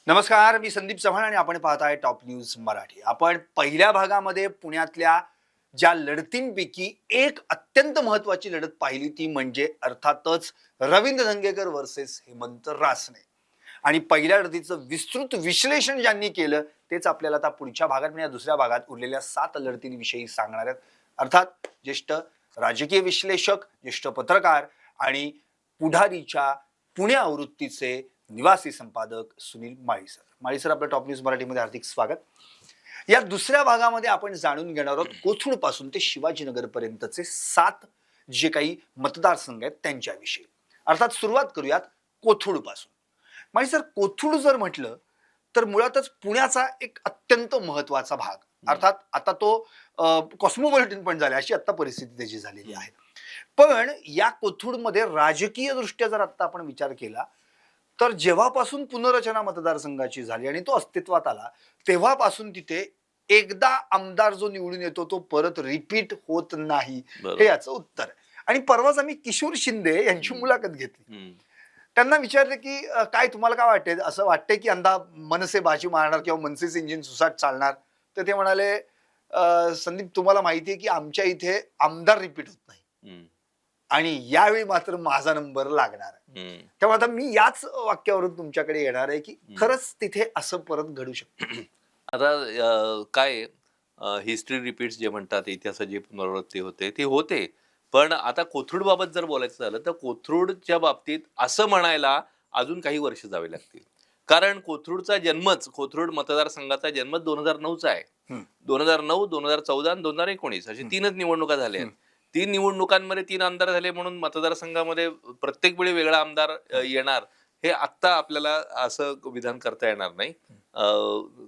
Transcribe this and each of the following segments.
नमस्कार, मी संदीप चव्हाण आणि आपण पाहताय टॉप न्यूज मराठी. आपण पहिल्या भागामध्ये पुण्यातल्या ज्या लढतींपैकी एक अत्यंत महत्वाची लढत पाहिली ती म्हणजे अर्थातच रवींद्र धंगेकर वर्सेस हेमंत रासने. आणि पहिल्या लढतीचं विस्तृत विश्लेषण ज्यांनी केलं तेच आपल्याला आता पुढच्या भागात म्हणजे दुसऱ्या भागात उरलेल्या 7 लढतींविषयी सांगणार आहेत. अर्थात ज्येष्ठ राजकीय विश्लेषक, ज्येष्ठ पत्रकार आणि पुढारीच्या पुणे आवृत्तीचे निवासी संपादक सुनील माळी सर. माळी सर, आपल्या टॉप न्यूज मराठीमध्ये हार्दिक स्वागत. या दुसऱ्या भागामध्ये आपण जाणून घेणार आहोत कोथरूड पासून ते शिवाजीनगर पर्यंतचे 7 जे काही मतदारसंघ आहेत त्यांच्याविषयी. अर्थात सुरुवात करूयात कोथरूड पासून. माळी सर, कोथरूड जर म्हटलं तर मुळातच पुण्याचा एक अत्यंत महत्वाचा भाग. अर्थात आता तो कॉस्मोपॉलिटन पण झाला, अशी आता परिस्थिती त्याची झालेली आहे. पण या कोथरूडमध्ये राजकीय दृष्ट्या जर आता आपण विचार केला तर जेव्हापासून पुनर्रचना मतदारसंघाची झाली आणि तो अस्तित्वात आला तेव्हापासून तिथे एकदा आमदार जो निवडून येतो तो परत रिपीट होत नाही, हे याचं उत्तर. आणि परवाच आम्ही किशोर शिंदे यांची मुलाखत घेतली. त्यांना विचारले की काय तुम्हाला काय वाटते, असं वाटतंय की यंदा मनसे बाजी मारणार किंवा मनसेच इंजिन सुसाट चालणार? तर ते म्हणाले, संदीप तुम्हाला माहिती आहे की आमच्या इथे आमदार रिपीट होत नाही आणि यावेळी मात्र माझा नंबर लागणार आहे. तेव्हा आता मी याच वाक्यावरून तुमच्याकडे येणार आहे की खरंच तिथे असं परत घडू शकतं. आता काय हिस्ट्री रिपीट्स जे म्हणतात, इतिहासाची पुनरावृत्ती होते ती होते. पण आता कोथरूड बाबत जर बोलायचं झालं तर कोथरूडच्या बाबतीत असं म्हणायला अजून काही वर्ष जावे लागतील. कारण कोथरूडचा जन्मच, कोथरूड मतदारसंघाचा जन्म 2009चा आहे. 2009, 2014 आणि 2019 अशी 3च निवडणुका झाल्या आहेत. 3 निवडणुकांमध्ये 3 आमदार झाले म्हणून मतदारसंघामध्ये प्रत्येक वेळी वेगळा आमदार येणार, हे आत्ता आपल्याला असं विधान करता येणार नाही.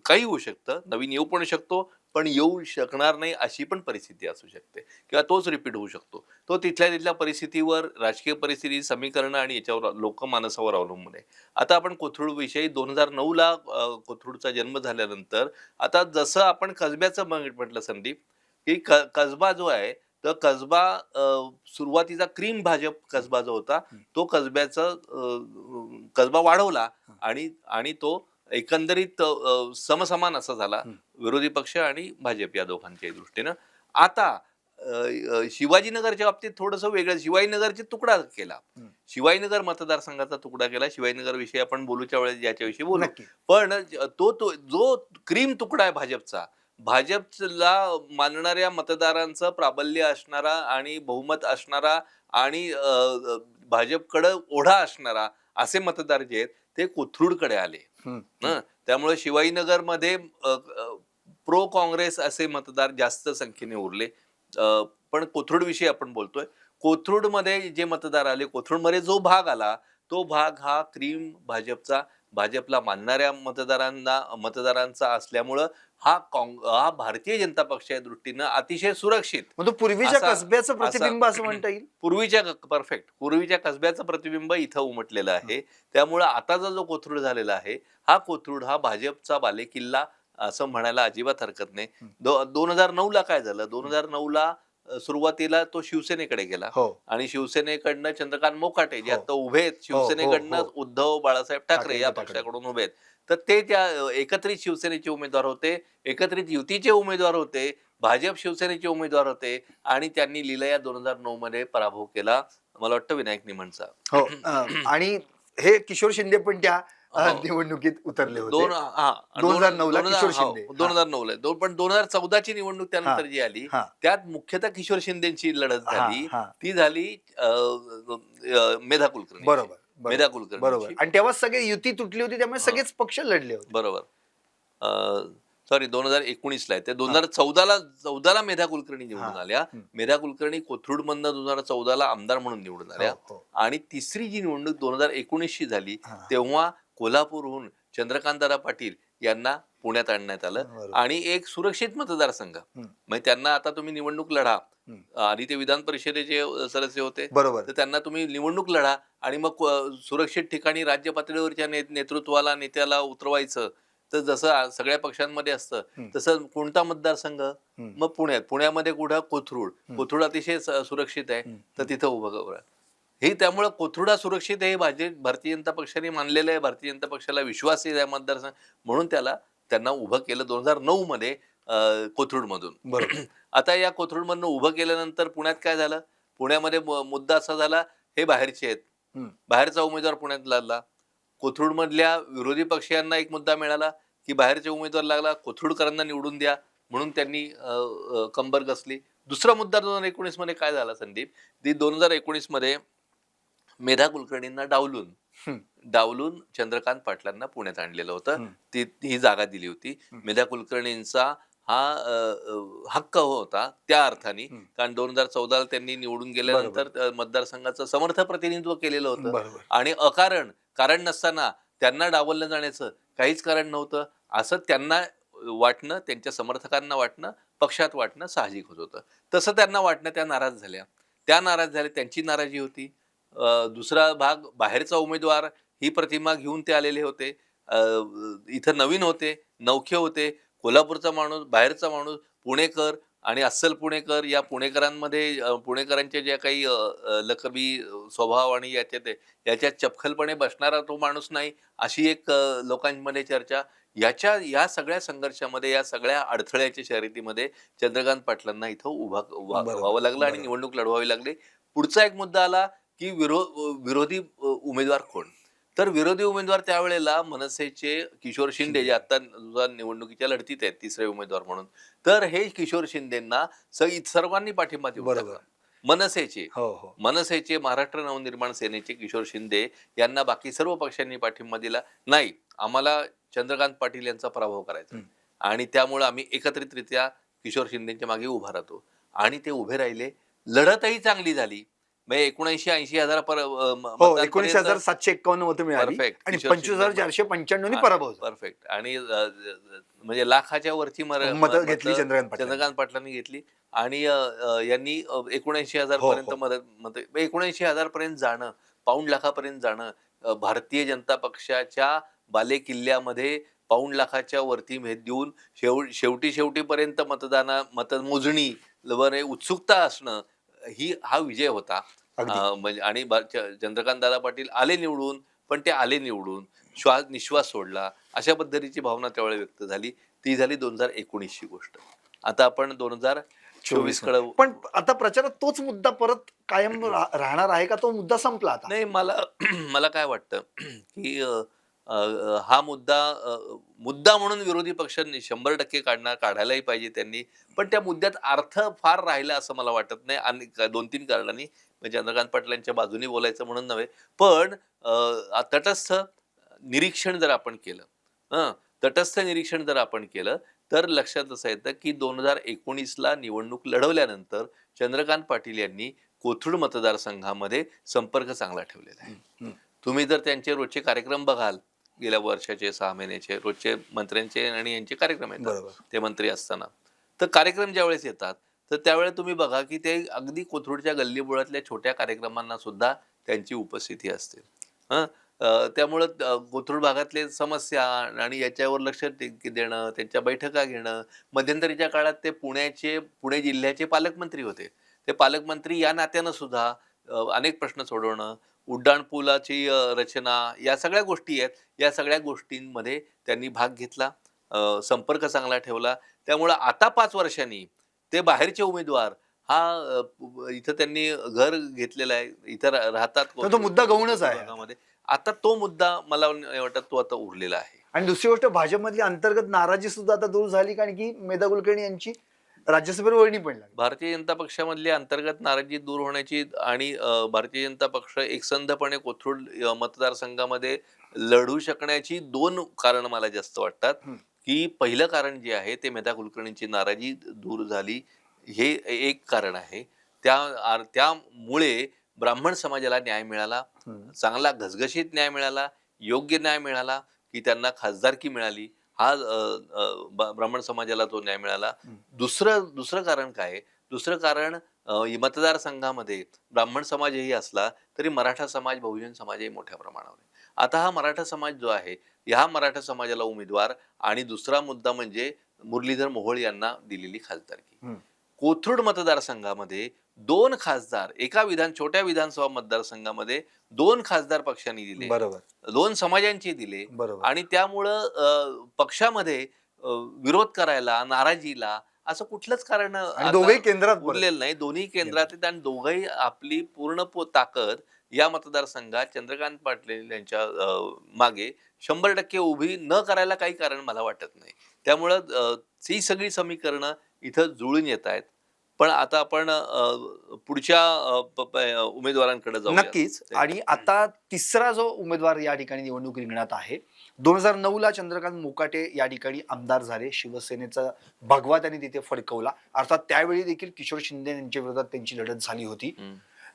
काही होऊ शकतं, नवीन येऊ पण शकतो, पण येऊ शकणार नाही अशी पण परिस्थिती असू शकते किंवा तोच रिपीट होऊ शकतो. तो तिथल्या तिथल्या परिस्थितीवर, राजकीय परिस्थिती, समीकरणं आणि याच्यावर, लोकमानसावर अवलंबून आहे. आता आपण कोथरूड विषयी 2009ला कोथरूडचा जन्म झाल्यानंतर आता जसं आपण कसब्याचं म्हटलं संदीप, की कसबा जो आहे तर कसबा सुरुवातीचा क्रीम भाजप कसबा जो होता तो कसबा वाढवला आणि आणि तो एकंदरीत समसमान असा झाला विरोधी पक्ष आणि भाजप या दोघांच्या दृष्टीनं. आता शिवाजीनगरच्या बाबतीत थोडंसं वेगळं, शिवाजीनगरचे तुकडा केला, शिवाजीनगर मतदारसंघाचा तुकडा केला. शिवाजीनगर विषयी आपण बोलूच्या वेळेस याच्याविषयी बोलू. पण तो जो क्रीम तुकडा आहे भाजपचा, भाजपला मानणाऱ्या मतदारांचं प्राबल्य असणारा आणि बहुमत असणारा आणि भाजपकडे ओढा असणारा असे मतदार जे आहेत ते कोथरूडकडे आले. त्यामुळे शिवाजीनगरमध्ये प्रो काँग्रेस असे मतदार जास्त संख्येने उरले. पण कोथरूड विषयी आपण बोलतोय. कोथरूडमध्ये जे मतदार आले, कोथरूडमध्ये जो भाग आला तो भाग हा क्रीम भाजपचा, भाजपला मानणाऱ्या मतदारांचा असल्यामुळं हा भारतीय जनता पक्षाच्या दृष्टीनं अतिशय सुरक्षित, म्हणजे पूर्वीच्या कसब्याचं प्रतिबिंब असं म्हणता येईल. पूर्वीच्या कसब्याचं प्रतिबिंब इथं उमटलेलं आहे. त्यामुळं आताचा जो कोथरूड झालेला आहे हा कोथरूड हा भाजपचा बालेकिल्ला असं म्हणायला अजिबात हरकत नाही. 2009ला काय झालं, 2009ला सुरुवातीला तो शिवसेनेकडे गेला आणि शिवसेनेकडनं चंद्रकांत मोकाटे जे आता उभे आहेत, शिवसेनेकडनं उद्धव बाळासाहेब ठाकरे या पक्षाकडून उभे आहेत, तर ते त्या एकत्रित शिवसेनेचे उमेदवार होते, एकत्रित युतीचे उमेदवार होते, भाजप शिवसेनेचे उमेदवार होते आणि त्यांनी लिलया 2009 मध्ये पराभव केला, मला वाटतं विनायक निमणचा. आणि हे किशोर शिंदे पण त्या निवडणुकीत उतरले होते 2009ला. किशोर शिंदे 2009ला, पण 2014ची निवडणूक त्यानंतर जी आली त्यात मुख्यतः किशोर शिंदेची लढत झाली. ती झाली मेधा कुलकर्णी बरोबर. आणि तेव्हा सगळे युती तुटली होती, त्यामुळे सगळेच पक्ष लढले होते. बरोबर. सॉरी, 2019ला आहे ते. 2014ला मेधा कुलकर्णी निवडून आल्या. मेधा कुलकर्णी कोथरूड मधनं 2014ला आमदार म्हणून निवडून आल्या. आणि तिसरी जी निवडणूक 2019ची झाली तेव्हा कोल्हापूरहून चंद्रकांतदादा पाटील यांना पुण्यात आणण्यात आलं आणि एक सुरक्षित मतदारसंघ, म्हणजे त्यांना आता तुम्ही निवडणूक लढा, आधी ते विधान परिषदेचे सदस्य होते, तर त्यांना तुम्ही निवडणूक लढा आणि मग सुरक्षित ठिकाणी राज्य पातळीवरच्या नेतृत्वाला, नेत्याला उतरवायचं. तर जसं सगळ्या पक्षांमध्ये असतं तसं कोणता मतदारसंघ, मग पुण्यामध्ये कुठं कोथरूड अतिशय सुरक्षित आहे, तर तिथं उभं करा. हे त्यामुळे कोथरूड सुरक्षित आहे, हे भारतीय जनता पक्षाने मानलेलं आहे. भारतीय जनता पक्षाला विश्वास आहे या मतदारसंघ, म्हणून त्यांना उभं केलं 2009 मध्ये कोथरूडमधून. बरोबर. आता या कोथरूडमधनं उभं केल्यानंतर पुण्यात काय झालं? पुण्यामध्ये मुद्दा असा झाला, हे बाहेरचे आहेत. हम्म. बाहेरचा उमेदवार पुण्यात लागला. कोथरूडमधल्या विरोधी पक्षीयांना एक मुद्दा मिळाला, की बाहेरचे उमेदवार लागला, कोथरूडकरांना निवडून द्या, म्हणून त्यांनी कंबर कसली. दुसरा मुद्दा 2019 मध्ये काय झाला संदीप? 2019 मध्ये मेधा कुलकर्णींना हम्म. डावलून चंद्रकांत पाटलांना पुण्यात आणलेलं होतं. हम्म. ही जागा दिली होती. मेधा कुलकर्णींचा हा हक्क होता त्या अर्थाने, हम्म. कारण 2014 त्यांनी निवडून गेल्यानंतर मतदारसंघाचं समर्थ प्रतिनिधित्व केलेलं होतं. बरोबर. आणि कारण नसताना त्यांना डावललं जाण्याचं काहीच कारण नव्हतं असं त्यांना वाटणं, त्यांच्या समर्थकांना वाटणं, पक्षात वाटणं साहजिक होत होतं. तसं त्यांना वाटणं, त्या नाराज झाल्या. त्यांची नाराजी होती. दुसरा भाग, बाहेरचा उमेदवार ही प्रतिमा घेऊन ते आलेले होते. इथं नवीन होते, नवखे होते. कोल्हापूरचा माणूस, बाहेरचा माणूस, पुणेकर आणि अस्सल पुणेकर, या पुणेकरांमध्ये पुणेकरांच्या ज्या काही लकबी स्वभाव आणि याच्यात चपखलपणे बसणारा तो माणूस नाही, अशी एक लोकांमध्ये चर्चा. या सगळ्या संघर्षामध्ये, या सगळ्या अडथळ्याच्या शर्यतीमध्ये चंद्रकांत पाटलांना इथं व्हावं लागलं आणि निवडणूक लढवावी लागली. पुढचा एक मुद्दा आला की विरोधी उमेदवार कोण? तर विरोधी उमेदवार त्यावेळेला मनसेचे किशोर शिंदे, जे आता निवडणुकीच्या लढतीत आहेत तिसरे उमेदवार म्हणून. तर हे किशोर शिंदेंना सर्वांनी पाठिंबा देऊन टाकला. मनसेचे महाराष्ट्र नवनिर्माण सेनेचे किशोर शिंदे यांना बाकी सर्व पक्षांनी पाठिंबा दिला. नाही, आम्हाला चंद्रकांत पाटील यांचा पराभव करायचा आणि त्यामुळे आम्ही एकत्रितरित्या किशोर शिंदेच्या मागे उभा राहतो. आणि ते उभे राहिले. लढतही चांगली झाली. म्हणजे 79-80 हजार 19,751 मतं मिळाली आणि 25,495 पराभव झाला. परफेक्ट. आणि म्हणजे लाखाच्या वरची मतं घेतली चंद्रकांत पाटलांनी घेतली. आणि यांनी 79,000 पर्यंत मत 79,000 पर्यंत जाणं, पाऊण लाखापर्यंत जाणं, भारतीय जनता पक्षाच्या बालेकिल्ल्यामध्ये पाऊण लाखाच्या वरती देऊन शेवटीपर्यंत मतमोजणी उत्सुकता असणं, हा विजय होता. म्हणजे आणि चंद्रकांत दादा पाटील आले निवडून, पण ते आले निवडून निश्वास सोडला, अशा पद्धतीची भावना त्यावेळी व्यक्त झाली. ती झाली 2019 ची गोष्ट. आता आपण 2024 कडे. पण आता प्रचारात तोच मुद्दा परत कायम राहणार आहे का? तो मुद्दा संपला आता? नाही, मला काय वाटतं की हा मुद्दा म्हणून विरोधी पक्षांनी 100% काढायलाही पाहिजे त्यांनी, पण त्या मुद्द्यात अर्थ फार राहिला असं मला वाटत नाही. आणि 2-3 कारणांनी. म्हणजे चंद्रकांत पाटलांच्या बाजूने बोलायचं म्हणून नव्हे, पण तटस्थ निरीक्षण जर आपण केलं तर लक्षात असं येतं की 2019ला निवडणूक लढवल्यानंतर चंद्रकांत पाटील यांनी कोथरूड मतदारसंघामध्ये संपर्क चांगला ठेवलेला आहे. तुम्ही जर त्यांचे रोजचे कार्यक्रम बघाल, गेल्या वर्षाचे 6 महिन्याचे रोजचे मंत्र्यांचे आणि यांचे कार्यक्रम येतात, ते मंत्री असताना, तर कार्यक्रम ज्यावेळेस येतात तर त्यावेळेस तुम्ही बघा की ते अगदी कोथरूडच्या गल्लीबोळातल्या छोट्या कार्यक्रमांना सुद्धा त्यांची उपस्थिती असते. त्यामुळं कोथरूड भागातले समस्या आणि याच्यावर लक्ष देणं, त्यांच्या बैठका घेणं. मध्यंतरीच्या काळात ते पुणे जिल्ह्याचे पालकमंत्री होते. ते पालकमंत्री या नात्यानं सुद्धा अनेक प्रश्न सोडवणं, उड्डाणपुलाची रचना, या सगळ्या गोष्टी आहेत. या सगळ्या गोष्टींमध्ये त्यांनी भाग घेतला, संपर्क चांगला ठेवला. त्यामुळं आता 5 वर्षांनी ते बाहेरचे उमेदवार, इथं त्यांनी घर घेतलेलं आहे, इथं राहतात. तो मुद्दा गौणच आहे. आता तो मुद्दा मला वाटतं तो आता उरलेला आहे. आणि दुसरी गोष्ट, भाजपमधली अंतर्गत नाराजी सुद्धा आता दूर झाली, कारण की मेधा कुलकर्णी यांची राज्यसभेवर वर्णी पण लागली. भारतीय जनता पक्षामधली अंतर्गत नाराजी दूर होण्याची आणि भारतीय जनता पक्ष एकसंधपणे कोथरूड मतदारसंघामध्ये लढू शकण्याची 2 कारण मला जास्त वाटतात. की पहिलं कारण जे आहे ते मेधा कुलकर्णींची नाराजी दूर झाली, हे एक कारण आहे. त्यामुळे ब्राह्मण समाजाला न्याय मिळाला, चांगला घसघशीत न्याय मिळाला, योग्य न्याय मिळाला, की त्यांना खासदारकी मिळाली. हा ब्राह्मण समाजाला तो न्याय मिळाला. दुसरं कारण काय? दुसरं कारण, मतदारसंघामध्ये ब्राह्मण समाजही असला तरी मराठा समाज, बहुजन समाजही मोठ्या प्रमाणावर आहे. आता हा मराठा समाज जो आहे, ह्या मराठा समाजाला उमेदवार, आणि दुसरा मुद्दा म्हणजे मुरलीधर मोहोळ यांना दिलेली खासदारकी. कोथरूड मतदारसंघामध्ये 2 खासदार छोट्या विधानसभा मतदारसंघामध्ये 2 खासदार पक्षांनी दिले, बरोबर 2 समाजांचे दिले बरोबर आणि त्यामुळं पक्षामध्ये विरोध करायला, नाराजीला असं कुठलंच कारण आणि आता दोघेही केंद्रात परत. उरलेलं नाही. दोन्ही केंद्रात आहेत आणि दोघंही आपली पूर्ण ताकद या मतदारसंघात चंद्रकांत पाटील यांच्या मागे 100% उभी न करायला काही कारण मला वाटत नाही. त्यामुळं ही सगळी समीकरणं इथं जुळून येत आहेत. पण आता आपण पुढच्या उमेदवारांकडे जाऊया. नक्कीच. आणि आता तिसरा जो उमेदवार या ठिकाणी निवडणूक रिंगणात आहे, 2009 ला चंद्रकांत मोकाटे या ठिकाणी आमदार झाले. शिवसेनेचा भगवा त्यांनी तिथे फडकवला. अर्थात त्यावेळी देखील किशोर शिंदे यांच्या विरोधात त्यांची लढत झाली होती.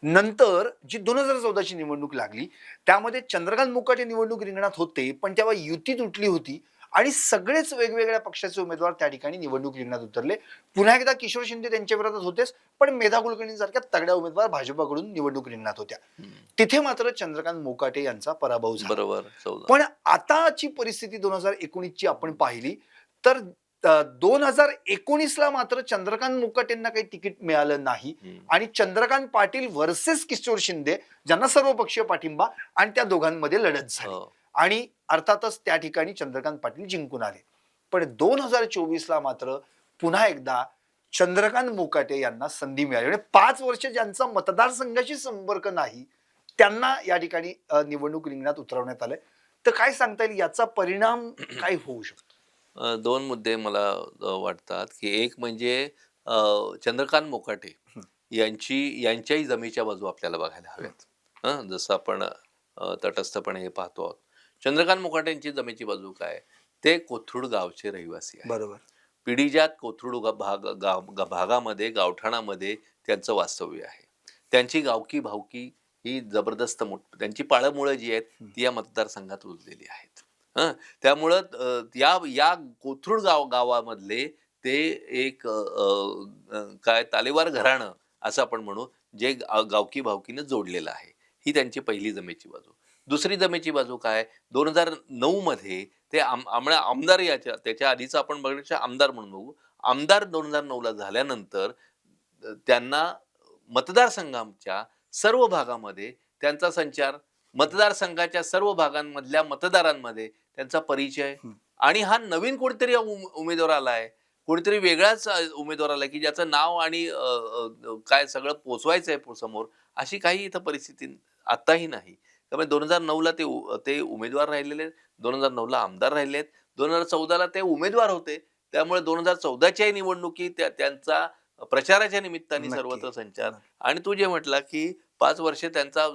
नंतर जी 2014 ची निवडणूक लागली त्यामध्ये चंद्रकांत मोकाटे निवडणूक रिंगणात होते, पण तेव्हा युती तुटली होती आणि सगळेच वेगवेगळ्या पक्षाचे उमेदवार त्या ठिकाणी निवडणूक रिंगणात उतरले. पुन्हा एकदा किशोर शिंदे त्यांच्या विरोधात होतेच, पण मेधा कुलकर्णींसारख्या तगड्या उमेदवार भाजपाकडून निवडणूक रिंगणात होत्या. तिथे मात्र चंद्रकांत मोकाटे यांचा पराभव झाला. बरोबर 14. पण आताची परिस्थिती 2019 ची आपण पाहिली तर 2019 ला मात्र चंद्रकांत मोकाटेंना काही तिकीट मिळालं नाही आणि चंद्रकांत पाटील वर्सेस किशोर शिंदे ज्यांना सर्वपक्षीय पाठिंबा आणि त्या दोघांमध्ये लढत झाली आणि अर्थातच त्या ठिकाणी चंद्रकांत पाटील जिंकून आले. पण 2024 ला मात्र पुन्हा एकदा चंद्रकांत मोकाटे यांना संधी मिळाली. म्हणजे 5 वर्ष ज्यांचा मतदारसंघाशी संपर्क नाही त्यांना या ठिकाणी निवडणूक रिंगणात उतरवण्यात आलंय. तर काय सांगता येईल याचा परिणाम काय होऊ शकतो? 2 मुद्दे मला वाटतात की एक म्हणजे चंद्रकांत मोकाटे यांच्याही जमेच्या बाजू आपल्याला बघायला हव्यात. जसं आपण तटस्थपणे हे पाहतो आहोत. चंद्रकांत मोकाटेंची जमेची बाजू काय? ते कोथरूड गावचे रहिवासी आहेत. बरोबर. पिढीजात कोथरूड भागामध्ये गावठाणामध्ये त्यांचं वास्तव्य आहे. त्यांची गावकी भावकी ही जबरदस्त त्यांची पाळंमुळं जी आहेत ती या मतदारसंघात रुजलेली आहेत. त्यामुळं या कोथरूड गावामधले ते एक काय तालेवार घराणं असं आपण म्हणू, जे गावकी भावकीनं जोडलेलं आहे. ही त्यांची पहिली जमेची बाजू. दुसरी जमेची बाजू काय? 2009 मध्ये ते आमदार त्याच्या आधीचं आपण बघण्याच्या आमदार म्हणून बघू. आमदार 2009 ला झाल्यानंतर त्यांना मतदारसंघाच्या सर्व भागामध्ये त्यांचा संचार, मतदारसंघाच्या सर्व भागांमधल्या मतदारांमध्ये त्यांचा परिचय आणि हा नवीन कोणीतरी उमेदवार आलाय, कोणीतरी वेगळाच उमेदवार आलाय की ज्याचं नाव आणि काय सगळं पोचवायचंय समोर, अशी काही इथं परिस्थिती आताही नाही. त्यामुळे 2009 ला ते उमेदवार राहिलेले, 2009 ला आमदार राहिलेत, 2014 ला ते उमेदवार होते. त्यामुळे 2014च्याही निवडणुकीत त्यांचा प्रचाराच्या निमित्ताने सर्वत्र संचार. आणि तू जे म्हटला की 5 वर्ष त्यांचा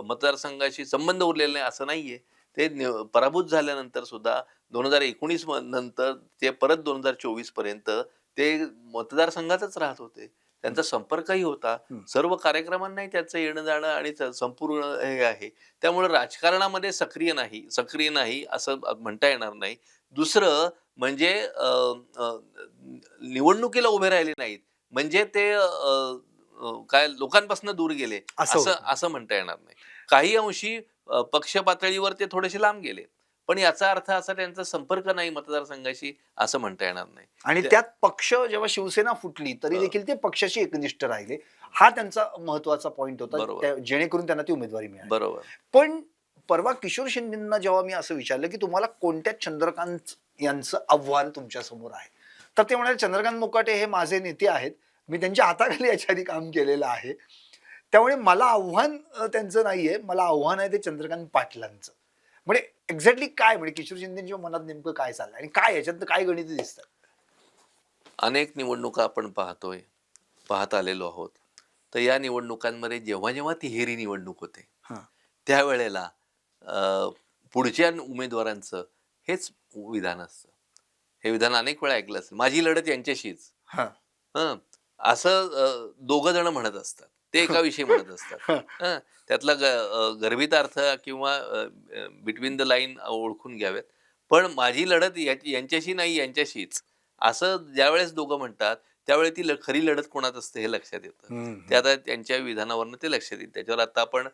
मतदारसंघाशी संबंध उरलेला नाही असं नाहीये. ते पराभूत झाल्यानंतर सुद्धा 2019 नंतर ते परत 2024 पर्यंत ते मतदारसंघातच राहत होते. त्यांचा संपर्कही होता. सर्व कार्यक्रमांनाही त्यांचं येणं जाणं आणि संपूर्ण हे आहे. त्यामुळे राजकारणामध्ये सक्रिय नाही असं म्हणता येणार नाही. दुसरं म्हणजे निवडणुकीला उभे राहिले नाहीत म्हणजे ते काय लोकांपासून दूर गेले असं म्हणता येणार नाही. काही अंशी पक्ष पातळीवर ते थोडेसे लांब गेले, पण याचा अर्थ असा त्यांचा संपर्क नाही मतदारसंघाशी असं म्हणता येणार नाही. आणि त्यात पक्ष जेव्हा शिवसेना फुटली तरी देखील ते पक्षाशी एकनिष्ठ राहिले. हा त्यांचा महत्वाचा पॉइंट होता, जेणेकरून त्यांना ती उमेदवारी मिळाली. बरोबर. पण परवा किशोर शिंदेंना जेव्हा मी असं विचारलं की तुम्हाला कोणत्या चंद्रकांत यांचं आव्हान तुमच्या समोर आहे, तर ते म्हणाले चंद्रकांत मोकाटे हे माझे नेते आहेत, मी त्यांच्या हाताखाली याच्या आधी काम केलेलं आहे, त्यामुळे मला आव्हान त्यांचं नाहीये, मला आव्हान आहे ते चंद्रकांत पाटलांचं. म्हणजे एक्झॅक्टली काय म्हणजे किशोर शिंदेच्या मनात नेमकं काय चाललंय आणि काय याच्यात काय गणित दिसतात? अनेक निवडणुका आपण पाहत आलेलो आहोत. तर या निवडणुकांमध्ये जेव्हा जेव्हा तिहेरी निवडणूक होते त्यावेळेला पुढच्या उमेदवारांचं हेच विधान असतं. हे विधान अनेक वेळा ऐकलं असेल, माझी लढत यांच्याशीच, असं दोघं जण म्हणत असतात. ते एका विषयी म्हणत असतात. त्यातला गर्भितार्थ किंवा बिटवीन द लाईन ओळखून घ्यावेत. पण माझी लढत यांच्याशी नाही यांच्याशीच असं ज्यावेळेस दोघं म्हणतात त्यावेळी ती खरी लढत कोणात असते हे लक्षात येतं. ते आता त्यांच्या विधानावरनं ते लक्षात येईल. त्याच्यावर आता आपण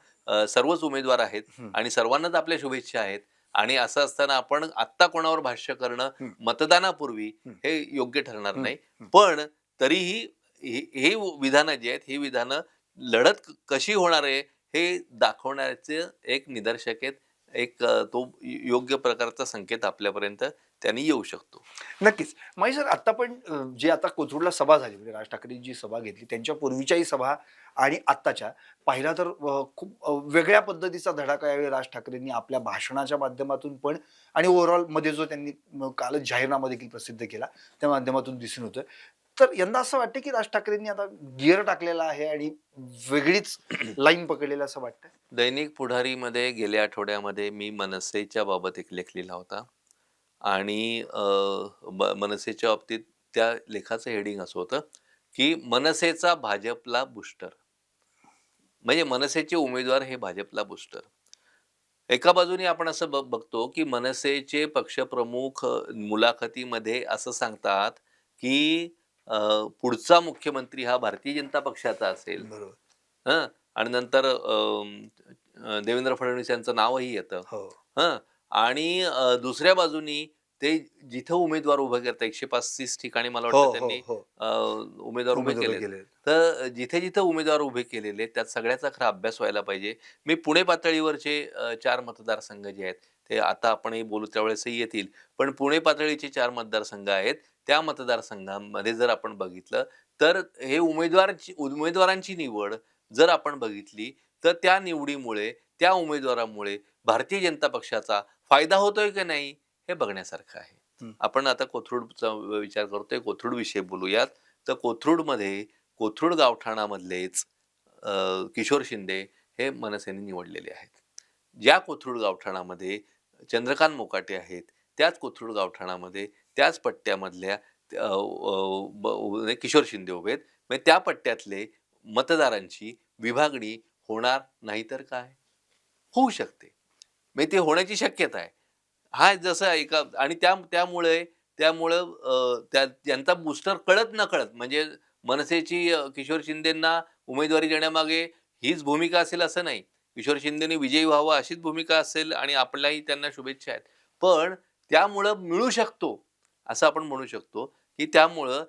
सर्वच उमेदवार आहेत आणि सर्वांनाच आपल्या शुभेच्छा आहेत. आणि असं असताना आपण आत्ता कोणावर भाष्य करणं मतदानापूर्वी हे योग्य ठरणार नाही. पण तरीही ही विधानं जी आहेत, ही विधानं लढत कशी होणार आहे, हे दाखवण्याचे एक निदर्शक आहेत. एक तो योग्य प्रकारचा संकेत आपल्यापर्यंत त्यांनी येऊ शकतो. नक्कीच. महेश सर आता पण जे आता कोथरूडला सभा झाली म्हणजे राज ठाकरे जी सभा घेतली त्यांच्या पूर्वीच्याही सभा आणि आत्ताच्या पाहिला तर खूप वेगळ्या पद्धतीचा धडाका यावेळी राज ठाकरेंनी आपल्या भाषणाच्या माध्यमातून पण आणि ओव्हरऑल मध्ये जो त्यांनी कालच जाहीरनामा देखील प्रसिद्ध केला त्या माध्यमातून दिसून होतं. तर यंदा असं वाटतं की राज ठाकरेंनी आता गिअर टाकलेला आहे आणि वेगळीच लाईन पकडलेलं असं वाटतं. दैनिक पुढारीमध्ये गेल्या आठवड्यामध्ये मी मनसेच्या बाबत एक लेख लिहिला होता आणि मनसेच्या बाबतीत त्या लेखाचं हेडिंग असं होतं, की मनसेचा भाजपला बूस्टर. म्हणजे मनसेचे उमेदवार हे भाजपला बूस्टर. एका बाजूने आपण असं बघतो, की मनसेचे पक्षप्रमुख मुलाखतीमध्ये असं सांगतात, की पुढचा मुख्यमंत्री हा भारतीय जनता पक्षाचा असेल. बरोबर. हं. आणि नंतर देवेंद्र फडणवीस यांचं नावही येतं. हो. हं. आणि दुसऱ्या बाजूनी ते जिथं उमेदवार उभे करतात 135 ठिकाणी मला हो, वाटतं हो, त्यांनी हो. अ, उमेदवार उभे उमेदवार केलेत. गेले. तर जिथे-जिथे उमेदवार उभे केलेले त्यात सगळ्याचा खरा अभ्यास व्हायला पाहिजे. मी पुणे पातळीवरचे 4 मतदारसंघ जे आहेत, ते आता आपणही बोलू त्यावेळेसही येतील. पण पुणे पातळीचे 4 मतदारसंघ आहेत. त्या मतदारसंघांमध्ये जर आपण बघितलं, तर हे उमेदवारांची निवड जर आपण बघितली, तर त्या निवडीमुळे, त्या उमेदवारामुळे भारतीय जनता पक्षाचा फायदा होतोय की नाही, हे बघण्यासारखं आहे. हं. आपण आता कोथरूडचा विचार करतोय, कोथरूडविषयी बोलूयात. तर कोथरूड गावठाणामधलेच किशोर शिंदे हे मनसेने निवडलेले आहेत. ज्या कोथरूड गावठाणामध्ये चंद्रकांत मोकाटे आहेत, त्याच कोथरूड गावठाणामध्ये त्याच पट्ट्यामधल्या किशोर शिंदे उभे आहेत. म्हणजे त्या पट्ट्यातले मतदारांची विभागणी होणार नाही तर काय? होऊ शकते. म्हणजे ती होण्याची शक्यता आहे. हा जसं एका आणि त्यामुळं त्यांचा बूस्टर कळत-नकळत म्हणजे मनसेची किशोर शिंदेंना उमेदवारी देण्यामागे हीच भूमिका असेल असं नाही. किशोर शिंदेने विजयी व्हावं अशीच भूमिका असेल आणि आपल्याही त्यांना शुभेच्छा आहेत. पण त्यामुळं मिळू शकतो, असं आपण म्हणू शकतो, की त्यामुळं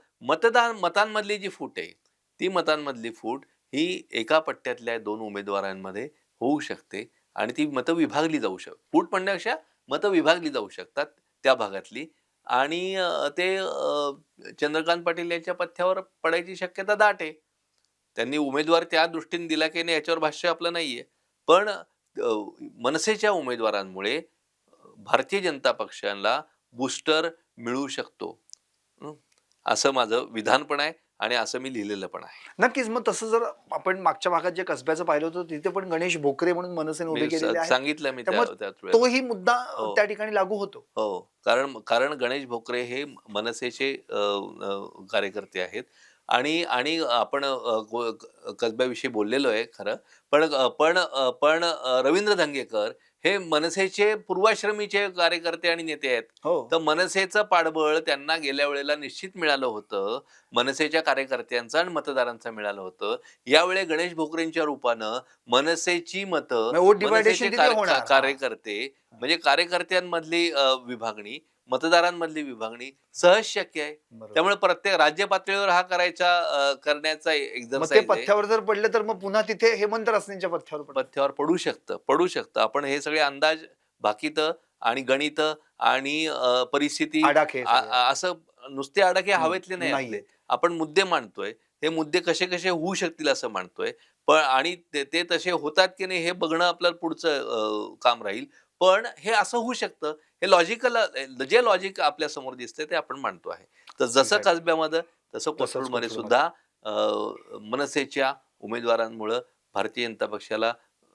मतांमधली जी फूट आहे, ती मतांमधली फूट ही एका पट्ट्यातल्या 2 उमेदवारांमध्ये होऊ शकते आणि ती मतं विभागली जाऊ फूट म्हणण्यापेक्षा मतं विभागली जाऊ शकतात त्या भागातली आणि ते चंद्रकांत पाटील यांच्या पथ्यावर पडायची शक्यता दाट आहे. त्यांनी उमेदवार त्या दृष्टीने दिला की नाही याच्यावर भाष्य आपलं नाहीये. पण मनसेच्या उमेदवारांमुळे भारतीय जनता पक्षाला बूस्टर मिळू शकतो. हं. असं माझं विधान पण आहे आणि असं मी लिहिलेलं पण आहे. नक्कीच. मग तसं जर आपण मागच्या भागात जे कसब्याचं पाहिलं होतं तिथे पण गणेश भोकरे म्हणून मनसेने उभे मी केलेले आहेत. सांगितलं मी त्यामुळे त्याच वेळेला. तोही मुद्दा हो. त्या ठिकाणी लागू होतो. हो. कारण कारण गणेश भोकरे हे मनसेचे कार्यकर्ते आहेत आणि आणि आपण कसब्याविषयी बोललेलो आहे खरं. पण रवींद्र धंगेकर हे मनसेचे पूर्वाश्रमीचे कार्यकर्ते आणि नेते आहेत. हो. तर मनसेचं पाठबळ त्यांना गेल्या वेळेला निश्चित मिळालं होतं. मनसेच्या कार्यकर्त्यांचं आणि मतदारांचं मिळालं होतं. यावेळी गणेश भोकरेंच्या रूपानं मनसेची मतं, मग वोट मनसेचे डिव्हायडेशन तिथे होणार. हां. कार्यकर्ते म्हणजे कार्यकर्त्यांमधली विभागणी, मतदारांमधली विभागणी सहज शक्य आहे. बरोबर. त्यामुळे प्रत्येक राज्य पातळीवर हा करण्याचा मग ते एक्झरसाइज आहे. पथ्यावर जर पडले तर मग पुन्हा तिथे हेमंत रासनेंच्या पथ्यावर पडतात. पथ्यावर पडू शकतं. आपण हे सगळे अंदाज, भाकितं आणि गणितं आणि परिस्थिती आडाखे सगळे. असं नुसते आडाखे हवेतले नाही आपले. नाहीये. आपण मुद्दे मांडतोय. हे मुद्दे कसे-कसे होऊ शकतील असं मांडतोय. पण आणि ते ते तसे होतात की नाही हे बघणं आपलं पुढचं काम राहील. पण हे असं होऊ शकतं. हे लॉजिकल जे लॉजिक आपल्या समोर दिसतंय ते आपण मांडतो आहे. तर जसं Exactly. कसब्यामध्ये तसं तसंच कोथरूडमध्ये कोथरूडमध्ये. सुद्धा मनसेच्या उमेदवारांमुळं भारतीय जनता पक्षाला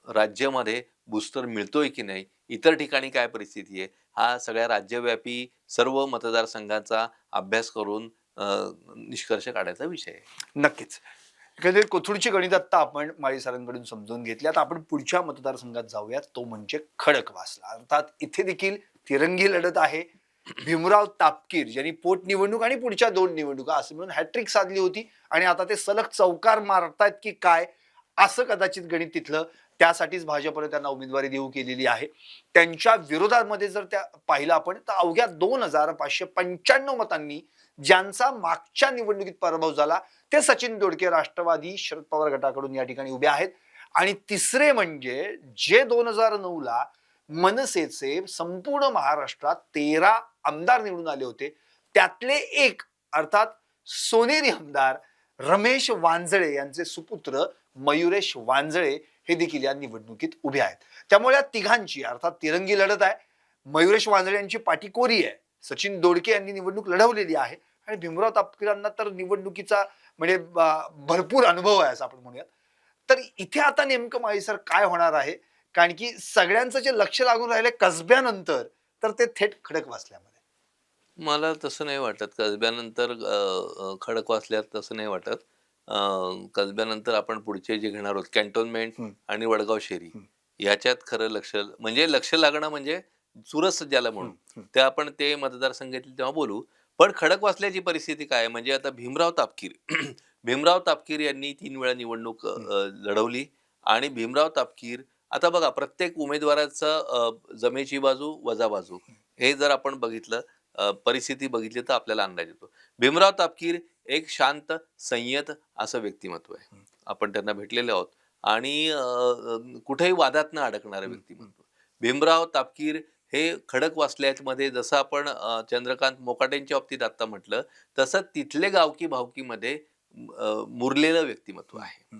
राज्यामध्ये बूस्टर मिळतोय की नाही, इतर ठिकाणी काय परिस्थिती आहे, हा सगळ्या राज्यव्यापी सर्व मतदारसंघाचा अभ्यास करून निष्कर्ष काढायचा विषय आहे. नक्कीच. एकंदरीत कोथरूडची गणित आत्ता आपण माळी सरांकडून समजून घेतली. आता आपण पुढच्या मतदारसंघात जाऊयात तो म्हणजे खडकवासला. अर्थात इथे देखील तिरंगी लढत आहे. भीमराव तापकीर ज्यांनी पोटनिवडणूक आणि पुढच्या 2 निवडणुका असं मिळून हॅट्रिक साधली होती आणि आता ते सलग चौकार मारतायत की काय असं कदाचित गणित तिथलं. त्यासाठीच भाजपने त्यांना उमेदवारी देऊ केलेली आहे. त्यांच्या विरोधामध्ये जर त्या पाहिलं आपण तर अवघ्या 2595 मतांनी ज्यांचा मागच्या निवडणुकीत पराभव झाला ते सचिन दोडके राष्ट्रवादी शरद पवार गटाकडून या ठिकाणी उभे आहेत. आणि तिसरे म्हणजे जे 2009ला मनसेचे संपूर्ण महाराष्ट्रात 13 आमदार निवडून आले होते, त्यातले एक अर्थात सोनेरी आमदार रमेश वांजळे यांचे सुपुत्र मयुरेश वांजळे हे देखील या निवडणुकीत उभे आहेत. त्यामुळे या तिघांची अर्थात तिरंगी लढत आहे. मयुरेश वांजळे यांची पाठी कोरी आहे. सचिन दोडके यांनी निवडणूक लढवलेली आहे आणि भीमराव तापकीरांना तर निवडणुकीचा म्हणजे भरपूर अनुभव आहे असं आपण म्हणूयात. तर इथे आता नेमकं माळीसर काय होणार आहे, कारण की सगळ्यांचं जे लक्ष लागून राहिले कसब्यानंतर तर ते थेट खडकवासल्यामध्ये. मला तसं नाही वाटत. कसब्यानंतर खडकवासल्यात तसं नाही वाटत. अ, कसब्यानंतर आपण पुढचे जे घेणार आहोत कॅन्टोन्मेंट आणि वडगाव शेरी ह्याच्यात खरं लक्ष म्हणजे लक्ष लागणं म्हणजे चुरस ज्याला म्हणू ते आपण ते मतदारसंघ येतील तेव्हा बोलू. पण खडकवासल्याची परिस्थिती काय आहे म्हणजे आता भीमराव तापकीर भीमराव तापकीर यांनी 3 वेळा निवडणूक लढवली आणि भीमराव तापकीर आता बघा प्रत्येक उमेदवाराचं जमेची बाजू वजा बाजू हे जर आपण बघितलं परिस्थिती बघितली तर आपल्याला अंदाज येतो. भीमराव तापकीर एक शांत संयत असं व्यक्तिमत्व आहे. आपण त्यांना भेटलेले आहोत आणि कुठेही वादात न अडकणारं व्यक्तिमत्व. भीमराव तापकीर हे खडकवासल्यामध्ये जसं आपण चंद्रकांत मोकाटेंच्या बाबतीत आता म्हटलं तसं तिथले गावकी भावकीमध्ये मुरलेलं व्यक्तिमत्व आहे.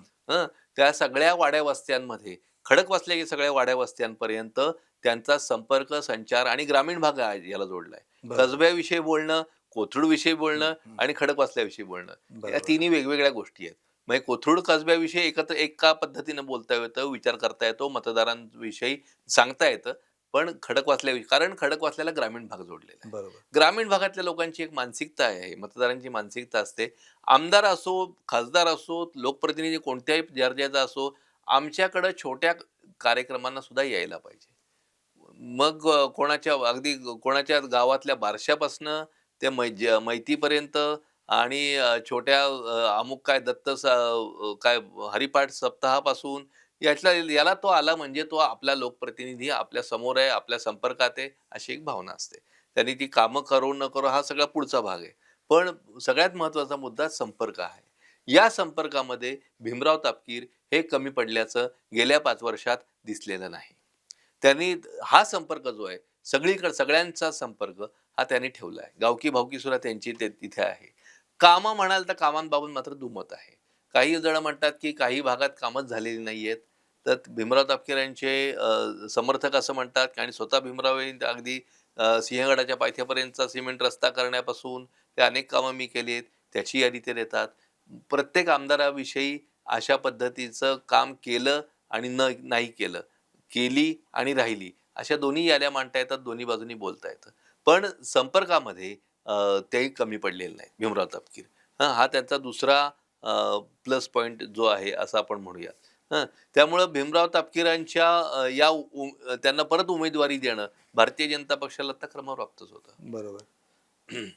त्या सगळ्या वाड्या वस्त्यांमध्ये खडकवासल्याच्या सगळ्या वाड्या वस्त्यांपर्यंत त्यांचा संपर्क संचार आणि ग्रामीण भाग याला जोडलाय. कसब्याविषयी बोलणं, कोथरूडविषयी बोलणं आणि खडकवासल्याविषयी बोलणं या तिन्ही वेगवेगळ्या गोष्टी आहेत. म्हणजे कोथरूड कसब्याविषयी एकत्र एका पद्धतीनं बोलता येतं, विचार करता येतो, मतदारांविषयी सांगता येतं. पण खडकवासल्याविषयी कारण खडकवासल्याला ग्रामीण भाग जोडलेला आहे. ग्रामीण भागातल्या लोकांची एक मानसिकता आहे, मतदारांची मानसिकता असते. आमदार असो, खासदार असो, लोकप्रतिनिधी कोणत्याही दर्जाचा असो, आमच्याकडं छोट्या कार्यक्रमांना सुद्धा यायला पाहिजे. मग कोणाच्या अगदी कोणाच्या गावातल्या बारशापासनं ते मैतीपर्यंत आणि छोट्या अमुक काय काय हरिपाठ सप्ताहापासून याला तो आला म्हणजे तो आपला लोकप्रतिनिधी आपल्या समोर आहे, आपल्या संपर्कात आहे, अशी एक भावना असते. त्यांनी ती कामं करो न करो हा सगळा पुढचा भाग आहे. पण सगळ्यात महत्त्वाचा मुद्दा संपर्क आहे. या संपर्कामध्ये भीमराव तापकीर हे कमी पडल्याचं गेल्या 5 वर्षात दिसलेलं नाही. त्यांनी हा संपर्क जो आहे सगळीकडे सगळ्यांचा संपर्क हा त्यांनी ठेवला आहे. गावकी भावकी सुद्धा त्यांची तिथे आहे. कामं म्हणाल तर कामांबाबत मात्र दुमत आहे. काही जण म्हणतात की काही भागात कामच झालेली नाहीयेत. तर भीमराव तापकीर यांचे समर्थक असं म्हणतात आणि स्वतः भीमराव अगदी सिंहगडाच्या पायथ्यापर्यंतचा सिमेंट रस्ता करण्यापासून ते अनेक कामं मी केलीत त्याची यादी ते देतात. प्रत्येक आमदाराविषयी अशा पद्धतीचं काम केलं आणि नाही केलं, केली आणि राहिली अशा दोन्ही याद्या मांडता येतात, दोन्ही बाजूंनी बोलता येतं. पण संपर्कामध्ये तेही कमी पडलेले नाही भीमराव तापकीर. हा त्यांचा दुसरा प्लस पॉइंट जो आहे असं आपण म्हणूया. त्यामुळं भीमराव तापकीरांच्या त्यांना परत उमेदवारी देणं भारतीय जनता पक्षाला आता क्रमप्राप्तच होतं. बरोबर.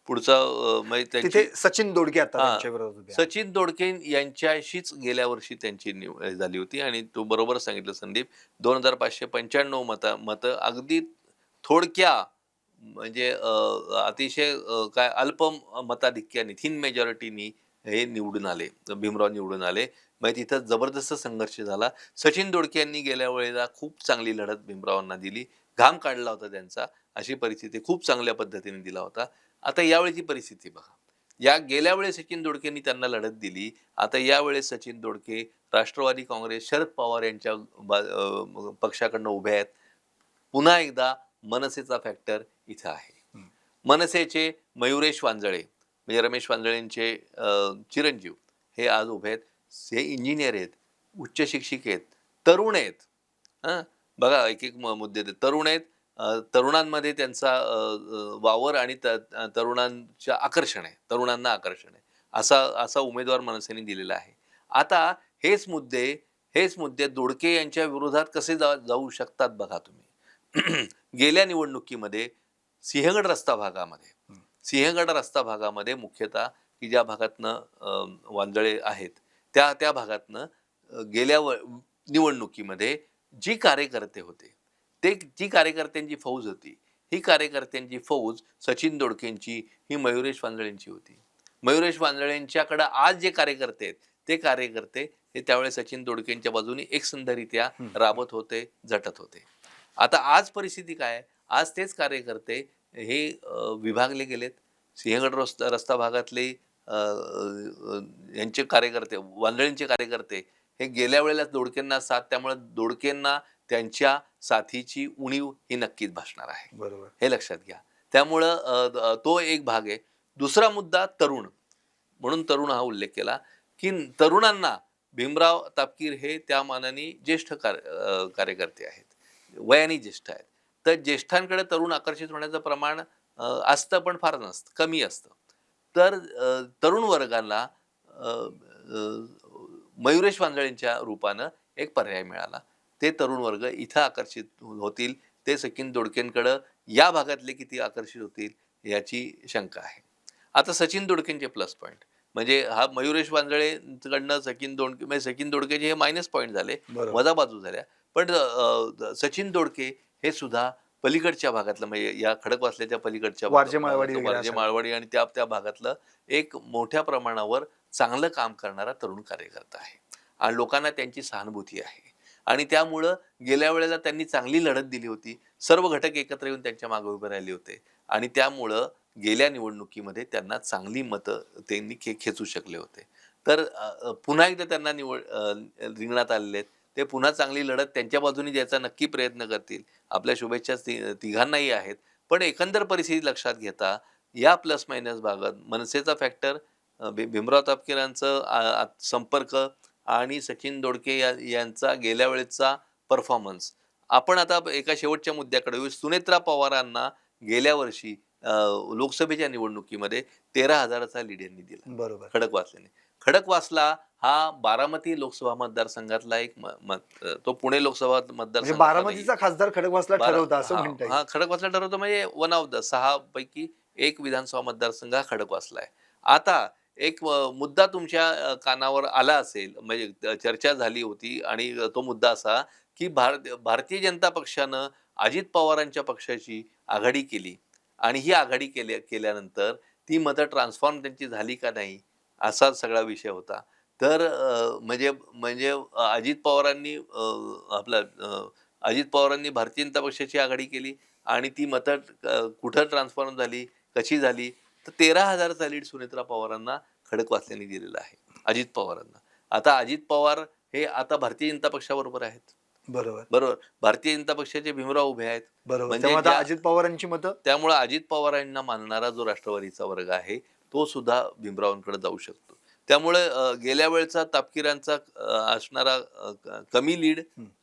पुढचा म्हणजे तिथे सचिन दोडके आता त्यांच्या विरोधात उभे आहेत. सचिन दोडके यांच्याशीच गेल्या वर्षी त्यांची झाली होती आणि तू बरोबर सांगितलं संदीप 2595 मत अगदी थोडक्या म्हणजे अतिशय काय अल्प मताधिक्याने थिन मेजॉरिटीनी हे निवडून आले भीमराव निवडून आले. म्हणजे तिथं जबरदस्त संघर्ष झाला. सचिन दोडके यांनी गेल्या वेळेला खूप चांगली लढत भीमरावांना दिली, घाम काढला होता त्यांचा, अशी परिस्थिती खूप चांगल्या पद्धतीने दिला होता. आता यावेळेची परिस्थिती बघा. गेल्या वेळेस सचिन दोडकेंनी त्यांना लढत दिली. आता यावेळेस सचिन दोडके राष्ट्रवादी काँग्रेस शरद पवार यांच्या पक्षाकडनं उभे आहेत. पुन्हा एकदा मनसेचा फॅक्टर इथं आहे. मनसेचे मयुरेश वांजळे म्हणजे रमेश वांजळेंचे चिरंजीव हे आज उभे आहेत. हे इंजिनियर आहेत, उच्च शिक्षित आहेत, तरुण आहेत. बघा एक एक मुद्दे तरुण आहेत. तरुणांमध्ये त्यांचा वावर आणि तरुणांच्या आकर्षण आहे, तरुणांना आकर्षण आहे असा उमेदवार मनसेने दिलेला आहे. आता हेच मुद्दे दोडके यांच्या विरोधात कसे जाऊ शकतात बघा तुम्ही. गेल्या निवडणुकीमध्ये सिंहगड रस्ता भागामध्ये मुख्यतः की ज्या भागातनं वांजळे आहेत त्या भागातनं गेल्या निवडणुकीमध्ये जी कार्यकर्ते होते जी कार्यकर्त्यांची फौज होती ही कार्यकर्त्यांची फौज सचिन दोडकेंची ही मयुरेश वांजळेंची होती. मयुरेश वांजळेंच्याकडे आज जे कार्यकर्ते आहेत ते कार्यकर्ते हे त्यावेळेस सचिन दोडकेंच्या बाजूने एकसंधरित्या राबत होते, झटत होते. आता आज परिस्थिती काय आहे? आज तेच कार्यकर्ते हे विभागले गेलेत. सिंहगड रस्ता भागातले यांचे कार्यकर्ते, वांजळेंचे कार्यकर्ते हे गेल्या वेळेलाच दोडकेंना साथ, त्यामुळे दोडकेंना त्यांच्या साथीची उणीव ही नक्कीच भासणार आहे. बरोबर. हे लक्षात घ्या. त्यामुळं तो एक भाग आहे. दुसरा मुद्दा तरुण, म्हणून तरुण हा उल्लेख केला, की तरुणांना भीमराव तापकीर हे त्या मानाने ज्येष्ठ कार्यकर्ते आहेत, वयाने ज्येष्ठ आहेत. तर ज्येष्ठांकडे तरुण आकर्षित होण्याचं प्रमाण असतं, पण फार नसतं, कमी असतं. तर तरुण वर्गाला मयुरेश वांजळेंच्या रूपानं एक पर्याय मिळाला. ते तरुण वर्ग इथं आकर्षित होतील, ते सचिन दोडकेंकडं या भागातले किती आकर्षित होतील याची शंका आहे. आता सचिन दोडकेंचे प्लस पॉईंट म्हणजे हा मयुरेश वांजळेंकडनं सचिन दोडकेचे हे मायनस पॉईंट झाले, बरोबर. वजाबाजू झाल्या. पण सचिन दोडके हे सुद्धा पलीकडच्या भागातलं म्हणजे या खडकवासल्याच्या पलीकडच्या वारजे माळवाडी वगैरे वारजे असं. माळवाडी आणि त्या भागातलं एक मोठ्या प्रमाणावर चांगलं काम करणारा तरुण कार्यकर्ता आहे आणि लोकांना त्यांची सहानुभूती आहे. आणि त्यामुळं गेल्या वेळेला त्यांनी चांगली लढत दिली होती. सर्व घटक एकत्र येऊन त्यांच्या मागे उभे राहिले होते आणि त्यामुळं गेल्या निवडणुकीमध्ये त्यांना चांगली मतं त्यांनी खेचू शकले होते. तर पुन्हा एकदा त्यांना रिंगणात आलेले आहेत. ते पुन्हा चांगली लढत त्यांच्या बाजूने द्यायचा नक्की प्रयत्न करतील. आपल्या शुभेच्छा तिघांनाही आहेत. पण एकंदर परिस्थिती लक्षात घेता या प्लस मायनस भागात मनसेचा फॅक्टर, भीमराव तापकीरांचं संपर्क आणि सचिन दोडके यांचा गेल्या वेळेचा परफॉर्मन्स. आपण आता एका शेवटच्या मुद्द्याकडे येऊ. सुनेत्रा पवारांना गेल्या वर्षी लोकसभेच्या निवडणुकीमध्ये 13,000चा लीड यांनी दिला बरोबर. खडकवासल्याने. खडकवासला हा बारामती लोकसभा मतदारसंघातला एक तो पुणे लोकसभा म्हणजे मतदारसंघातला नाहीये. बारामतीचा खासदार खडकवासला ठरवता असं म्हणता येईल. हा खडकवासला ठरवतो म्हणजे वन ऑफ द 6 पैकी एक विधानसभा मतदारसंघ हा खडकवासला आहे. आता एक मुद्दा तुमच्या कानावर आला असेल, म्हणजे चर्चा झाली होती आणि तो मुद्दा असा की भारतीय जनता पक्षानं अजित पवारांच्या पक्षाची आघाडी केली आणि ही आघाडी केल्यानंतर ती मतं ट्रान्सफॉर्म त्यांची झाली का नाही, असा सगळा विषय होता. तर म्हणजे म्हणजे अजित पवारांनी अजित पवारांनी भारतीय जनता पक्षाची आघाडी केली आणि ती मतं कुठं ट्रान्सफॉर्म झाली, कशी झाली, तर 13,000चा लीड सुनेत्रा पवारांना खडकवासल्याने दिलेला आहे, अजित पवारांना. आता अजित पवार हे आता भारतीय जनता पक्षाबरोबर आहेत. बरोबर. बरोबर. भारतीय जनता पक्षाचे भीमराव उभे आहेत. बरोबर. म्हणजे त्यामुळे आता अजित पवारांची मतं त्यामुळे अजित पवारांना मानणारा जो राष्ट्रवादीचा वर्ग आहे तो सुद्धा भीमरावांकडे जाऊ शकतो. त्यामुळे गेल्या वेळचा तापकीरांचा असणारा कमी लीड,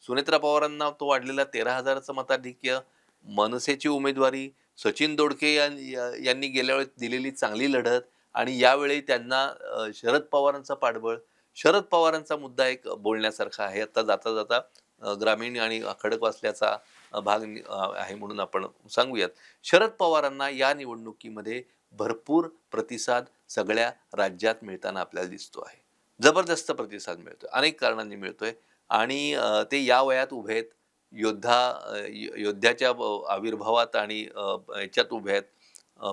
सुनेत्रा पवारांना तो वाढलेला 13,000चं मताधिक्य, मनसेची उमेदवारी, सचिन दोडके यांनी गेल्या वेळेस दिलेली चांगली लढत आणि यावेळी त्यांना शरद पवारांचा पाठबळ. शरद पवारांचा मुद्दा एक बोलण्यासारखा आहे. आता जाता जाता ग्रामीण आणि खडकवासल्याचा भाग आहे म्हणून आपण सांगूयात. शरद पवारांना या निवडणुकीमध्ये भरपूर प्रतिसाद सगळ्या राज्यात मिळताना आपल्याला दिसतो आहे. जबरदस्त प्रतिसाद मिळतोय, अनेक कारणांनी मिळतोय आणि ते या वयात उभे आहेत. योद्ध्याच्या आविर्भावात आणि याच्यात उभे आहेत,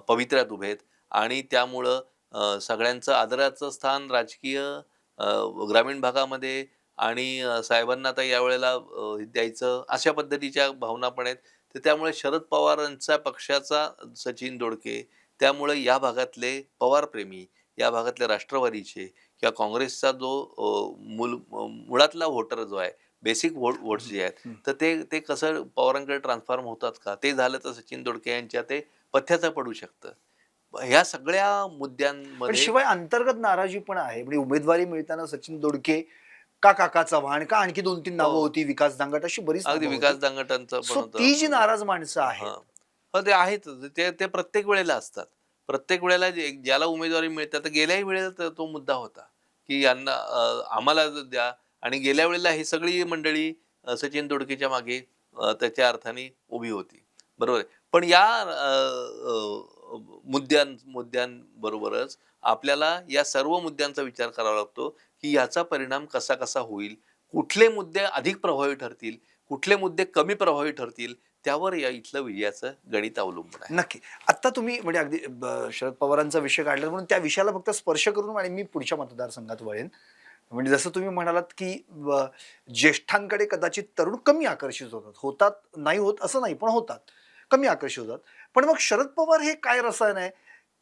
पवित्र्यात उभे आहेत आणि त्यामुळं सगळ्यांचं आदराचं स्थान राजकीय ग्रामीण भागामध्ये आणि साहेबांना आता यावेळेला द्यायचं अशा पद्धतीच्या भावना पण आहेत. तर त्यामुळे शरद पवारांचा पक्षाचा सचिन दोडके, त्यामुळे या भागातले पवारप्रेमी, या भागातले राष्ट्रवादीचे किंवा काँग्रेसचा जो मुळातला व्होटर जो आहे, बेसिक वोट्स जे आहेत, तर ते कसं पवारांकडे ट्रान्सफॉर्म होतात का? ते झालं तर सचिन दोडके यांच्या ते पथ्याचं पडू शकतं. ह्या सगळ्या पण मुद्द्यांमध्ये शिवाय अंतर्गत नाराजी पण आहे. म्हणजे उमेदवारी मिळताना सचिन दोडके का काका चव्हाण का आणखी 2-3 नावं होती, विकास दांगट अशी बरीच अगदी नावं विकास होती. दांगटांचं पण सो होतं. ती जी नाराज माणसं आहेत, हां. हो, ते आहेतच. ते प्रत्येक वेळेला असतात. प्रत्येक वेळेला ज्याला उमेदवारी मिळते, तर गेल्याही वेळेला तो मुद्दा होता, की यांना आम्हाला द्या आणि गेल्या वेळेला ही सगळी मंडळी सचिन दोडकेच्या मागे त्याच्या अर्थाने उभी होती. बरोबर आहे. पण या मुद्द्यांबरोबरच आपल्याला या सर्व मुद्द्यांचा विचार करावा लागतो, की याचा परिणाम कसा होईल? कुठले मुद्दे अधिक प्रभावी ठरतील? कुठले मुद्दे कमी प्रभावी ठरतील? त्यावर या इथलं विजयाचं गणित अवलंबून आहे. नक्की. आत्ता तुम्ही म्हणजे अगदी शरद पवारांचा विषय काढला म्हणून त्या विषयाला फक्त स्पर्श करून आणि मी पुढच्या मतदारसंघात वळेन. म्हणजे जसं तुम्ही म्हणालात, की ज्येष्ठांकडे कदाचित तरुण कमी आकर्षित होतात. होतात, नाही होत असं नाही, पण होतात. कमी आकर्षित होतात. पण मग शरद पवार हे काय रसायन आहे,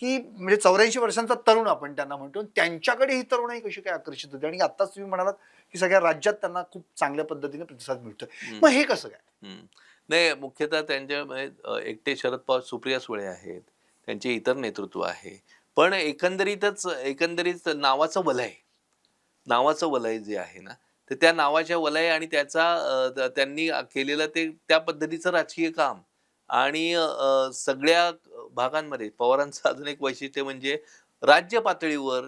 की म्हणजे 84 वर्षांचा तरुण आपण त्यांना म्हणतो. त्यांच्याकडे ही तरुणाई कशी काय आकर्षित होते आणि आत्ताच तुम्ही म्हणालात, की सगळ्या राज्यात त्यांना खूप चांगल्या पद्धतीने प्रतिसाद मिळतोय. मग हे कसं काय? हम्म. नाही, मुख्यतः त्यांच्या एकटे शरद पवार, सुप्रिया सुळे आहेत, त्यांचे इतर नेतृत्व आहे. पण एकंदरीत नावाचं वलय जे आहे ना, तर त्या नावाच्या वलय आणि त्याचा त्यांनी केलेलं ते त्या पद्धतीचं राजकीय काम आणि सगळ्या भागांमध्ये पवारांचं अजून एक वैशिष्ट्य म्हणजे राज्य पातळीवर,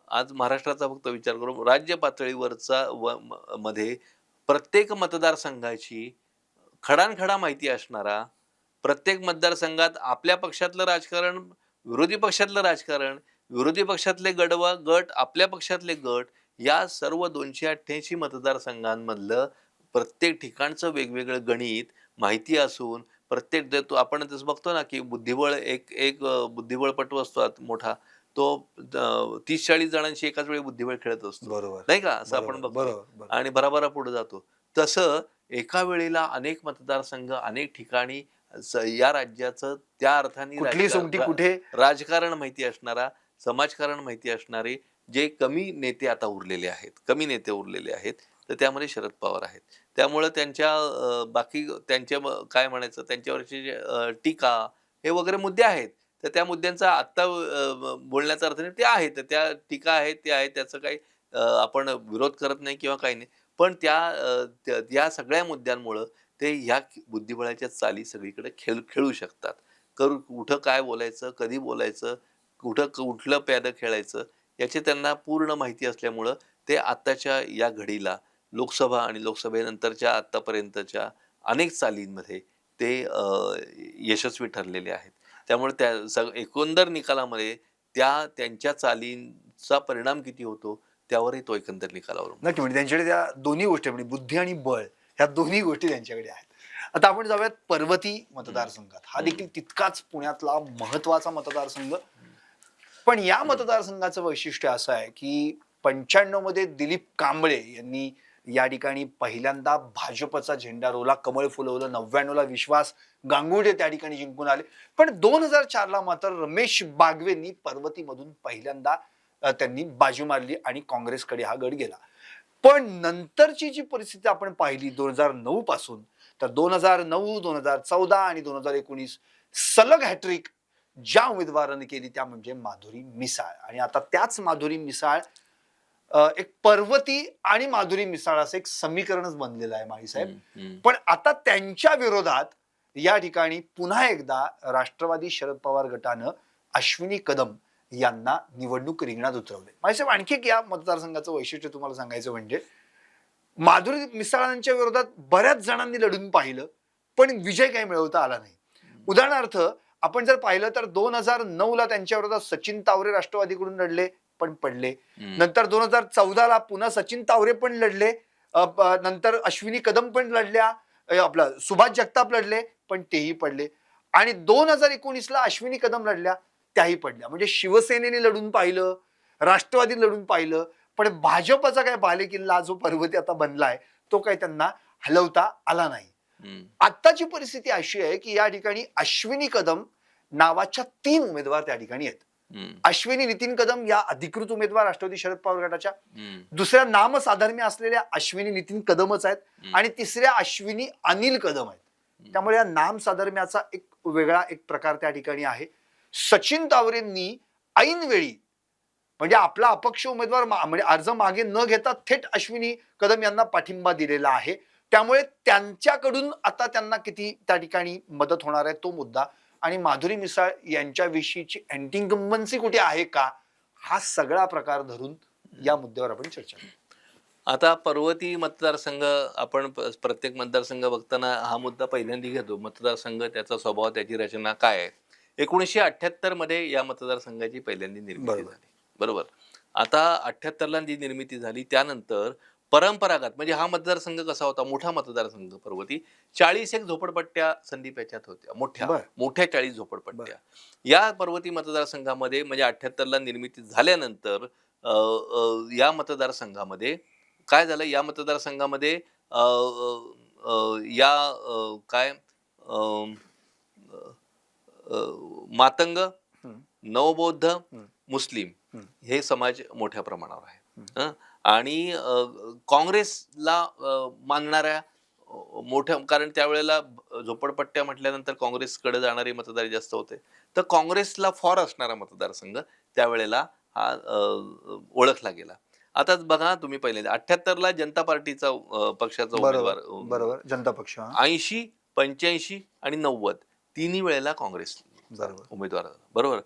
आज महाराष्ट्राचा फक्त विचार करू, राज्य पातळीवरचा मध्ये प्रत्येक मतदारसंघाची खडानखडा माहिती असणारा, प्रत्येक मतदारसंघात आपल्या पक्षातलं राजकारण, विरोधी पक्षातलं राजकारण, विरोधी पक्षातले गट, आपल्या पक्षातले गट, या सर्व 288 मतदारसंघांमधलं प्रत्येक ठिकाणचं वेगवेगळं गणित माहिती असून, प्रत्येक आपण तसं बघतो ना, की बुद्धिबळ एक एक बुद्धिबळपटू असतो मोठा, तो 30-40 जणांशी एकाच वेळी बुद्धिबळ खेळत असतो, बरोबर. नाही का? असं बरोबर, आपण बघतोय बरोबर, बरोबर. आणि भराभरा पुढे जातो. तसं एका वेळेला अनेक मतदारसंघ, अनेक ठिकाणी या राज्याचं त्या अर्थाने कुठली सोंगटी कुठे राजकारण माहिती असणारा, समाजकारण माहिती असणारे जे कमी नेते उरलेले आहेत, तर त्यामध्ये शरद पवार आहेत. त्यामुळं बाकी त्यांच्या काय म्हणायचं, त्यांच्यावरची जे टीका हे वगैरे मुद्दे आहेत. तर त्या मुद्द्यांचा आत्ता बोलण्याचा अर्थ नाही, ते आहेत. तर त्या टीका आहेत, त्या आहेत. त्याचं काही आपण विरोध करत नाही किंवा काही नाही. पण या सगळ्या मुद्द्यांमुळं ते ह्या बुद्धिबळाच्या चाली सगळीकडे खेळू शकतात. कुठं काय बोलायचं, कधी बोलायचं, कुठलं प्यादं खेळायचं, याची त्यांना पूर्ण माहिती असल्यामुळं ते आत्ताच्या या घडीला लोकसभा आणि लोकसभेनंतरच्या आत्तापर्यंतच्या अनेक चालींमध्ये ते यशस्वी ठरलेले आहेत. त्यामुळे एकंदर निकालामध्ये त्यांच्या चालींचा परिणाम किती होतो, त्यावरही तो एकंदर निकाल अवलंबून नक्की म्हणजे त्यांच्याकडे त्या दोन्ही गोष्टी म्हणजे बुद्धी आणि बळ ह्या दोन्ही गोष्टी त्यांच्याकडे आहेत. आता आपण जाऊयात पर्वती मतदारसंघात. हा देखील तितकाच पुण्यातला महत्वाचा मतदारसंघ. पण या मतदारसंघाचं वैशिष्ट्य असं आहे की 95 मध्ये दिलीप कांबळे यांनी या ठिकाणी पहिल्यांदा भाजपचा झेंडा रोवला, कमळ फुलवलं. 99 ला विश्वास गांगुर्डे त्या ठिकाणी जिंकून आले. पण 2004 ला मात्र रमेश बागवेंनी पर्वतीमधून पहिल्यांदा त्यांनी बाजू मारली आणि काँग्रेसकडे हा गड गेला. पण नंतरची जी परिस्थिती आपण पाहिली 2009 पासून, तर 2009, 2014 आणि 2019 सलग हॅट्रिक ज्या उमेदवाराने केली त्या म्हणजे माधुरी मिसाळ. आणि आता त्याच माधुरी मिसाळ एक पर्वती आणि माधुरी मिसाळ असं एक समीकरणच बनलेलं आहे माळीसाहेब. पण आता त्यांच्या विरोधात या ठिकाणी पुन्हा एकदा राष्ट्रवादी शरद पवार गटानं अश्विनी कदम यांना निवडणूक रिंगणात उतरवले. माळीसाहेब, आणखी एक या मतदारसंघाचं वैशिष्ट्य तुम्हाला सांगायचं म्हणजे माधुरी मिसाळांच्या विरोधात बऱ्याच जणांनी लढून पाहिलं, पण विजय काही मिळवता आला नाही. उदाहरणार्थ आपण जर पाहिलं तर 2009 ला त्यांच्या विरोधात सचिन तावरे राष्ट्रवादीकडून लढले, पण पडले. नंतर 2014 ला पुन्हा सचिन तावरे पण लढले, नंतर अश्विनी कदम पण लढल्या, आपला सुभाष जगताप लढले, पण तेही पडले. आणि 2019 ला अश्विनी कदम लढल्या, त्याही पडल्या. म्हणजे शिवसेनेने लढून पाहिलं, राष्ट्रवादी लढून पाहिलं, पण भाजपचा काय बालेकिल्ला जो पर्वती आता बनलाय तो काही त्यांना हलवता आला नाही. आत्ताची परिस्थिती अशी आहे की या ठिकाणी अश्विनी कदम नावाच्या 3 उमेदवार त्या ठिकाणी आहेत. अश्विनी नितीन कदम या अधिकृत उमेदवार राष्ट्रवादी शरद पवार गटाच्या, दुसऱ्या नामसाधर्म्य असलेल्या अश्विनी नितीन कदमच आहेत आणि तिसऱ्या अश्विनी अनिल कदम आहेत. त्यामुळे या नामसाधर्म्याचा एक वेगळा एक प्रकार त्या ठिकाणी आहे. सचिन तावरेंनी ऐनवेळी म्हणजे आपला अपक्ष उमेदवार म्हणजे अर्ज मागे न घेता थेट अश्विनी कदम यांना पाठिंबा दिलेला आहे. त्यामुळे त्यांच्याकडून आता त्यांना किती त्या ठिकाणी मदत होणार आहे तो मुद्दा, आणि माधुरी मिसाळ यांच्याविषयीची अँटी इन्कम्बन्सी कुठे आहे का, हा सगळा प्रकार धरून या मुद्द्यावर आपण चर्चा करू. आता पर्वती मतदारसंघ, आपण प्रत्येक मतदारसंघ बघताना हा मुद्दा पहिल्यांदा घेतो. मतदारसंघ, त्याचा स्वभाव, त्याची रचना काय आहे. 1978 मध्ये या मतदारसंघाची पहिल्यांदा निर्मिती झाली, बरोबर. आता 78 ला जी निर्मिती झाली त्यानंतर परंपरागत म्हणजे हा मतदारसंघ कसा होता, मोठा मतदारसंघ पर्वती. 40 एक झोपडपट्ट्या संदीप याच्यात होत्या, मोठ्या बर मोठ्या 40 बर झोपडपट्ट्या. या पर्वती मतदारसंघामध्ये म्हणजे 78ला निर्मिती झाल्यानंतर या मतदारसंघामध्ये काय झालं, या मतदारसंघामध्ये अ, अ, अ, या काय अ, मातंग, हम्म, नवबौद्ध, हम्म, मुस्लिम हम्म, हे समाज मोठ्या प्रमाणावर आहे. हम्म. हं. आणि काँग्रेसला मानणाऱ्या मोठ्या, कारण त्यावेळेला झोपडपट्ट्या म्हटल्यानंतर काँग्रेसकडे जाणारे मतदार जास्त होते. तर काँग्रेसला फॉर असणारा मतदारसंघ त्यावेळेला हा ओळखला गेला. आता बघा तुम्ही पहिले 78ला जनता पार्टीचा पक्षाचा बरोबर उमेदवार बरोबर जनता पक्ष, हा. 80, 85 आणि 90 तिन्ही वेळेला काँग्रेसचा बरोबर उमेदवार आला. बरोबर.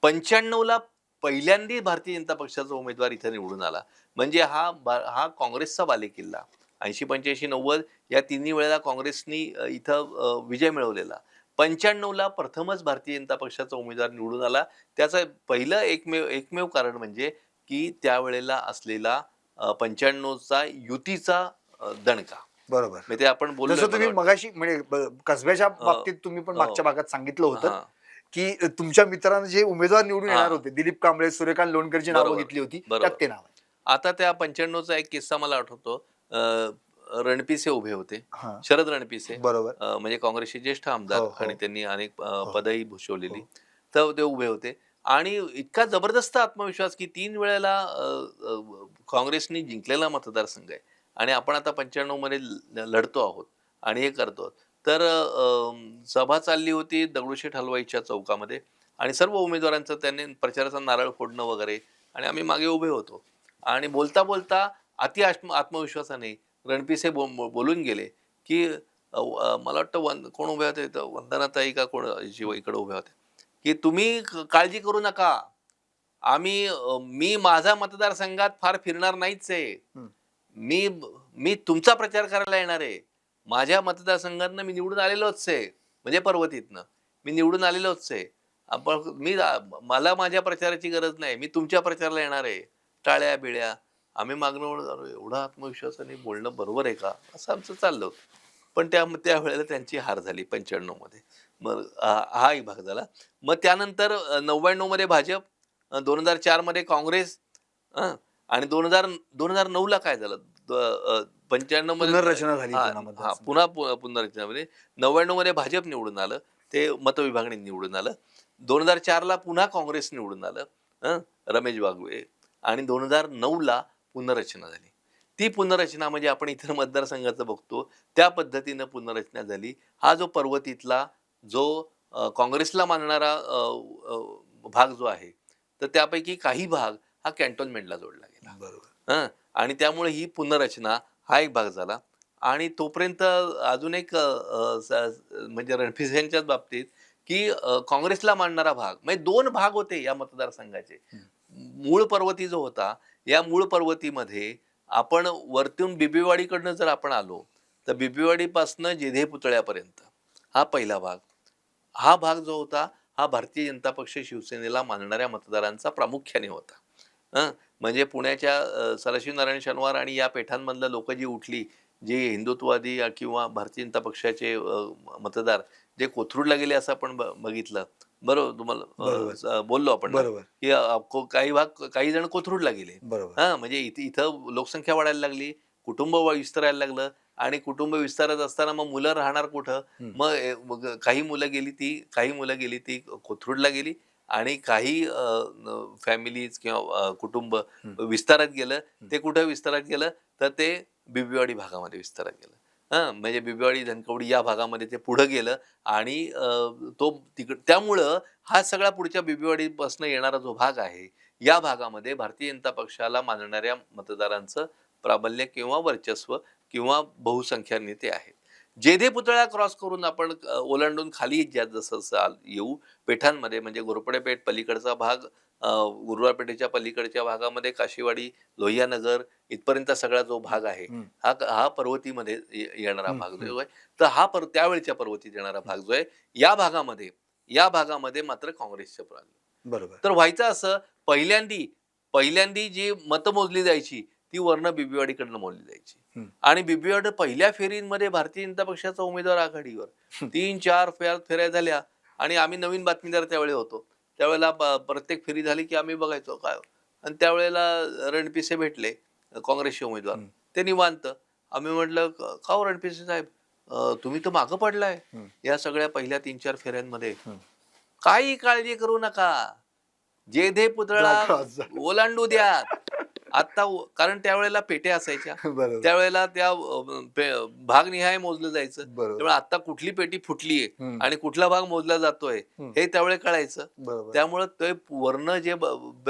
95ला पहिल्यांदा भारतीय जनता पक्षाचा उमेदवार इथे निवडून आला. म्हणजे हा काँग्रेसचा बालेकिल्ला. 80, 85, 90 या तिन्ही वेळेला काँग्रेसनी इथं विजय मिळवलेला. 95ला प्रथमच भारतीय जनता पक्षाचा उमेदवार निवडून आला. त्याचं पहिलं एकमेव एकमेव कारण म्हणजे की त्यावेळेला असलेला 95चा युतीचा दणका. बरोबर. म्हणजे ते आपण बोललोय जसं मला तुम्ही वाटतं. मगाशी म्हणजे कसब्याच्या अ, बाबतीत तुम्ही पण हो. मागच्या भागात सांगितलं होतं हां. की तुमच्या मित्रांना जे उमेदवार निवडून येणार हां. होते, दिलीप कांबळे, सूर्यकांत लोणकरची नावं बरोबर, घेतली होती, त्यात बरोबर. ते नाव आहे. आता त्या 95चा एक किस्सा मला आठवतो. रणपिसे उभे होते. हा. शरद रणपिसे बरोबर. म्हणजे काँग्रेसचे ज्येष्ठ आमदार हो हो आणि त्यांनी अनेक हो पदही भूषवलेली. हो. तर ते उभे होते आणि इतका जबरदस्त आत्मविश्वास की 3 वेळेला काँग्रेसनी जिंकलेला मतदारसंघ आहे आणि आपण आता 95 मध्ये लढतो आहोत आणि हे करतो आहोत. तर सभा चालली होती दगडूशेठ हलवाईच्या चौकामध्ये आणि सर्व उमेदवारांचं त्यांनी प्रचाराचा नारळ फोडणं वगैरे आणि आम्ही मागे उभे होतो आणि बोलता बोलता अति आत्मविश्वासाने रणपिसे बोलून गेले की मला वाटतं कोण उभे होते इथं, वंदनाताई का कोण शिव इकडे उभे होते की तुम्ही काळजी करू नका. मी माझ्या मतदारसंघात फार फिरणार नाहीच आहे. हम्म. मी मी तुमचा प्रचार करायला येणार आहे. माझ्या मतदारसंघातनं मी निवडून आलेलोच आहे. म्हणजे पर्वतीतनं मी निवडून आलेलोच आहे. आपण मला माझ्या प्रचाराची गरज नाही. मी तुमच्या प्रचाराला येणार आहे. टाळ्या बिळ्या आम्ही मागणं म्हणत आलो. एवढा आत्मविश्वासाने बोलणं बरोबर आहे का? असं आमचं चाललं होतं. पण त्यावेळेला त्यांची हार झाली 95 मध्ये. मग हा एक भाग झाला. मग त्यानंतर 99 मध्ये भाजप, 2004 मध्ये काँग्रेस, हं. आणि 2009ला काय झालं? 95 मध्ये पुनर्रचना झाली हां, पुन्हा हां. मतदारसंघात. पुनर्रचनामध्ये 99 मध्ये भाजप निवडून आलं. ते मतविभागणी निवडून आलं. 2004ला पुन्हा काँग्रेस निवडून आलं. हं. रमेश बागवे आणि 2009ला पुनर्रचना झाली. ती पुनर्रचना म्हणजे आपण इतर मतदारसंघाचं बघतो, त्या पद्धतीनं पुनर्रचना झाली. हा जो पर्वतीतला जो काँग्रेसला मानणारा भाग जो आहे, तर त्यापैकी काही भाग हा कॅन्टोन्मेंटला जोडला गेला. बरोबर. हं. आणि त्यामुळे ही पुनर्रचना हा एक भाग झाला आणि तोपर्यंत अजून एक म्हणजे रणफिसेंच्याच बाबतीत की काँग्रेसला मानणारा भाग म्हणजे 2 भाग होते या मतदारसंघाचे. हं. मूळ पर्वती जो होता, या मूळ पर्वतीमध्ये आपण वरतून बिबवेवाडीकडनं जर आपण आलो, तर बिबवेवाडीपासनं जेधे पुतळ्यापर्यंत हा पहिला भाग. हा भाग जो होता, हा भारतीय जनता पक्ष शिवसेनेला मानणाऱ्या मतदारांचा प्रामुख्याने होता. हं. म्हणजे पुण्याच्या सदाशिव नारायण शनिवार आणि या पेठांमधलं लोकं जी उठली, जे हिंदुत्ववादी किंवा भारतीय जनता पक्षाचे मतदार जे कोथरूडला गेले असं आपण बघितलं. बरोबर तुम्हाला बरोबर. बोललो आपण ना, बरोबर. की काही जण कोथरूडला गेले. बरोबर. हां, म्हणजे इथं लोकसंख्या वाढायला लागली, कुटुंब विस्तारायला लागलं आणि कुटुंब विस्तारत असताना मग मुलं राहणार कुठं? हं. मग काही मुलं गेली ती कोथरूडला गेली आणि काही फॅमिलीज किंवा कुटुंब हं. विस्तारात गेलं. हं. ते कुठं विस्तारात गेलं? तर ते बिबवेवाडी भागामध्ये विस्तारात गेलं. हां, म्हणजे बिबवेवाडी, धनकवडी या भागामध्ये ते पुढं गेलं आणि त्यामुळं हा सगळा पुढच्या बिबवेवाडीपासून येणारा जो भाग आहे, या भागामध्ये भारतीय जनता पक्षाला मानणाऱ्या मतदारांचं प्राबल्य किंवा वर्चस्व किंवा बहुसंख्य नेते आहेत. जेधे पुतळा क्रॉस करून आपण ओलांडून खाली जसं येऊ पेठांमध्ये म्हणजे घोरपडे पेठ पलीकडचा भाग, गुरुवार पेठेच्या पलीकडच्या भागामध्ये काशीवाडी, लोहियानगर इथपर्यंत सगळा जो भाग आहे, हं. हा पर्वतीमध्ये येणारा हं. भाग हं. जो आहे, तर त्यावेळच्या पर्वतीत येणारा भाग जो आहे, या भागामध्ये मात्र काँग्रेसचं प्राबल्य. बरोबर. तर व्हायचं असं पहिल्यांदी जी मतं मोजली जायची, ती वर्ण बिबिवाडीकडनं मोडली जायची. हम्म. आणि बिबिवाडी पहिल्या फेरींमध्ये भारतीय जनता पक्षाचा उमेदवार आघाडीवर 3-4 फेऱ्या झाल्या आणि आम्ही नवीन बातमीदार त्यावेळी होतो. त्यावेळेला प्रत्येक फेरी झाली की आम्ही बघायचो काय आणि त्यावेळेला रणपिसे भेटले काँग्रेसचे उमेदवार. ते निवांत. आम्ही म्हटलं का हो रणपिसे साहेब तुम्ही तर मागं पडलाय या सगळ्या पहिल्या 3-4 फेऱ्यांमध्ये. काही काळजी करू नका, जेधे पुतळा ओलांडू द्या. आता कारण त्यावेळेला पेट्या असायच्या, बरोबर. त्यावेळेला त्या भागनिहाय मोजलं जायचं. बरोबर. त्यामुळे आता कुठली पेटी फुटलीये हम्म. आणि कुठला भाग मोजला जातोय हे त्यावेळे कळायचं. बरोबर. त्यामुळं ते वर्ण जे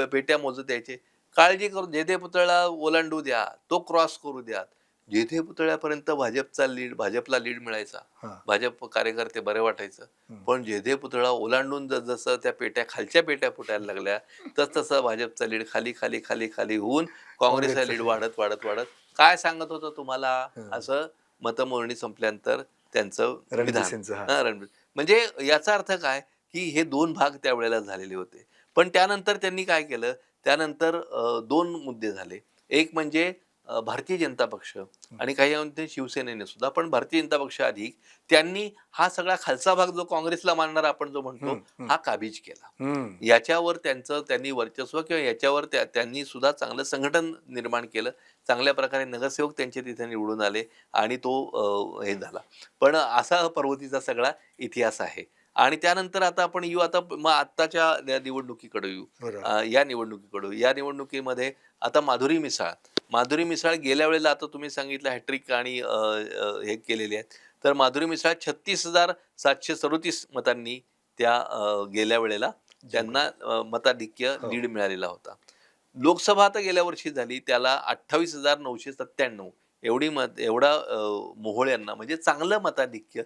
पेट्या मोजत द्यायचे, काळजी करू, जेधे पुतळा ओलांडू द्या, तो क्रॉस करू द्या. जेधे पुतळ्यापर्यंत भाजपला लीड मिळायचा, हा. भाजप कार्यकर्ते बरे वाटायचं. पण जेधे पुतळा ओलांडून जसं त्या पेट्या खालच्या पेट्या फुटायला लागल्या तसं भाजपचा लीड खाली खाली खाली खाली होऊन काँग्रेसचा लीड वाढत वाढत वाढत काय सांगत होतं तुम्हाला असं मतमोजणी संपल्यानंतर त्यांचं रणजितसिंगचं, हा. विधान. रणजित म्हणजे याचा अर्थ काय की हे 2 भाग त्यावेळेला झालेले होते. पण त्यानंतर त्यांनी काय केलं, त्यानंतर 2 मुद्दे झाले. एक म्हणजे भारतीय जनता पक्ष आणि काही अंशी शिवसेनेने सुद्धा, पण भारतीय जनता पक्ष अधिक, त्यांनी हा सगळा खालचा भाग जो काँग्रेसला मानणारा आपण जो म्हणतो हा काबीज केला. याच्यावर त्यांनी वर्चस्व किंवा याच्यावर त्यांनी सुद्धा चांगलं संघटन निर्माण केलं. चांगल्या प्रकारे नगरसेवक त्यांचे तिथे निवडून आले आणि तो हे झाला. पण असा पर्वतीचा सगळा इतिहास आहे. आणि त्यानंतर आता आपण येऊ, आता मग आत्ताच्या निवडणुकीकडे येऊ. या निवडणुकीमध्ये आता माधुरी मिसाळ गेल्या वेळेला, आता तुम्ही सांगितलं हॅट्रिक आणि हे केलेले आहेत, तर माधुरी मिसाळ 36,737 मतांनी त्या गेल्या वेळेला त्यांना मताधिक्य लीड मिळालेला होता. लोकसभा आता गेल्या वर्षी झाली, त्याला 28,997 एवढा मोहोळ यांना म्हणजे चांगलं मताधिक्य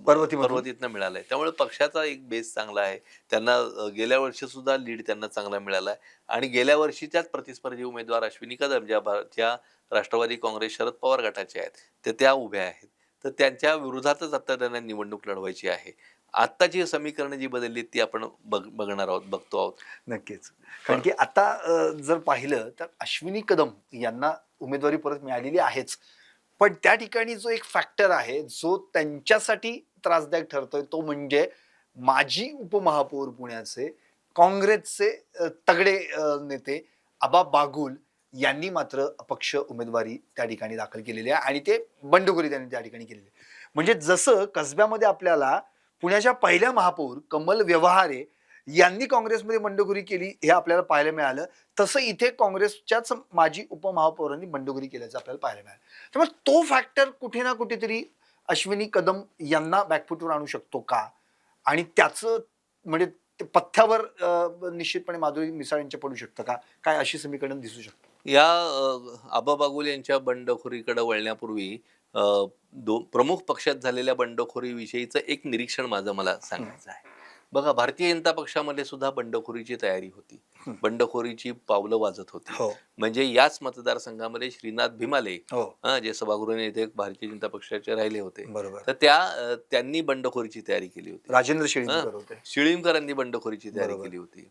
पर्वतीतनं मिळालंय. त्यामुळे पक्षाचा एक बेस चांगला आहे. त्यांना गेल्या वर्षी सुद्धा लीड त्यांना चांगला मिळाला आहे. आणि गेल्या वर्षीच्याच प्रतिस्पर्धी उमेदवार अश्विनी कदम ज्या राष्ट्रवादी काँग्रेस शरद पवार गटाच्या आहेत, त्या उभ्या आहेत. तर त्यांच्या विरोधातच आता त्यांना निवडणूक लढवायची आहे. आत्ताची समीकरणं जी बदलली ती आपण बघतो आहोत. नक्कीच. कारण की आता जर पाहिलं तर अश्विनी कदम यांना उमेदवारी परत मिळालेली आहेच, पण त्या ठिकाणी जो एक फॅक्टर आहे जो त्यांच्यासाठी त्रासदायक ठरतोय तो म्हणजे माजी उपमहापौर पुण्याचे काँग्रेसचे तगडे नेते आबा बागुल यांनी मात्र अपक्ष उमेदवारी त्या ठिकाणी दाखल केलेली आहे आणि ते बंडखोरी त्यांनी त्या ठिकाणी केलेली आहे. म्हणजे जसं कसब्यामध्ये आपल्याला पुण्याच्या पहिल्या महापौर कमल व्यवहारे यांनी काँग्रेसमध्ये बंडखोरी केली हे आपल्याला पाहायला मिळालं, तसं इथे काँग्रेसच्याच माजी उपमहापौरांनी बंडखोरी केल्याचं आपल्याला पाहायला मिळालं. त्यामुळे तो फॅक्टर कुठे ना कुठेतरी अश्विनी कदम यांना बॅकफुटवर आणू शकतो का, आणि त्याचं म्हणजे पथ्यावर निश्चितपणे माधुरी मिसाळ यांच्या पडू शकतं का, काय अशी समीकरण दिसू शकतं? या आबा बागुल यांच्या बंडखोरीकडे वळण्यापूर्वी प्रमुख पक्षात झालेल्या बंडखोरीविषयीचं एक निरीक्षण मला सांगायचं आहे. बघा, भारतीय जनता पक्षामध्ये सुद्धा बंडखोरीची तयारी होती, बंडखोरीची पावलं वाजत होती. म्हणजे याच मतदारसंघामध्ये श्रीनाथ भिमाले जे सभागृह नेते भारतीय जनता पक्षाचे राहिले होते, तर त्यांनी बंडखोरीची तयारी केली होती. राजेंद्र शिळीमकरांनी बंडखोरीची तयारी केली होती.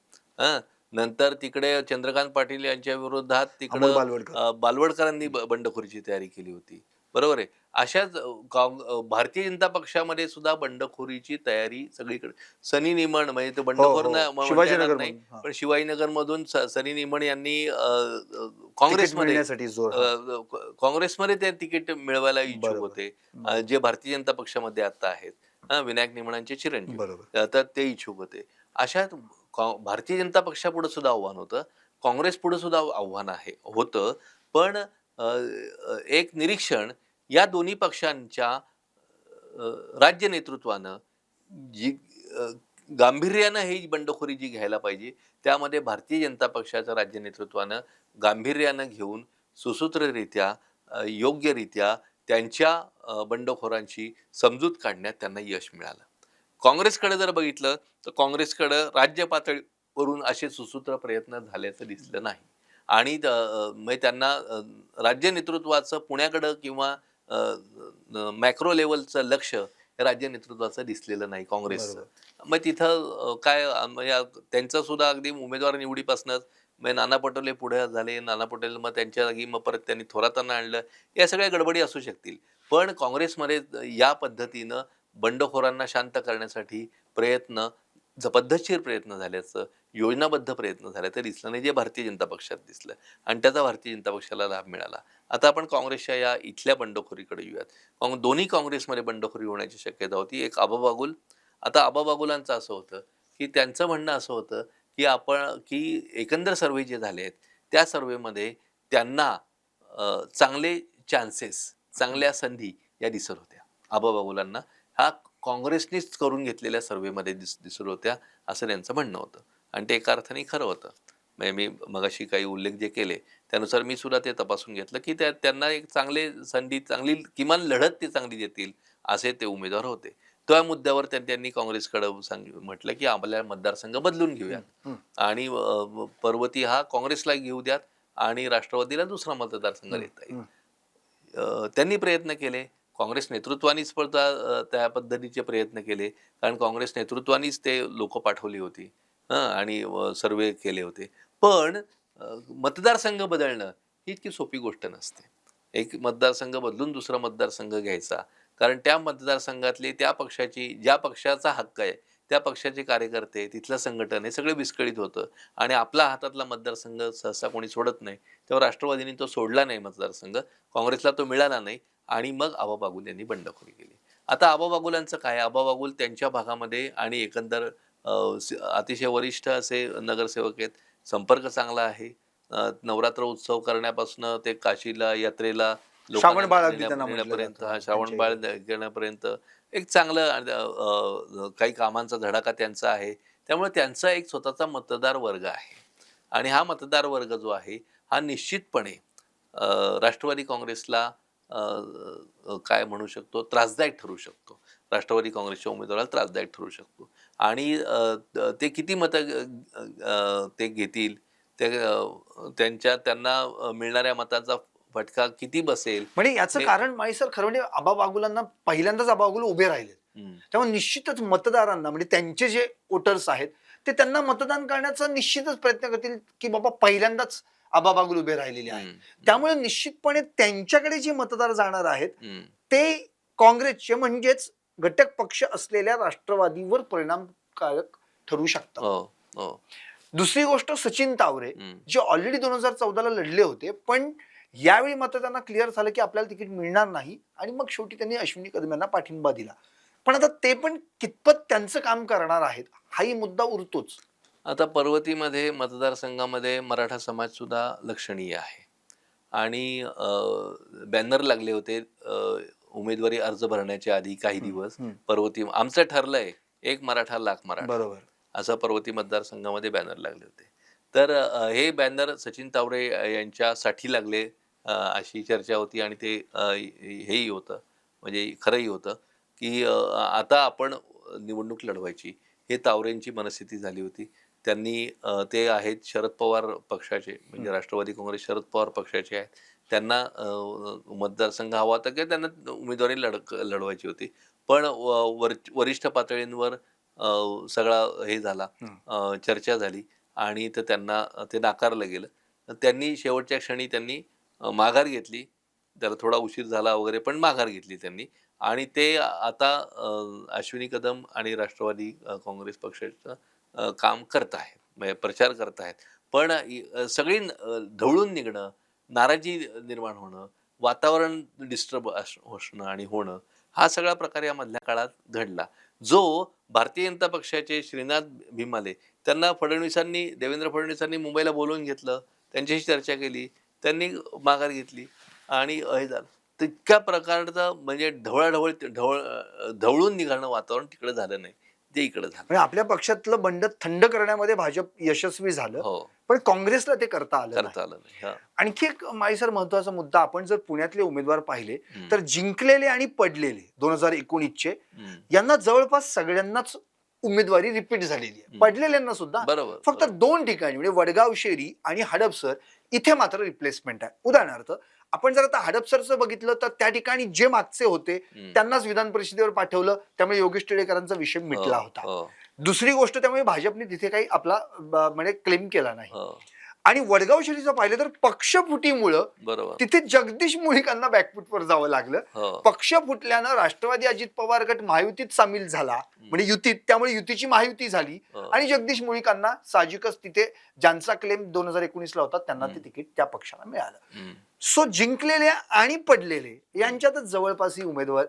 नंतर तिकडे चंद्रकांत पाटील यांच्या विरोधात तिकडे बालवडकरांनी बंडखोरीची तयारी केली होती. बरोबर आहे. अशाच भारतीय जनता पक्षामध्ये सुद्धा बंडखोरीची तयारी सगळीकडे. सनी निमण म्हणजे तो बंडखोर नाही, पण शिवाजीनगर मधून सनी निमण यांनी काँग्रेसमध्ये ते तिकीट मिळवायला इच्छुक होते, जे भारतीय जनता पक्षामध्ये आता आहेत. विनायक निमणांचे चिरंजीव, तर ते इच्छुक होते. अशा भारतीय जनता पक्षापुढे सुद्धा आव्हान होतं, काँग्रेस पुढे सुद्धा आव्हान होतं. पण एक निरीक्षण, या दोन्ही पक्षांच्या राज्य नेतृत्वानं जी गांभीर्यानं ही बंडखोरी जी घ्यायला पाहिजे, त्यामध्ये भारतीय जनता पक्षाच्या राज्य नेतृत्वानं गांभीर्यानं घेऊन सुसूत्ररित्या योग्यरित्या त्यांच्या बंडखोरांची समजूत काढण्यात त्यांना यश मिळालं. काँग्रेसकडे जर बघितलं तर काँग्रेसकडे राज्य पातळीवरून असे सुसूत्र प्रयत्न झाल्याचं दिसलं नाही. आणि त्यांना राज्य नेतृत्वाचं पुण्याकडं किंवा मॅक्रो लेवलचं लक्ष राज्य नेतृत्वाचं दिसलेलं नाही काँग्रेसचं. मग तिथं काय म्हणजे त्यांचं सुद्धा अगदी उमेदवार निवडीपासूनच मग नाना पटोले पुढे झाले, नाना पटोले मग त्यांच्या जागी मग परत त्यांनी थोरातांना आणलं. या सगळ्या गडबडी असू शकतील. पण काँग्रेसमध्ये या पद्धतीनं बंडखोरांना शांत करण्यासाठी प्रयत्न पद्धतशीर प्रयत्न झाल्याचं, योजनाबद्ध प्रयत्न झाल्याचं दिसलं नाही, जे भारतीय जनता पक्षात दिसलं आणि त्याचा भारतीय जनता पक्षाला लाभ मिळाला. आता आपण काँग्रेसच्या या इथल्या बंडखोरीकडे येऊयात. दोन्ही काँग्रेसमध्ये बंडखोरी होण्याची शक्यता होती. एक आबा बागुल. आता आबा बागुलांचं असं होतं, की त्यांचं म्हणणं असं होतं, की एकंदर सर्व्हे जे झाले आहेत, त्या सर्व्हेमध्ये त्यांना चांगले चान्सेस, चांगल्या संधी या दिसत होत्या. आबा बागुलांना ह्या काँग्रेसनीच करून घेतलेल्या सर्व्हेमध्ये दिसत होत्या, असं त्यांचं म्हणणं होतं आणि ते एका अर्थाने खरं होतं. म्हणजे मी मगाशी काही उल्लेख जे केले, त्यानुसार मी सुद्धा ते तपासून घेतलं, की त्यांना एक चांगली संधी, चांगली किमान लढत ते चांगली देतील, असे ते उमेदवार होते. त्या मुद्द्यावर त्यांनी काँग्रेसकडे म्हटलं, की आपल्या मतदारसंघ बदलून घेऊयात आणि पर्वती हा काँग्रेसला घेऊ द्यात आणि राष्ट्रवादीला दुसरा मतदारसंघ देता येईल. त्यांनी प्रयत्न केले. काँग्रेस नेतृत्वानीच त्या पद्धतीचे प्रयत्न केले. कारण काँग्रेस नेतृत्वानीच ते लोकं पाठवली होती आणि सर्व्हे केले होते. पण मतदारसंघ बदलणं ही इतकी सोपी गोष्ट नसते. एक मतदारसंघ बदलून दुसरा मतदारसंघ घ्यायचा. कारण त्या मतदारसंघातली त्या पक्षाची, ज्या पक्षाचा हक्क आहे, त्या पक्षाचे कार्यकर्ते, तिथलं संघटन हे सगळं विस्कळीत होतं आणि आपला हातातला मतदारसंघ सहसा कोणी सोडत नाही. तेव्हा राष्ट्रवादीने तो सोडला नाही मतदारसंघ. काँग्रेसला तो मिळाला नाही आणि मग आबा बागुल यांनी बंडखोरी केली. आता आबा बागुलांचं काय? आबा बागुल त्यांच्या भागामध्ये आणि एकंदर अतिशय वरिष्ठ असे नगरसेवक आहेत. संपर्क चांगला आहे. नवरात्र उत्सव करण्यापासून ते काशीला यात्रेला श्रावणबाळ अगदी त्यांना म्हटलं नेण्यापर्यंत, जातं श्रावणबाळ घेण्यापर्यंत एक चांगलं काही कामांचा धडाका त्यांचा आहे. त्यामुळे त्यांचा एक स्वतःचा मतदार वर्ग आहे आणि हा मतदार वर्ग जो आहे, हा निश्चितपणे राष्ट्रवादी काँग्रेसला काय म्हणू शकतो, त्रासदायक ठरू शकतो. राष्ट्रवादी काँग्रेसच्या उमेदवाराला त्रासदायक ठरू शकतो आणि ते किती मतं ते घेतील, ते त्यांना मिळणाऱ्या मतांचा फटका किती बसेल. म्हणजे याचं कारण माही सर खरं म्हणजे आबा बागुलांना पहिल्यांदाच आबा बागुल उभे राहिले. त्यामुळे निश्चितच मतदारांना म्हणजे त्यांचे जे वोटर्स आहेत ते त्यांना मतदान करण्याचा निश्चितच प्रयत्न करतील, की बाबा पहिल्यांदाच आबा बागुल उभे राहिलेले आहेत. त्यामुळे निश्चितपणे त्यांच्याकडे जे मतदार जाणार आहेत ते काँग्रेसचे म्हणजेच घटक पक्ष असलेल्या राष्ट्रवादीवर परिणामकारक ठरू शकतात. हो, हो. दुसरी गोष्ट सचिन तावरे जे ऑलरेडी 2014ला लढले होते, पण यावेळी मात्र त्यांना क्लिअर झालं की आपल्याला तिकीट मिळणार नाही आणि मग शेवटी त्यांनी अश्विनी कदम यांना पाठिंबा दिला. पण आता ते पण कितपत त्यांचं काम करणार आहेत हाही मुद्दा उरतोच. आता पर्वतीमध्ये मतदारसंघामध्ये मराठा समाज सुद्धा लक्षणीय आहे आणि बॅनर लागले होते उमेदवारी अर्ज भरण्याच्या आधी काही दिवस. पर्वती आमचं ठरलंय, एक मराठा लाख मराठा, बरोबर, असं पर्वती मतदारसंघामध्ये बॅनर लागले होते. तर हे बॅनर सचिन तावरे यांच्यासाठी लागले अशी चर्चा होती आणि ते हेही होतं, म्हणजे खरंही होतं, की आता आपण निवडणूक लढवायची, हे तावरेंची मनस्थिती झाली होती. त्यांनी ते आहेत शरद पवार पक्षाचे, म्हणजे राष्ट्रवादी काँग्रेस शरद पवार पक्षाचे आहेत. त्यांना मतदारसंघ हवा होता किंवा त्यांना उमेदवारी लढवायची होती. पण वरिष्ठ पातळींवर सगळा हे झाला, चर्चा झाली आणि तर त्यांना ते नाकारलं गेलं. त्यांनी शेवटच्या क्षणी त्यांनी माघार घेतली. त्याला थोडा उशीर झाला वगैरे, पण माघार घेतली त्यांनी आणि ते आता अश्विनी कदम आणि राष्ट्रवादी काँग्रेस पक्षाचं काम करत आहेत, म्हणजे प्रचार करत आहेत. पण सगळी ढवळून निघणं, नाराजी निर्माण होणं, वातावरण डिस्टर्ब असणं आणि होणं, हा सगळा प्रकार या मधल्या काळात घडला. जो भारतीय जनता पक्षाचे श्रीनाथ भिमाले, त्यांना देवेंद्र फडणवीसांनी मुंबईला बोलवून घेतलं, त्यांच्याशी चर्चा केली, त्यांनी माघार घेतली आणि हे झालं. तितक्या प्रकारचं म्हणजे ढवळून निघालं वातावरण तिकडे झालं नाही, ते इकडे झालं. म्हणजे आपल्या पक्षातलं बंड थंड करण्यामध्ये भाजप यशस्वी झालं, हो, पण काँग्रेसला ते करता आलं नाही. आणखी एक माई सर महत्वाचा मुद्दा, आपण जर पुण्यातले उमेदवार पाहिले तर जिंकलेले आणि पडलेले 2019चे यांना जवळपास सगळ्यांनाच उमेदवारी रिपीट झालेली आहे. पडलेल्यांना सुद्धा बरोबर, फक्त 2 ठिकाणी म्हणजे वडगाव शेरी आणि हडपसर इथे मात्र रिप्लेसमेंट आहे. उदाहरणार्थ आपण जर आता हडपसरचं बघितलं तर त्या ठिकाणी जे मागचे होते त्यांनाच विधान परिषदेवर पाठवलं, त्यामुळे योगेश टिळेकरांचा विषय मिटला होता. दुसरी गोष्ट, त्यामुळे भाजपने तिथे काही आपला म्हणजे क्लेम केला नाही. आणि वडगाव शरीचं पाहिलं तर पक्षफुटीमुळं बरोबर. तिथे जगदीश मुळीकांना बॅकफुटवर जावं लागलं. हो. पक्ष फुटल्यानं राष्ट्रवादी अजित पवार गट महायुतीत सामील झाला, म्हणजे युतीत, त्यामुळे युतीची महायुती झाली हो. आणि जगदीश मुळीकांना साहजिकच तिथे ज्यांचा क्लेम 2019 ला होता त्यांना ते तिकीट त्या पक्षाला मिळालं. सो जिंकलेले आणि पडलेले यांच्यातच जवळपास ही उमेदवार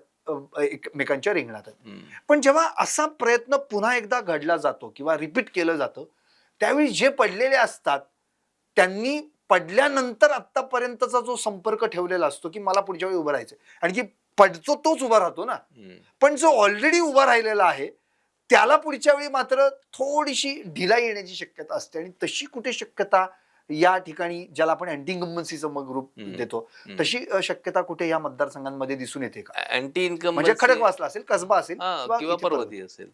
एकमेकांच्या रिंगणात आहेत. पण जेव्हा असा प्रयत्न पुन्हा एकदा घडला जातो किंवा रिपीट केलं जातं, त्यावेळी जे पडलेले असतात त्यांनी पडल्यानंतर आतापर्यंतचा जो संपर्क ठेवलेला असतो की मला पुढच्या वेळी उभं राहायचं, आणि की पडतो तोच उभा राहतो ना, पण जो ऑलरेडी उभा राहिलेला आहे त्याला पुढच्या वेळी मात्र थोडीशी ढिलाई येण्याची शक्यता असते. आणि तशी कुठे शक्यता या ठिकाणी, ज्याला आपण अँटी इन्कम्बन्सीचं मग रूप देतो, तशी शक्यता कुठे या मतदारसंघांमध्ये दिसून येते का? अँटी इन्कम म्हणजे खडकवासला असेल, कसबा असेल किंवा इथे पर्वती असेल.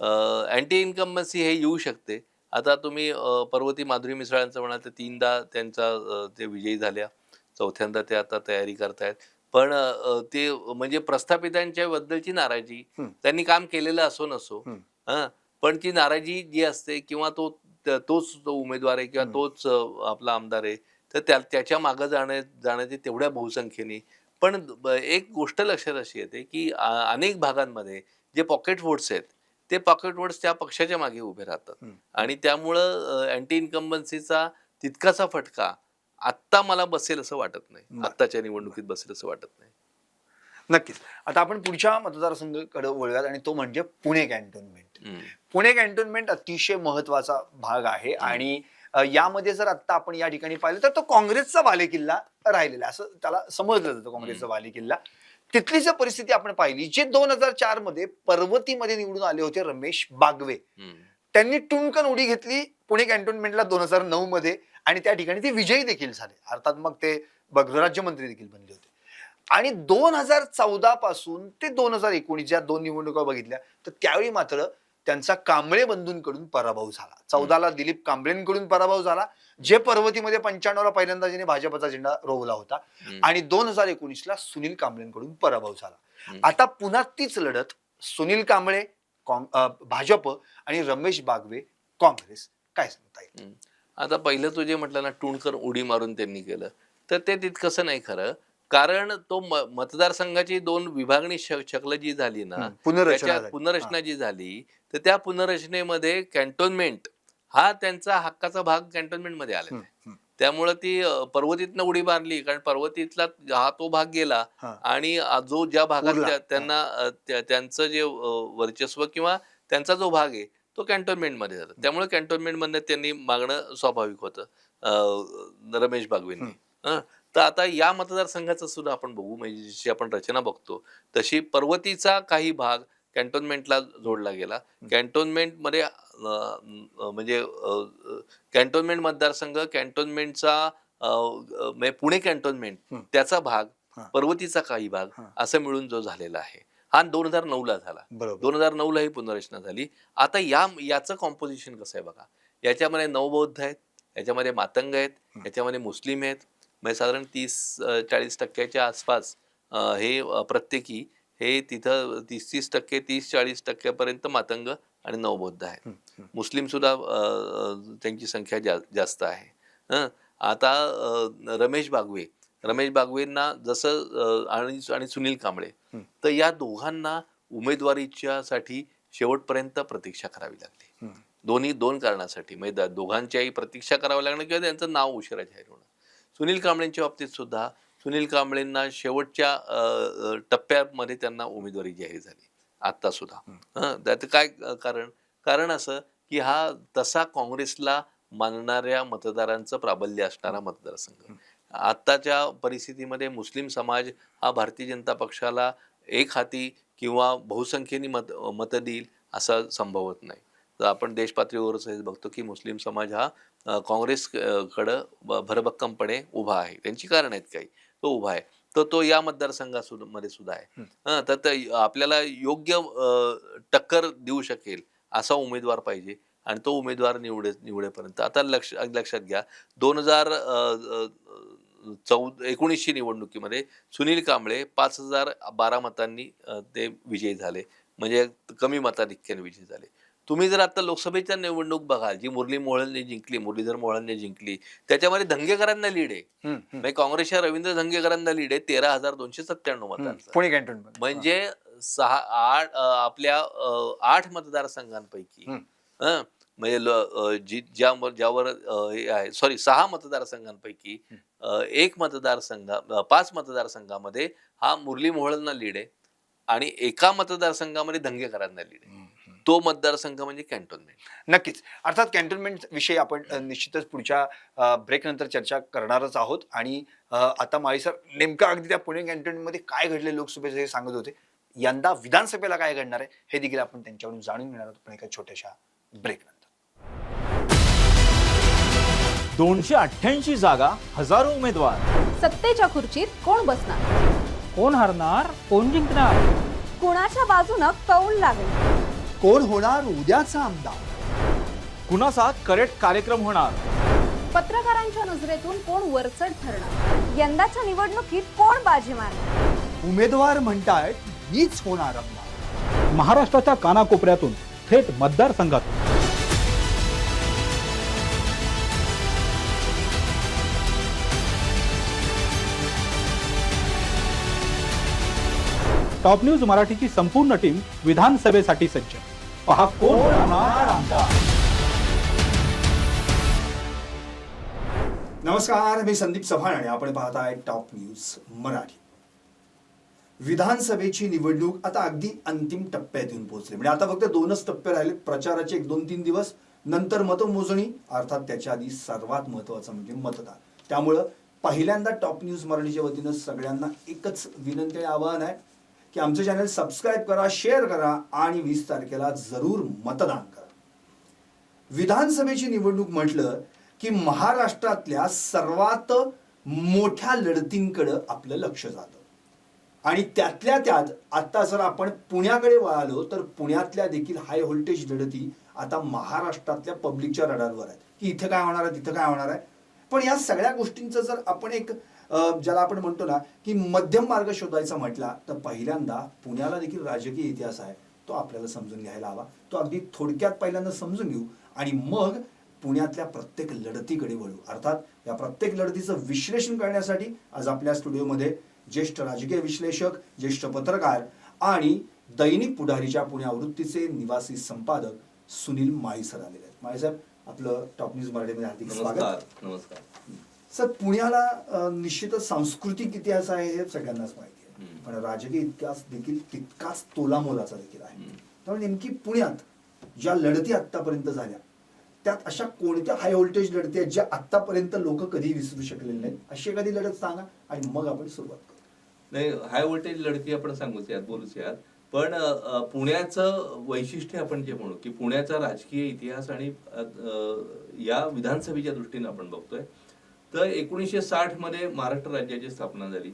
अँटी इन्कम्बन्सी हे येऊ शकते. आता तुम्ही पर्वती माधुरी मिसाळांचं म्हणाल तर 3दा त्यांचा ते विजयी झाल्या, 4थ्यांदा ते आता तयारी करतायत. पण ते म्हणजे प्रस्थापितांच्या बद्दलची नाराजी, त्यांनी काम केलेलं असो नसो, पण ती नाराजी जी असते किंवा तोच जो उमेदवार आहे किंवा तोच आपला आमदार आहे, तर त्याच्या मागं जाण्याचे तेवढ्या बहुसंख्येने. पण एक गोष्ट लक्षात अशी येते की अनेक भागांमध्ये जे पॉकेट वोट्स आहेत ते पॉकेट वोट्स त्या पक्षाच्या मागे उभे राहतात आणि त्यामुळं अँटी इन्कम्बन्सीचा तितकासा फटका आत्ता मला बसेल असं वाटत नाही, आत्ताच्या निवडणुकीत बसेल असं वाटत नाही. नक्कीच. आता आपण पुढच्या मतदारसंघाकडे वळूयात आणि तो म्हणजे पुणे कॅन्टोन्मेंट. पुणे कॅन्टोन्मेंट अतिशय महत्वाचा भाग आहे आणि यामध्ये जर आता आपण या ठिकाणी पाहिलं तर तो काँग्रेसचा बालेकिल्ला राहिलेला असं त्याला समजलं जातं, काँग्रेसचा बालेकिल्ला. तिथली जर परिस्थिती आपण पाहिली, जे 2004 मध्ये पर्वतीमध्ये निवडून आले होते रमेश बागवे, त्यांनी टुणकन उडी घेतली पुणे कॅन्टोन्मेंटला 2009 मध्ये आणि त्या ठिकाणी ते विजयी देखील झाले. अर्थात मग ते राज्यमंत्री देखील बनले होते. आणि 2014 पासून ते 2019 ज्या 2 निवडणुका बघितल्या तर त्यावेळी मात्र त्यांचा कांबळे बंधूंकडून पराभव झाला. 14ला दिलीप कांबळेंकडून पराभव झाला, जे पर्वतीमध्ये 95ला पहिल्यांदा ज्याने भाजपचा झेंडा रोवला होता, आणि 2019ला सुनील कांबळेंकडून पराभव झाला. आता पुन्हा तीच लढत, सुनील कांबळे भाजप आणि रमेश बागवे काँग्रेस. काय सांगता येईल? आता पहिलं तू जे म्हटलं ना, टुणकर उडी मारून त्यांनी केलं, तर ते तितकंसं नाही खरं. कारण तो मतदारसंघाची 2 विभागणी शकल जी झाली ना, पुनर्रचना जी झाली, तर त्या पुनर्रचनेमध्ये कॅन्टोन्मेंट हा त्यांचा हक्काचा भाग कॅन्टोन्मेंटमध्ये आला. त्यामुळे ती पर्वतीतनं उडी मारली, कारण पर्वतीतला हा तो भाग गेला आणि जो ज्या भागात त्यांना त्यांचं जे वर्चस्व किंवा त्यांचा जो भाग आहे तो कॅन्टोन्मेंटमध्ये जातो. त्यामुळे कॅन्टोन्मेंटमध्ये त्यांनी मागणं स्वाभाविक होतं रमेश बागवेंनी. तर आता या मतदारसंघाचं सुद्धा आपण बघू, म्हणजे जशी आपण रचना बघतो तशी पर्वतीचा काही भाग कॅन्टोन्मेंटला जोडला गेला. कॅन्टोन्मेंटमध्ये म्हणजे कॅन्टोन्मेंट मतदारसंघ, कॅन्टोन्मेंटचा म्हणजे पुणे कॅन्टोन्मेंट त्याचा भाग, पर्वतीचा काही भाग असं मिळून जो झालेला आहे हा 2009ला झाला. 2009ला ही पुनर्रचना झाली. आता याचं कॉम्पोजिशन कसं आहे बघा. याच्यामध्ये नवबौद्ध आहेत, याच्यामध्ये मातंग आहेत, याच्यामध्ये मुस्लिम आहेत. म्हणजे साधारण 30-40% आसपास हे प्रत्येकी हे तिथं 30% 30-40% मातंग आणि नवबौद्ध आहेत. मुस्लिम सुद्धा त्यांची संख्या जास्त आहे. आता रमेश बागवेंना जसं आणि सुनील कांबळे, तर या दोघांना उमेदवारीच्यासाठी शेवटपर्यंत प्रतीक्षा करावी लागली. दोन कारणासाठी, म्हणजे दोघांच्याही प्रतीक्षा करावी लागणं किंवा त्यांचं नाव उशिरा जाहीर होणं. सुनील कांबळेंच्या बाबतीत सुद्धा सुनील कांबळेंना शेवटच्या टप्प्यामध्ये त्यांना उमेदवारी जाहीर झाली आत्ता सुद्धा. त्याचं काय कारण असं की हा तसा काँग्रेसला मानणाऱ्या मतदारांचं प्राबल्य असणारा मतदारसंघ. आत्ताच्या परिस्थितीमध्ये मुस्लिम समाज हा भारतीय जनता पक्षाला एक हाती किंवा बहुसंख्येने मत देईल असं संभवत नाही. तर आपण देशपातळीवरच हे बघतो की मुस्लिम समाज हा काँग्रेसकडं भरभक्कमपणे उभा आहे. त्यांची कारण आहेत काही, तो उभा आहे. तर तो या मतदारसंघामध्ये सुद्धा आहे. तर आपल्याला योग्य टक्कर देऊ शकेल असा उमेदवार पाहिजे आणि तो उमेदवार निवडेपर्यंत आता लक्षात घ्या, 2019ची निवडणुकीमध्ये सुनील कांबळे 5012 मतांनी ते विजयी झाले, म्हणजे कमी मताधिक्याने विजयी झाले. तुम्ही जर आता लोकसभेच्या निवडणूक बघाल, जी मुरलीधर मोहोळने जिंकली, त्याच्यामध्ये धंगेकरांना लीड आहे. म्हणजे काँग्रेसच्या रवींद्र धंगेकरांना लीड आहे 13,297 मतांचं. पुणे कॅन्टोन्मेंट म्हणजे 8 मतदारसंघांपैकी म्हणजे ज्यावर हे आहे, सॉरी 6 मतदारसंघांपैकी 5 मतदारसंघामध्ये हा मुरली मोहोळांना लीड आहे आणि एका मतदारसंघामध्ये धंगेकरांना लीड आहे. तो मतदारसंघ म्हणजे कॅन्टोन्मेंट. नक्कीच. अर्थात कॅन्टोन्मेंट विषयी आपण निश्चितच पुढच्या ब्रेक नंतर चर्चा करणारच आहोत. आणि आता माळी सर नेमकं अगदी त्या पुणे कॅन्टोन्मेंटमध्ये काय घडले लोकसभेचं हे सांगत होते. यंदा विधानसभेला काय घडणार आहे हे देखील आपण त्यांच्याकडून जाणून घेणार आहोत पण एका छोट्याशा ब्रेक नंतर. 288 जागा, हजारो उमेदवार. सत्तेच्या खुर्चीत कोण बसणार, कोण हरणार, कोण जिंकणार, कुणाच्या बाजूनं कौल लागेल, कोण होणार उद्याचा आमदार, कुणाचा करेक्ट कार्यक्रम होणार. पत्रकारांच्या नजरेतून कोण वरचढ ठरणार, यंदाच्या निवडणुकीत कोण बाजी मारणार. उमेदवार म्हणतायत मीच होणार आमदार. महाराष्ट्राच्या कानाकोपऱ्यातून थेट मतदारसंघातून टॉप न्यूज मराठीची संपूर्ण टीम विधानसभेसाठी सज्ज. पहा कोण होणार आमदार. नमस्कार, मी संदीप चव्हाण आणि आपण पाहताय टॉप न्यूज मराठी. विधानसभेची निवडणूक आता अगदी अंतिम टप्प्यात येऊन पोहोचली. म्हणजे आता फक्त 2च टप्पे राहिले. प्रचाराचे 1-2-3 दिवस, नंतर मतमोजणी, अर्थात त्याच्या आधी सर्वात महत्वाचं म्हणजे मतदान. त्यामुळं पहिल्यांदा टॉप न्यूज मराठीच्या वतीनं सगळ्यांना एकच विनंती आणि आवाहन आहे की आमचं चॅनल सबस्क्राईब करा, शेअर करा आणि 20 तारखेला जरूर मतदान करा. विधानसभेची निवडणूक म्हटलं की महाराष्ट्रातल्या सर्वात मोठ्या लढतींकडे आपलं लक्ष जातं. आणि त्यातल्या त्यात आता जर आपण पुण्याकडे वळालो तर पुण्यातल्या देखील हाय व्होल्टेज लढती आता महाराष्ट्रातल्या पब्लिकच्या रडारवर आहेत की इथं काय होणार आहे, तिथं काय होणार आहे. पण या सगळ्या गोष्टींचं जर आपण एक ज्याला आपण म्हणतो ना की मध्यम मार्ग शोधायचा म्हटला तर पहिल्यांदा पुण्याला देखील राजकीय इतिहास आहे, तो आपल्याला समजून घ्यायला हवा. तो अगदी थोडक्यात पहिल्यांदा समजून घेऊ आणि मग पुण्यातल्या प्रत्येक लढतीकडे वळू. अर्थात या प्रत्येक लढतीचं विश्लेषण करण्यासाठी आज आपल्या स्टुडिओमध्ये ज्येष्ठ राजकीय विश्लेषक, ज्येष्ठ पत्रकार आणि दैनिक पुढारीच्या पुणे आवृत्तीचे निवासी संपादक सुनील माळी सर आलेले आहेत. माळी साहेब, आपलं टॉप न्यूज मराठीमध्ये हार्दिक स्वागत. नमस्कार. सर, पुण्याला निश्चितच सांस्कृतिक इतिहास आहे हे सगळ्यांनाच माहिती आहे, पण राजकीय इतिहास देखील तितकाच तोलामोलाचा देखील आहे. त्यामुळे नेमकी पुण्यात ज्या लढती आतापर्यंत झाल्या त्यात अशा कोणत्या हाय व्होल्टेज लढती आहेत ज्या आतापर्यंत लोक कधी विसरू शकलेले नाहीत, अशी एखादी लढत सांगा आणि मग आपण सुरुवात करू. नाही, हाय व्होल्टेज लढती आपण सांगूच यात, बोलूच यात. पण पुण्याचं वैशिष्ट्य आपण जे म्हणू की पुण्याचा राजकीय इतिहास आणि या विधानसभेच्या दृष्टीने आपण बघतोय तर 1960 मध्ये महाराष्ट्र राज्याची स्थापना झाली.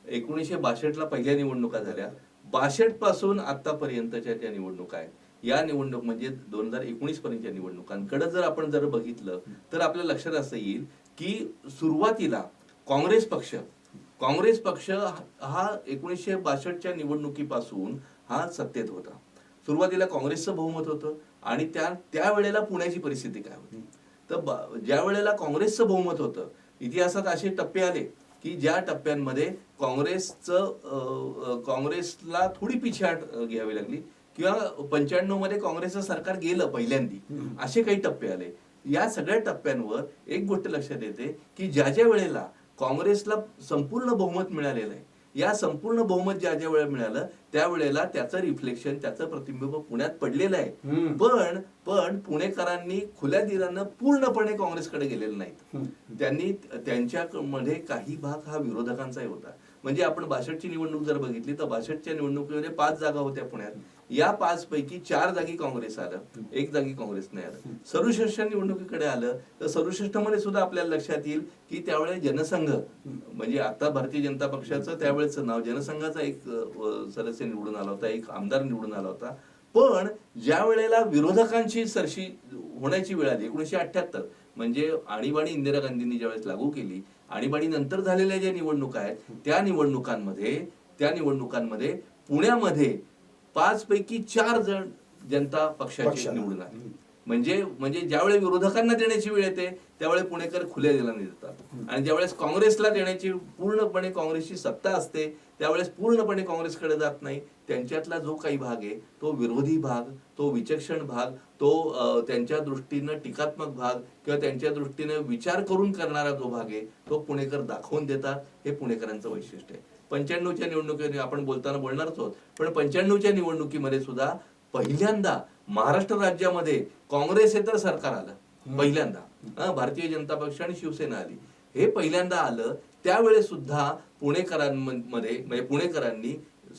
1962 ला पहिल्या निवडणुका झाल्या. 62 पासून आतापर्यंतच्या ज्या निवडणुका आहेत, या निवडणूक म्हणजे 2019 पर्यंतच्या निवडणुकांकडे जर आपण बघितलं तर आपल्या लक्षात असं येईल की सुरुवातीला काँग्रेस पक्ष हा 1962च्या निवडणुकीपासून हा सत्तेत होता. सुरुवातीला काँग्रेसचं बहुमत होतं आणि त्यावेळेला पुण्याची परिस्थिती काय होती तर ज्या वेळेला काँग्रेसचं बहुमत होतं, इतिहासात असे टप्पे आले की ज्या टप्प्यांमध्ये काँग्रेसला थोडी पिछेहाट घ्यावी लागली किंवा 95 मध्ये काँग्रेसचं सरकार गेलं पहिल्यांदी, असे काही टप्पे आले. या सगळ्या टप्प्यांवर एक गोष्ट लक्षात येते की ज्या वेळेला काँग्रेसला संपूर्ण बहुमत मिळालेलं आहे, या संपूर्ण बहुमत ज्या वेळेला मिळालं त्यावेळेला त्याचं रिफ्लेक्शन, त्याचं प्रतिबिंब पुण्यात पडलेलं आहे. पण पुणेकरांनी खुल्या दिलानं पूर्णपणे काँग्रेसकडे गेलेलं नाहीत. त्यांनी त्यांच्यामध्ये काही भाग हा विरोधकांचाही होता. म्हणजे आपण 62ची निवडणूक जर बघितली तर 62च्या निवडणुकीमध्ये 5 जागा होत्या पुण्यात. या 5 पैकी 4 जागी काँग्रेस आलं, 1 जागी काँग्रेस नाही आलं. 67च्या निवडणुकीकडे आलं तर 67 मध्ये सुद्धा आपल्याला लक्षात येईल की त्यावेळेस जनसंघ म्हणजे आता भारतीय जनता पक्षाचं त्यावेळेचं नाव जनसंघाचा एक सदस्य निवडून आला होता, एक आमदार निवडून आला होता. पण ज्या वेळेला विरोधकांची सरशी होण्याची वेळ आली 1978 म्हणजे आणीबाणी इंदिरा गांधींनी ज्यावेळेस लागू केली, आणीबाणी नंतर झालेल्या ज्या निवडणुका आहेत त्या निवडणुकांमध्ये पुण्यामध्ये 5 पैकी 4 जण जनता पक्षाचे निवडून आले. म्हणजे ज्यावेळेस विरोधकांना देण्याची वेळ येते त्यावेळेस पुणेकर खुल्या दिलाने देतात आणि ज्यावेळेस काँग्रेसला देण्याची पूर्णपणे काँग्रेसची सत्ता असते त्यावेळेस पूर्णपणे काँग्रेसकडे जात नाही. त्यांच्यातला जो काही भाग आहे तो विरोधी भाग, तो विचक्षण भाग, तो त्यांच्या दृष्टीनं टीकात्मक भाग किंवा त्यांच्या दृष्टीनं विचार करून करणारा जो भाग आहे तो पुणेकर दाखवून देतात. हे पुणेकरांचं वैशिष्ट्य आहे. 95च्या निवडणुकीने आपण बोलणारच आहोत, पण 95च्या निवडणुकीमध्ये सुद्धा पहिल्यांदा महाराष्ट्र राज्यामध्ये काँग्रेसेतर सरकार आलं. पहिल्यांदा भारतीय जनता पक्ष आणि शिवसेना आली. हे पहिल्यांदा आलं. त्यावेळेस सुद्धा पुणेकरांमध्ये म्हणजे पुणेकरांनी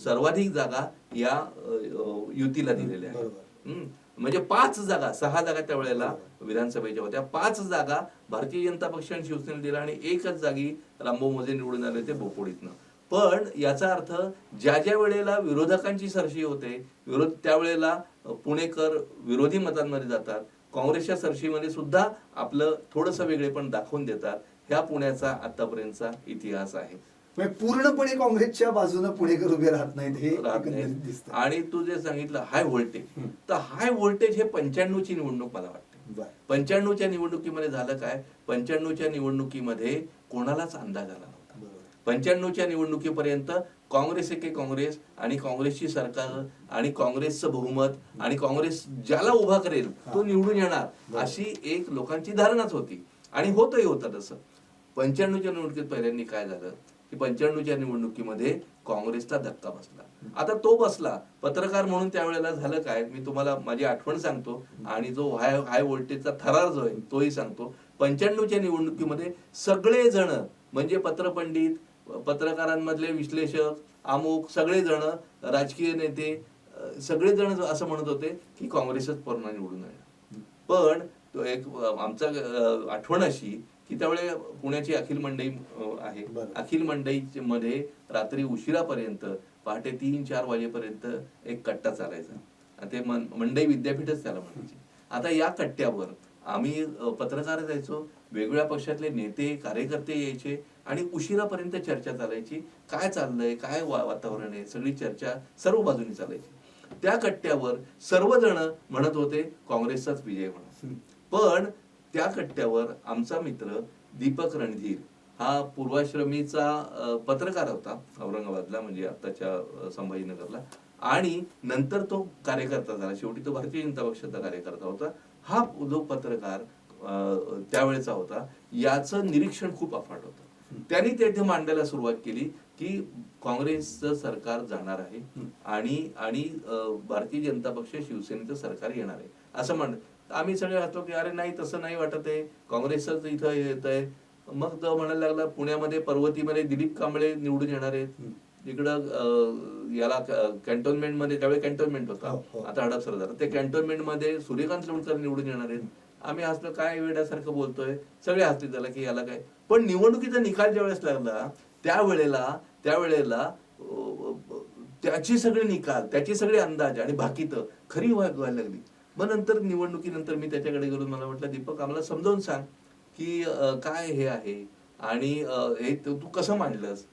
सर्वाधिक जागा या युतीला दिलेल्या आहेत. म्हणजे 5 जागा, 6 जागा त्यावेळेला विधानसभेच्या होत्या. 5 जागा भारतीय जनता पक्ष आणि शिवसेनेला दिला आणि 1च जागी रामभाऊ मोजे निवडून आले ते बोपोडीतनं. पण याचा अर्थ ज्या वेळेला विरोधकांची सरशी होते त्यावेळेला पुणेकर विरोधी मतांमध्ये जातात. काँग्रेसच्या सरशीमध्ये सुद्धा आपलं थोडंसं वेगळेपण दाखवून देतात. ह्या पुण्याचा आतापर्यंतचा इतिहास आहे. पूर्णपणे काँग्रेसच्या बाजूने पुणेकर उभे राहत नाहीत हे दिसतं. आणि तू जे सांगितलं हाय व्होल्टेज, तर हाय व्होल्टेज हे 95ची निवडणूक मला वाटते. 95च्या निवडणुकीमध्ये झालं काय, 95च्या निवडणुकीमध्ये कोणालाच अंदाज आला नव्हता. 95च्या निवडणुकीपर्यंत काँग्रेस एके काँग्रेस आणि काँग्रेसची सरकार आणि काँग्रेसचं बहुमत आणि काँग्रेस ज्याला उभा करेल तो निवडून येणार अशी एक लोकांची धारणाच होती आणि होतही होतं तसं. 95च्या निवडणुकीत पहिल्यांदा काय झालं की 95च्या निवडणुकीमध्ये काँग्रेसला धक्का बसला. आता तो बसला पत्रकार म्हणून त्यावेळेला झालं काय, मी तुम्हाला माझी आठवण सांगतो आणि जो हाय व्होल्टेजचा थरार जो आहे तोही सांगतो. 95च्या निवडणुकीमध्ये सगळेजण म्हणजे पत्रपंडित, पत्रकारांमधले विश्लेषक, अमुक सगळेजण, राजकीय नेते सगळेजण असं म्हणत होते की काँग्रेसच पूर्ण निवडून येणार. पण तो एक आमचा आठवण अशी की त्यावेळेस पुण्याची अखिल मंडई आहे. अखिल मंडई मध्ये रात्री उशिरापर्यंत पहाटे 3-4 वाजेपर्यंत एक कट्टा चालायचा. ते मंडई विद्यापीठच त्याला म्हणायचे. आता या कट्ट्यावर आम्ही पत्रकार जायचो, वेगवेगळ्या पक्षातले नेते कार्यकर्ते यायचे आणि उशिरापर्यंत चर्चा चालायची. काय चाललंय, काय वातावरण आहे, सगळी चर्चा सर्व बाजूनी चालायची. त्या कट्ट्यावर सर्वजण म्हणत होते काँग्रेसचाच विजय होणार. पण त्या कट्ट्यावर आमचा मित्र दीपक रणधीर हा पूर्वाश्रमीचा पत्रकार होता औरंगाबादला, म्हणजे आताच्या संभाजीनगरला, आणि नंतर तो कार्यकर्ता झाला. शेवटी तो भारतीय जनता पक्षाचा कार्यकर्ता होता. हा जो पत्रकार त्यावेळेचा होता याचं निरीक्षण खूप अफाट होतं. त्यांनी तेथे मांडायला सुरुवात केली की काँग्रेसचं सरकार जाणार आहे आणि भारतीय जनता पक्ष शिवसेनेचं सरकार येणार आहे असं म्हणत. आम्ही सगळे होतो की अरे नाही, तसं नाही वाटत आहे, काँग्रेसच इथं येत आहे. मग तो म्हणायला लागला पुण्यामध्ये पर्वतीमध्ये दिलीप कांबळे निवडून येणार आहेत, इकडं याला कॅन्टोन्मेंट मध्ये, त्यावेळी कॅन्टोन्मेंट होता, आता हडपसर झाला, ते कॅन्टोन्मेंट मध्ये सूर्यकांत लोणकर निवडून येणार आहेत. आम्ही हसलो, काय वेड्यासारखं बोलतोय, सगळे हसले त्याला की याला काय. पण निवडणुकीचा निकाल ज्यावेळेस लागला त्यावेळेला त्याची सगळे निकाल, त्याची सगळे अंदाज आणि भाकीत खरी व्हायला लागली. मग नंतर निवडणुकीनंतर मी त्याच्याकडे गेलो, मला म्हटलं दीपक आम्हाला समजावून सांग की काय हे आहे आणि हे तू कसं मांडलंस.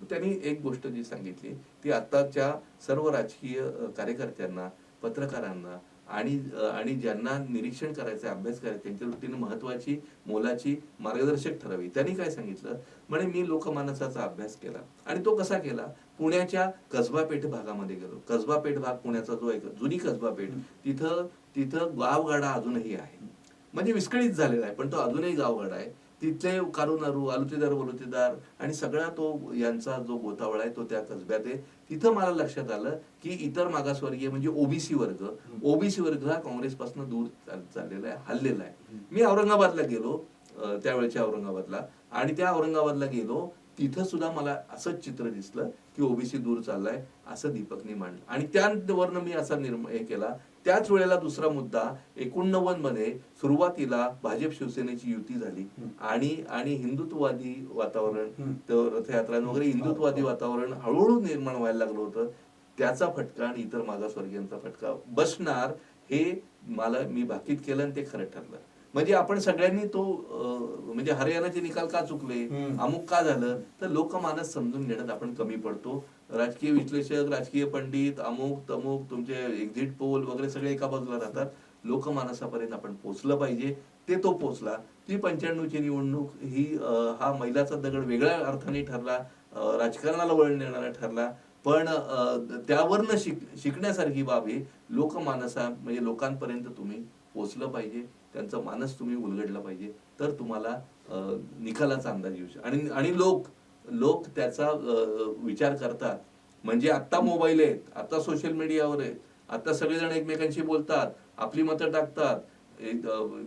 त्यांनी एक गोष्ट जी सांगितली ती आताच्या सर्व राजकीय कार्यकर्त्यांना, पत्रकारांना आणि ज्यांना निरीक्षण करायचं, अभ्यास करायचा, त्यांच्या दृष्टीने महत्वाची, मोलाची मार्गदर्शक ठरावी. त्यांनी काय सांगितलं, म्हणे मी लोकमानसाचा अभ्यास केला आणि तो कसा केला, पुण्याच्या कसबा पेठ भागामध्ये गेलो. कसबा पेठ भाग पुण्याचा जो एक जुनी कसबा पेठ, तिथं गावगाडा अजूनही आहे, म्हणजे विस्कळीत झालेला आहे पण तो अजूनही गावगाडा आहे. तिथले कारुनारू, आलुतेदार आणि सगळा तो यांचा जो गोतावळा आहे तो त्या कसब्यात आहे. तिथं मला लक्षात आलं की इतर मागासवर्गीय म्हणजे ओबीसी वर्ग हा काँग्रेसपासून दूर चाललेला आहे, हल्लेला आहे. मी औरंगाबादला गेलो, त्यावेळेच्या औरंगाबादला, आणि त्या औरंगाबादला गेलो तिथं सुद्धा मला असंच चित्र दिसलं की ओबीसी दूर चाललाय असं दीपकनी मांडलं. आणि त्यावरनं मी असा हे केला. त्याच वेळेला दुसरा मुद्दा, 89 मध्ये सुरुवातीला भाजप शिवसेनेची युती झाली आणि हिंदुत्ववादी वातावरण, रथयात्रा वगैरे हिंदुत्ववादी वातावरण हळूहळू निर्माण व्हायला लागलं होतं. त्याचा फटका आणि इतर मागासवर्गीयांचा फटका बसणार हे मी भाकीत केलं आणि ते खरं ठरलं. म्हणजे आपण सगळ्यांनी तो म्हणजे हरियाणाचे निकाल का चुकले, अमुक का झालं, तर लोकमानस समजून घेण्यात आपण कमी पडतो. राजकीय विश्लेषक, राजकीय पंडित, अमुक तमुक तुमचे एक्झिट पोल वगैरे सगळे एका बाजूला राहतात. लोकमानसापर्यंत आपण पोहोचलं पाहिजे. तो पोहोचला. ती 95ची निवडणूक ही हा मैलाचा दगड वेगळ्या अर्थाने ठरला, राजकारणाला वळण देणारा ठरला, पण त्यावरनं शिकण्यासारखी बाब ही लोकमानसा म्हणजे लोकांपर्यंत तुम्ही पोहोचलं पाहिजे, त्यांचं मानस तुम्ही उलगडलं पाहिजे, तर तुम्हाला निकालाचा अंदाज येऊ शकतो. आणि लोक त्याचा विचार करतात. म्हणजे आता मोबाईल आहेत, आता सोशल मीडियावर आहेत, आता सगळेजण एकमेकांशी बोलतात, आपली मतं टाकतात.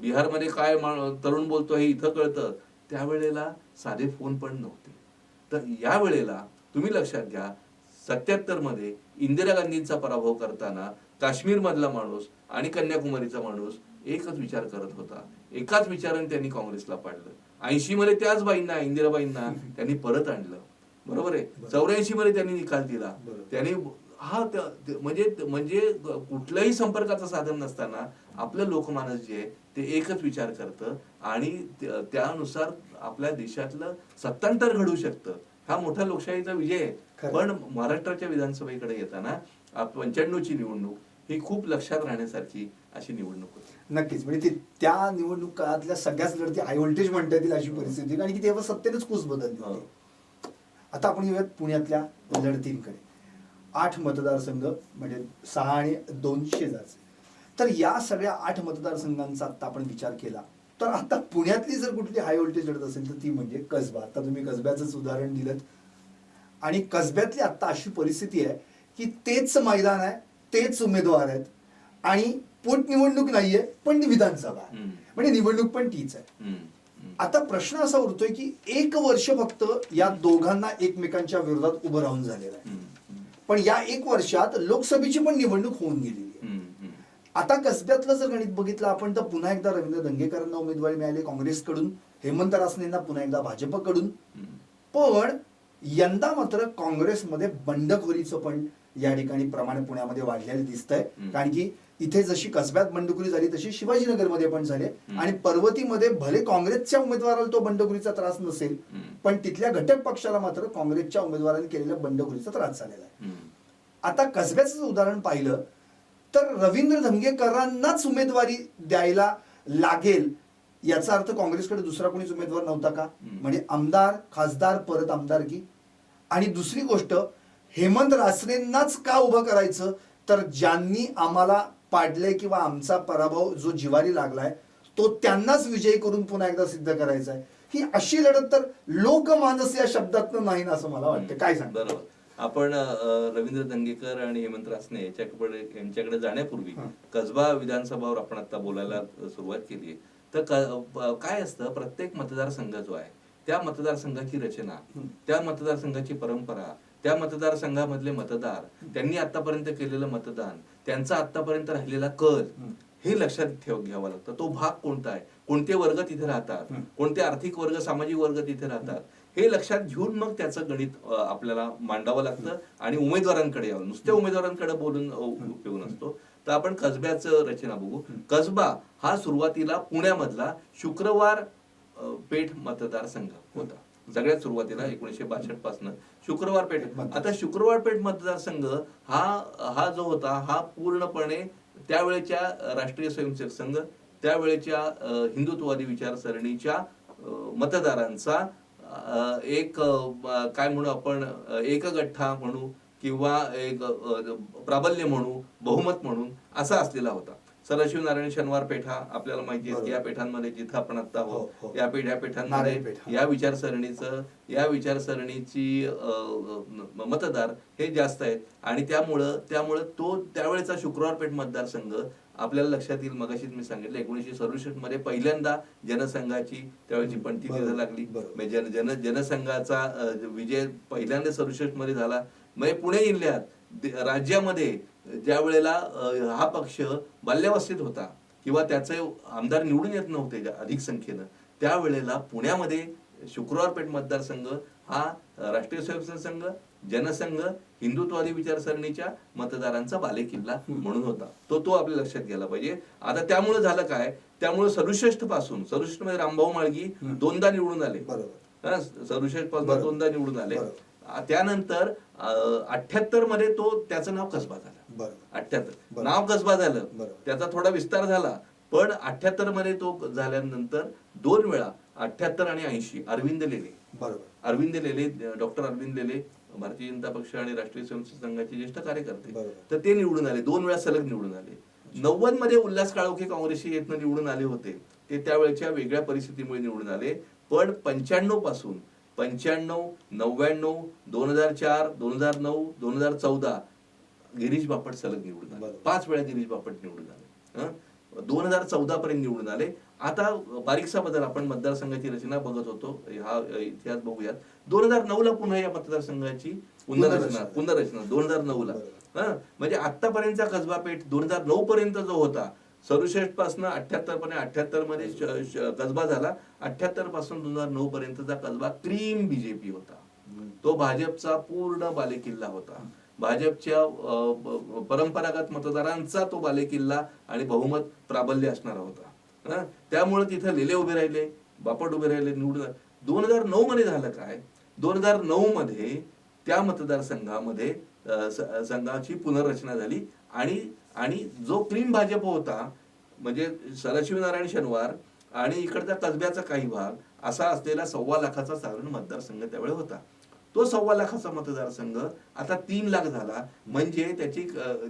बिहारमध्ये काय तरुण बोलतो हे इथं कळतं. त्यावेळेला साधे फोन पण नव्हते. तर या वेळेला तुम्ही लक्षात घ्या, 77 मध्ये इंदिरा गांधींचा पराभव करताना काश्मीर मधला माणूस आणि कन्याकुमारीचा माणूस एकच विचार करत होता. एकाच विचाराने त्यांनी काँग्रेसला पाडलं. 80 मध्ये त्याच बाईंना, इंदिराबाईंना त्यांनी परत आणलं. बरोबर आहे. 84 मध्ये त्यांनी निकाल दिला. त्यांनी म्हणजे कुठल्याही संपर्काचं साधन नसताना आपलं लोकमानस जे आहे ते एकच विचार करतं आणि त्यानुसार आपल्या देशातलं सत्तांतर घडू शकतं. हा मोठा लोकशाहीचा विजय आहे. पण महाराष्ट्राच्या विधानसभेकडे येताना 95ची निवडणूक ही खूप लक्षात राहण्यासारखी अशी निवडणूक होती. नक्कीच. म्हणजे त्या निवडणूक काळातल्या सगळ्याच लढती हाय व्होल्टेज म्हणता येतील अशी परिस्थिती, कारण की तेव्हा सत्तेनेच कूच बदलली होती. आता आपण येऊयात पुण्यातल्या लढतींकडे. 8 मतदारसंघ म्हणजे 6 आणि 2 शेजारचे. तर या सगळ्या 8 मतदारसंघांचा आता आपण विचार केला तर आता पुण्यातली जर कुठली हाय व्होल्टेज लढत असेल तर ती म्हणजे कसबा. आता तुम्ही कसब्याचंच उदाहरण दिलं आणि कसब्यातली आता अशी परिस्थिती आहे की तेच मैदान आहे, तेच उमेदवार आहेत आणि पोटनिवडणूक नाहीये पण विधानसभा आहे. म्हणजे निवडणूक पण तीच आहे. आता प्रश्न असा उरतोय की 1 वर्ष फक्त या दोघांना एकमेकांच्या विरोधात उभं राहून झालेलं आहे. पण या 1 वर्षात लोकसभेची पण निवडणूक होऊन गेलेली आहे. आता कसब्यातलं जर गणित बघितलं आपण तर पुन्हा एकदा रवींद्र धंगेकरांना उमेदवारी मिळाली काँग्रेसकडून, हेमंत रासनेंना पुन्हा एकदा भाजपकडून. पण यंदा मात्र काँग्रेसमध्ये बंडखोरीचं पण या ठिकाणी प्रमाण पुण्यामध्ये वाढलेलं दिसतंय. कारण की इथे जशी कसब्यात बंडखोरी झाली तशी शिवाजीनगरमध्ये पण झाली आणि पर्वतीमध्ये भले काँग्रेसच्या उमेदवाराला तो बंडखोरीचा त्रास नसेल पण तिथल्या घटक पक्षाला मात्र काँग्रेसच्या उमेदवारांनी केलेल्या बंडखोरीचा त्रास झालेला आहे. आता कसब्याचं उदाहरण पाहिलं तर रवींद्र धंगेकरांनाच उमेदवारी द्यायला लागेल याचा अर्थ काँग्रेसकडे दुसरा कोणीच उमेदवार नव्हता का? म्हणजे आमदार, खासदार, परत आमदारकी. आणि दुसरी गोष्ट, हेमंत रासनेंनाच का उभं करायचं तर ज्यांनी आम्हाला पाडले किंवा आमचा पराभव जो जिवारी लागलाय तो त्यांनाच विजयी करून पुन्हा एकदा सिद्ध करायचा आहे. ही अशी लढत तर लोकमानस या शब्दातनं नाही ना असं मला वाटतं. काय सांग? बरोबर. आपण रवींद्र धंगेकर आणि हेमंत रासने यांच्याकडे जाण्यापूर्वी कसबा विधानसभावर आपण आता बोलायला सुरुवात केली आहे. तर काय असतं, प्रत्येक मतदारसंघ जो आहे त्या मतदारसंघाची रचना, त्या मतदारसंघाची परंपरा, त्या मतदारसंघामधले मतदार, त्यांनी आतापर्यंत केलेलं मतदान, त्यांचा आतापर्यंत राहिलेला कल, हे लक्षात घ्यावं लागतं. तो भाग कोणता आहे, कोणते वर्ग तिथे राहतात, कोणते आर्थिक वर्ग, सामाजिक वर्ग तिथे राहतात, हे लक्षात घेऊन मग त्याचं गणित आपल्याला मांडावं लागतं आणि उमेदवारांकडे यावं. नुसत्या उमेदवारांकडे बोलून उपयोग नसतो. तर आपण कसब्याचं रचना बघू. कसबा हा सुरुवातीला पुण्यामधला शुक्रवार पेठ मतदारसंघ होता. सगळ्यात सुरुवातीला 1962 पासून शुक्रवार पेठ. आता शुक्रवार पेठ मतदारसंघ हा जो होता हा पूर्णपणे त्यावेळेच्या राष्ट्रीय स्वयंसेवक संघ, त्यावेळेच्या हिंदुत्ववादी विचारसरणीच्या मतदारांचा एक काय म्हणू आपण, एक गठ्ठा म्हणू किंवा एक प्राबल्य म्हणू, बहुमत म्हणून असा असलेला होता. सदाशिव नारायण शनिवार पेठा आपल्याला माहिती आहे. या पेठांमध्ये जिथं आपण आता आहोत या पेठांमध्ये या विचारसरणीची मतदार हे जास्त आहेत आणि त्यामुळं तो त्यावेळेचा शुक्रवार पेठ मतदारसंघ आपल्याला लक्षात येईल. मगाशीच मी सांगितलं 1967 मध्ये पहिल्यांदा जनसंघाची त्यावेळेची पणती तिथं लागली. जनसंघाचा विजय पहिल्यांदा 67 मध्ये झाला. म्हणजे पुणे जिल्ह्यात राज्यामध्ये ज्या वेळेला हा पक्ष बाल्यावस्थेत होता किंवा त्याचे आमदार निवडून येत नव्हते अधिक संख्येनं, त्यावेळेला पुण्यामध्ये शुक्रवार पेठ मतदारसंघ हा राष्ट्रीय स्वयंसेवक संघ, जनसंघ हिंदुत्ववादी विचारसरणीच्या मतदारांचा बालेकिल्ला म्हणून होता. तो आपल्या लक्षात घ्यायला पाहिजे. आता त्यामुळे झालं काय, त्यामुळे 67 पासून 67 मध्ये रामभाऊ माळगी 2दा निवडून आले. 67 पासून 2दा निवडून आले. त्यानंतर 78 मध्ये त्याचं नाव कसबा झालं. 78 नाव कसबा झालं, त्याचा थोडा विस्तार झाला. पण 78 मध्ये तो झाल्यानंतर 2 वेळा 78 आणि 80 अरविंद लेले डॉक्टर अरविंद लेले भारतीय जनता पक्ष आणि राष्ट्रीय स्वयंसेवक संघाचे ज्येष्ठ कार्यकर्ते, तर ते निवडून आले. 2 वेळा सलग निवडून आले. 90 मध्ये उल्हास काळोखे काँग्रेसशी येतनं निवडून आले होते. ते त्यावेळेच्या वेगळ्या परिस्थितीमुळे निवडून आले. पण 95 पासून 95, 99, 2004, 2009, 2014 गिरीश बापट सलग निवडून आले. 5 वेळा गिरीश बापट निवडून आले. 2014 पर्यंत निवडून आले. आता बारीकसा बदल, आपण मतदारसंघाची रचना बघत होतो, हा इतिहास बघूयात. 2009 पुन्हा या मतदारसंघाची पुनर्रचना 2009 म्हणजे आतापर्यंतचा कसबा पेठ 2009 पर्यंत जो होता, 67 पासून 78 पर्यंत, 78 मध्ये कसबा झाला. 78 पासून 2009 पर्यंतचा कसबा क्रीम बीजेपी होता. तो भाजपचा पूर्ण बालेकिल्ला होता. भाजपच्या परंपरागत मतदारांचा तो बालेकिल्ला आणि बहुमत प्राबल्य असणारा होता. त्यामुळे तिथे लेले उभे राहिले, बापट उभे राहिले, निवडून. 2009 मध्ये झालं काय, 2009 मध्ये त्या मतदारसंघामध्ये संघाची पुनर्रचना झाली आणि जो क्रीम भाजप होता, म्हणजे सदाशिवनारायण शनिवार आणि इकडचा कसब्याचा काही भाग असा असलेला 1.25 लाखाचा साधारण मतदारसंघ त्यावेळी होता. तो 1.25 लाखाचा मतदारसंघ आता 3 लाख झाला. म्हणजे त्याची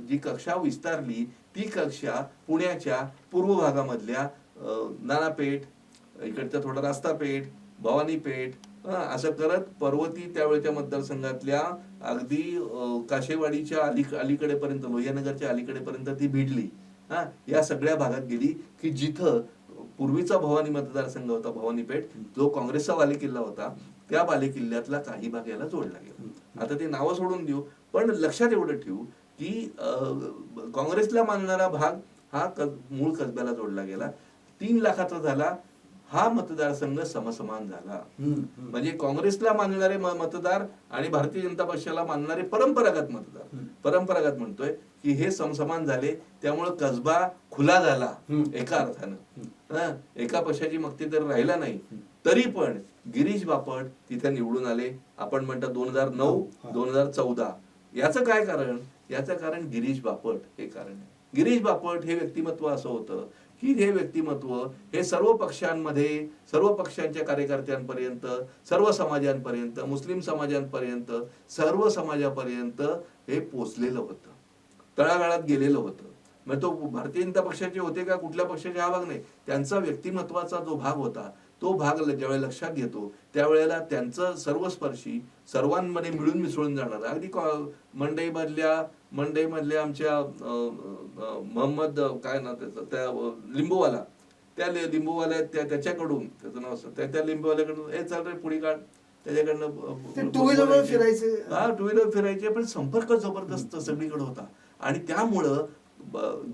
जी कक्षा विस्तारली, ती कक्षा पुण्याच्या पूर्व भागामधल्या नानापेठ, इकडचा थोडा रास्तापेठ, भवानीपेठ असं करत पर्वती त्यावेळेच्या मतदारसंघातल्या अगदी काशेवाडीच्या अलीकडेपर्यंत, लोहियानगरच्या अलीकडेपर्यंत ती भिडली. या सगळ्या भागात गेली की जिथं पूर्वीचा भवानी मतदारसंघ होता, भवानीपेठ, जो काँग्रेसचा बालेकिल्ला होता, त्या बालेकिल्ल्यातला काही भाग याला जोडला गेला. आता ते नावं सोडून देऊ, पण लक्षात एवढं ठेवू की काँग्रेसला मानणारा भाग हा मूळ कसब्याला जोडला गेला. 3 लाखाचा झाला. हा मतदारसंघ समसमान झाला. म्हणजे काँग्रेसला मानणारे मतदार आणि भारतीय जनता पक्षाला मानणारे परंपरागत मतदार, परंपरागत म्हणतोय की हे समसमान झाले. त्यामुळे कसबा खुला झाला एका अर्थानं. एका पक्षाची मक्ती तर राहिला नाही, तरी पण गिरीश बापट तिथे निवडून आले. आपण म्हणतो 2009, 2014. याचं काय कारण? याचं कारण गिरीश बापट हे कारण आहे. गिरीश बापट हे व्यक्तिमत्व असं होतं की हे व्यक्तिमत्व हे सर्व पक्षांमध्ये, सर्व पक्षांच्या कार्यकर्त्यांपर्यंत, सर्व समाजांपर्यंत, मुस्लिम समाजांपर्यंत, सर्व समाजापर्यंत हे पोचलेलं होतं, तळागाळात गेलेलं होतं. मग तो भारतीय जनता पक्षाचे होते का कुठल्या पक्षाचे हा भाग नाही, त्यांचा व्यक्तिमत्वाचा जो भाग होता, तो भाग ज्यावेळेला लक्षात घेतो त्यावेळेला त्यांचं सर्वस्पर्शी, सर्वांमध्ये मिळून मिसळून जाणार. अगदी मंडईमधल्या आमच्या मोहम्मद काय ना त्या लिंबूवाला, त्या लिंबूवाल्या त्याच्याकडून, त्याचं नाव असं, त्या लिंबूवाल्याकडून ए चल रे पुढे काढ, त्याच्याकडनं टू व्हीलर फिरायचे. पण संपर्क जबरदस्त सगळीकडे होता. आणि त्यामुळं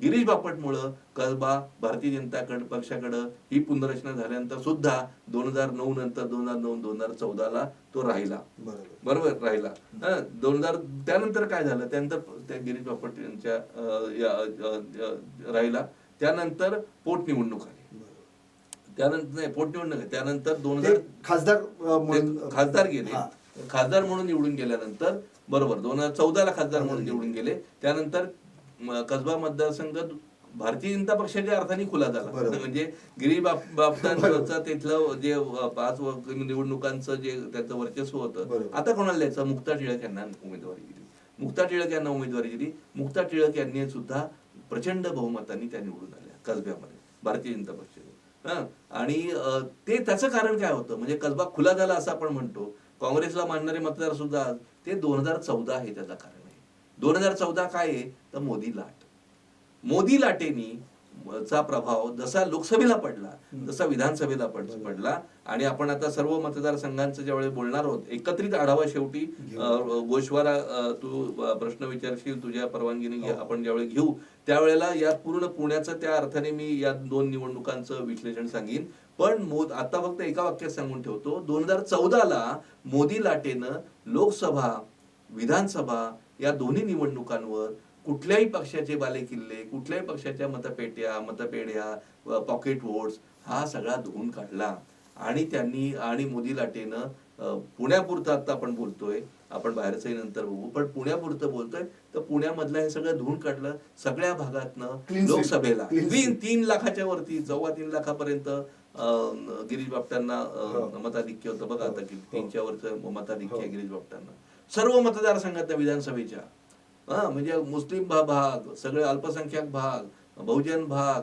गिरीश बापटमुळं कसबा भारतीय जनता पक्षाकडं ही पुनर्रचना झाल्यानंतर सुद्धा 2009 नंतर 2014ला तो राहिला. बरोबर राहिला. त्यानंतर काय झालं, त्यानंतर त्या गिरीश बापट यांच्या राहिला. त्यानंतर पोटनिवडणूक आली. त्यानंतर नाही, पोटनिवडणूक त्यानंतर 2000 खासदार गेले. खासदार म्हणून निवडून गेल्यानंतर, बरोबर 2014ला खासदार म्हणून निवडून गेले. त्यानंतर कसबा मतदारसंघ भारतीय जनता पक्षाच्या अर्थाने खुला झाला. म्हणजे गिरीश बापटांचा तिथलं जे 5 निवडणुकांचं जे त्याचं वर्चस्व होतं, आता कोणाला द्यायचं? मुक्ता टिळक यांना उमेदवारी दिली. मुक्ता टिळक यांनी सुद्धा प्रचंड बहुमतांनी त्या निवडून आल्या कसब्यामध्ये भारतीय जनता पक्षाने. आणि ते त्याचं कारण काय होतं, म्हणजे कसबा खुला झाला असं आपण म्हणतो. काँग्रेसला मानणारे मतदार सुद्धा ते 2014 हे त्याचं कारण आहे. 2014 काय आहे तर मोदी लाटेनी चा प्रभाव जसा लोकसभेला पडला तसा विधानसभेला पडला. आणि आपण आता सर्व मतदारसंघांचं ज्यावेळी बोलणार आहोत, एकत्रित आढावा शेवटी गोशवारा तू प्रश्न विचारशील, तुझ्या परवानगीने आपण ज्यावेळी घेऊ त्यावेळेला या पूर्ण पुण्याचं त्या अर्थाने मी या 2 निवडणुकांचं विश्लेषण सांगेन. पण आता फक्त एका वाक्यात सांगून ठेवतो, 2014ला मोदी लाटेनं लोकसभा विधानसभा या दोन्ही निवडणुकांवर कुठल्याही पक्षाचे बालेकिल्ले, कुठल्याही पक्षाच्या मतपेढ्या, पॉकेट वोट्स हा सगळा धुवून काढला. आणि त्यांनी आणि मोदी लाटेनं पुण्यापुरतं आता आपण बोलतोय, आपण बाहेरचंही नंतर बघू, पण पुण्यापुरतं बोलतोय तर पुण्यामधलं हे सगळं धुवून काढलं. सगळ्या भागातनं लोकसभेला 3 लाखाच्या वरती 3.25 लाखापर्यंत गिरीश बापटांना मताधिक्य होतं. बघा आता की 3च्या वरचं मताधिक्य आहे गिरीश बापटांना सर्व मतदारसंघातल्या विधानसभेच्या. म्हणजे मुस्लिम भाग, सगळे अल्पसंख्याक भाग, बहुजन भाग,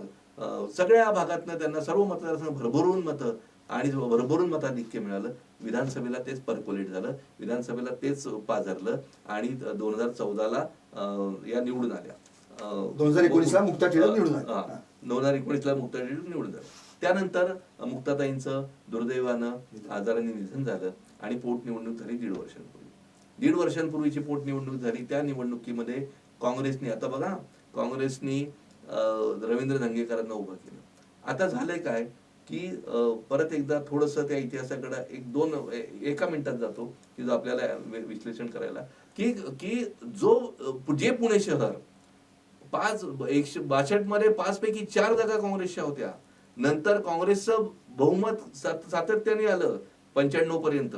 सगळ्या भागातनं त्यांना सर्व मतदारसंघ भरभरून मतं आणि भरभरून मताधिक्य मिळालं. विधानसभेला तेच पर्क्युलेट झालं, विधानसभेला तेच पाझरलं आणि 2014ला या निवडून आल्या. 2019ला मुक्ता टिळक निवडून आल्या. 2019ला मुक्ता टिळक निवडून झालं. त्यानंतर मुक्ताताईंचं दुर्दैवानं आजाराने निधन झालं आणि पोटनिवडणूक झाली 1.5 वर्षांपूर्वीची पोटनिवडणूक झाली. त्या निवडणुकीमध्ये काँग्रेसने, आता बघा, काँग्रेसनी रवींद्र धंगेकरांना उभं केलं. आता झालंय काय की परत एकदा थोडंसं त्या इतिहासाकडे एका मिनिटात जातो की जो आपल्याला विश्लेषण करायला की जे पुणे शहर 162 मध्ये 5 पैकी 4 जागा काँग्रेसच्या होत्या. नंतर काँग्रेसचं बहुमत सातत्याने आलं 95 पर्यंत.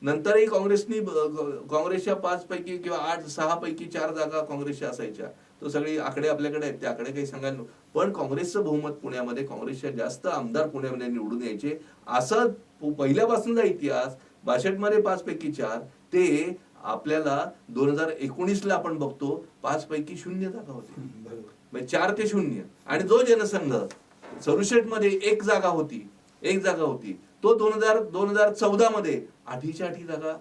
नंतरही काँग्रेसच्या 5 पैकी किंवा 6 पैकी 4 जागा काँग्रेसच्या असायच्या. तो सगळे आकडे आपल्याकडे आहेत, ते आकडे काही सांगायला, पण काँग्रेसचं बहुमत पुण्यामध्ये, काँग्रेसच्या जास्त आमदार पुण्यामध्ये निवडून यायचे असं पहिल्यापासूनचा इतिहास. 62 मध्ये 5 पैकी 4 ते आपल्याला 2019ला आपण बघतो 5 पैकी 0 जागा होती, म्हणजे 4 ते 0. आणि जो जनसंघ 67 मध्ये 1 जागा होती तो 2014 मध्ये 8 जागा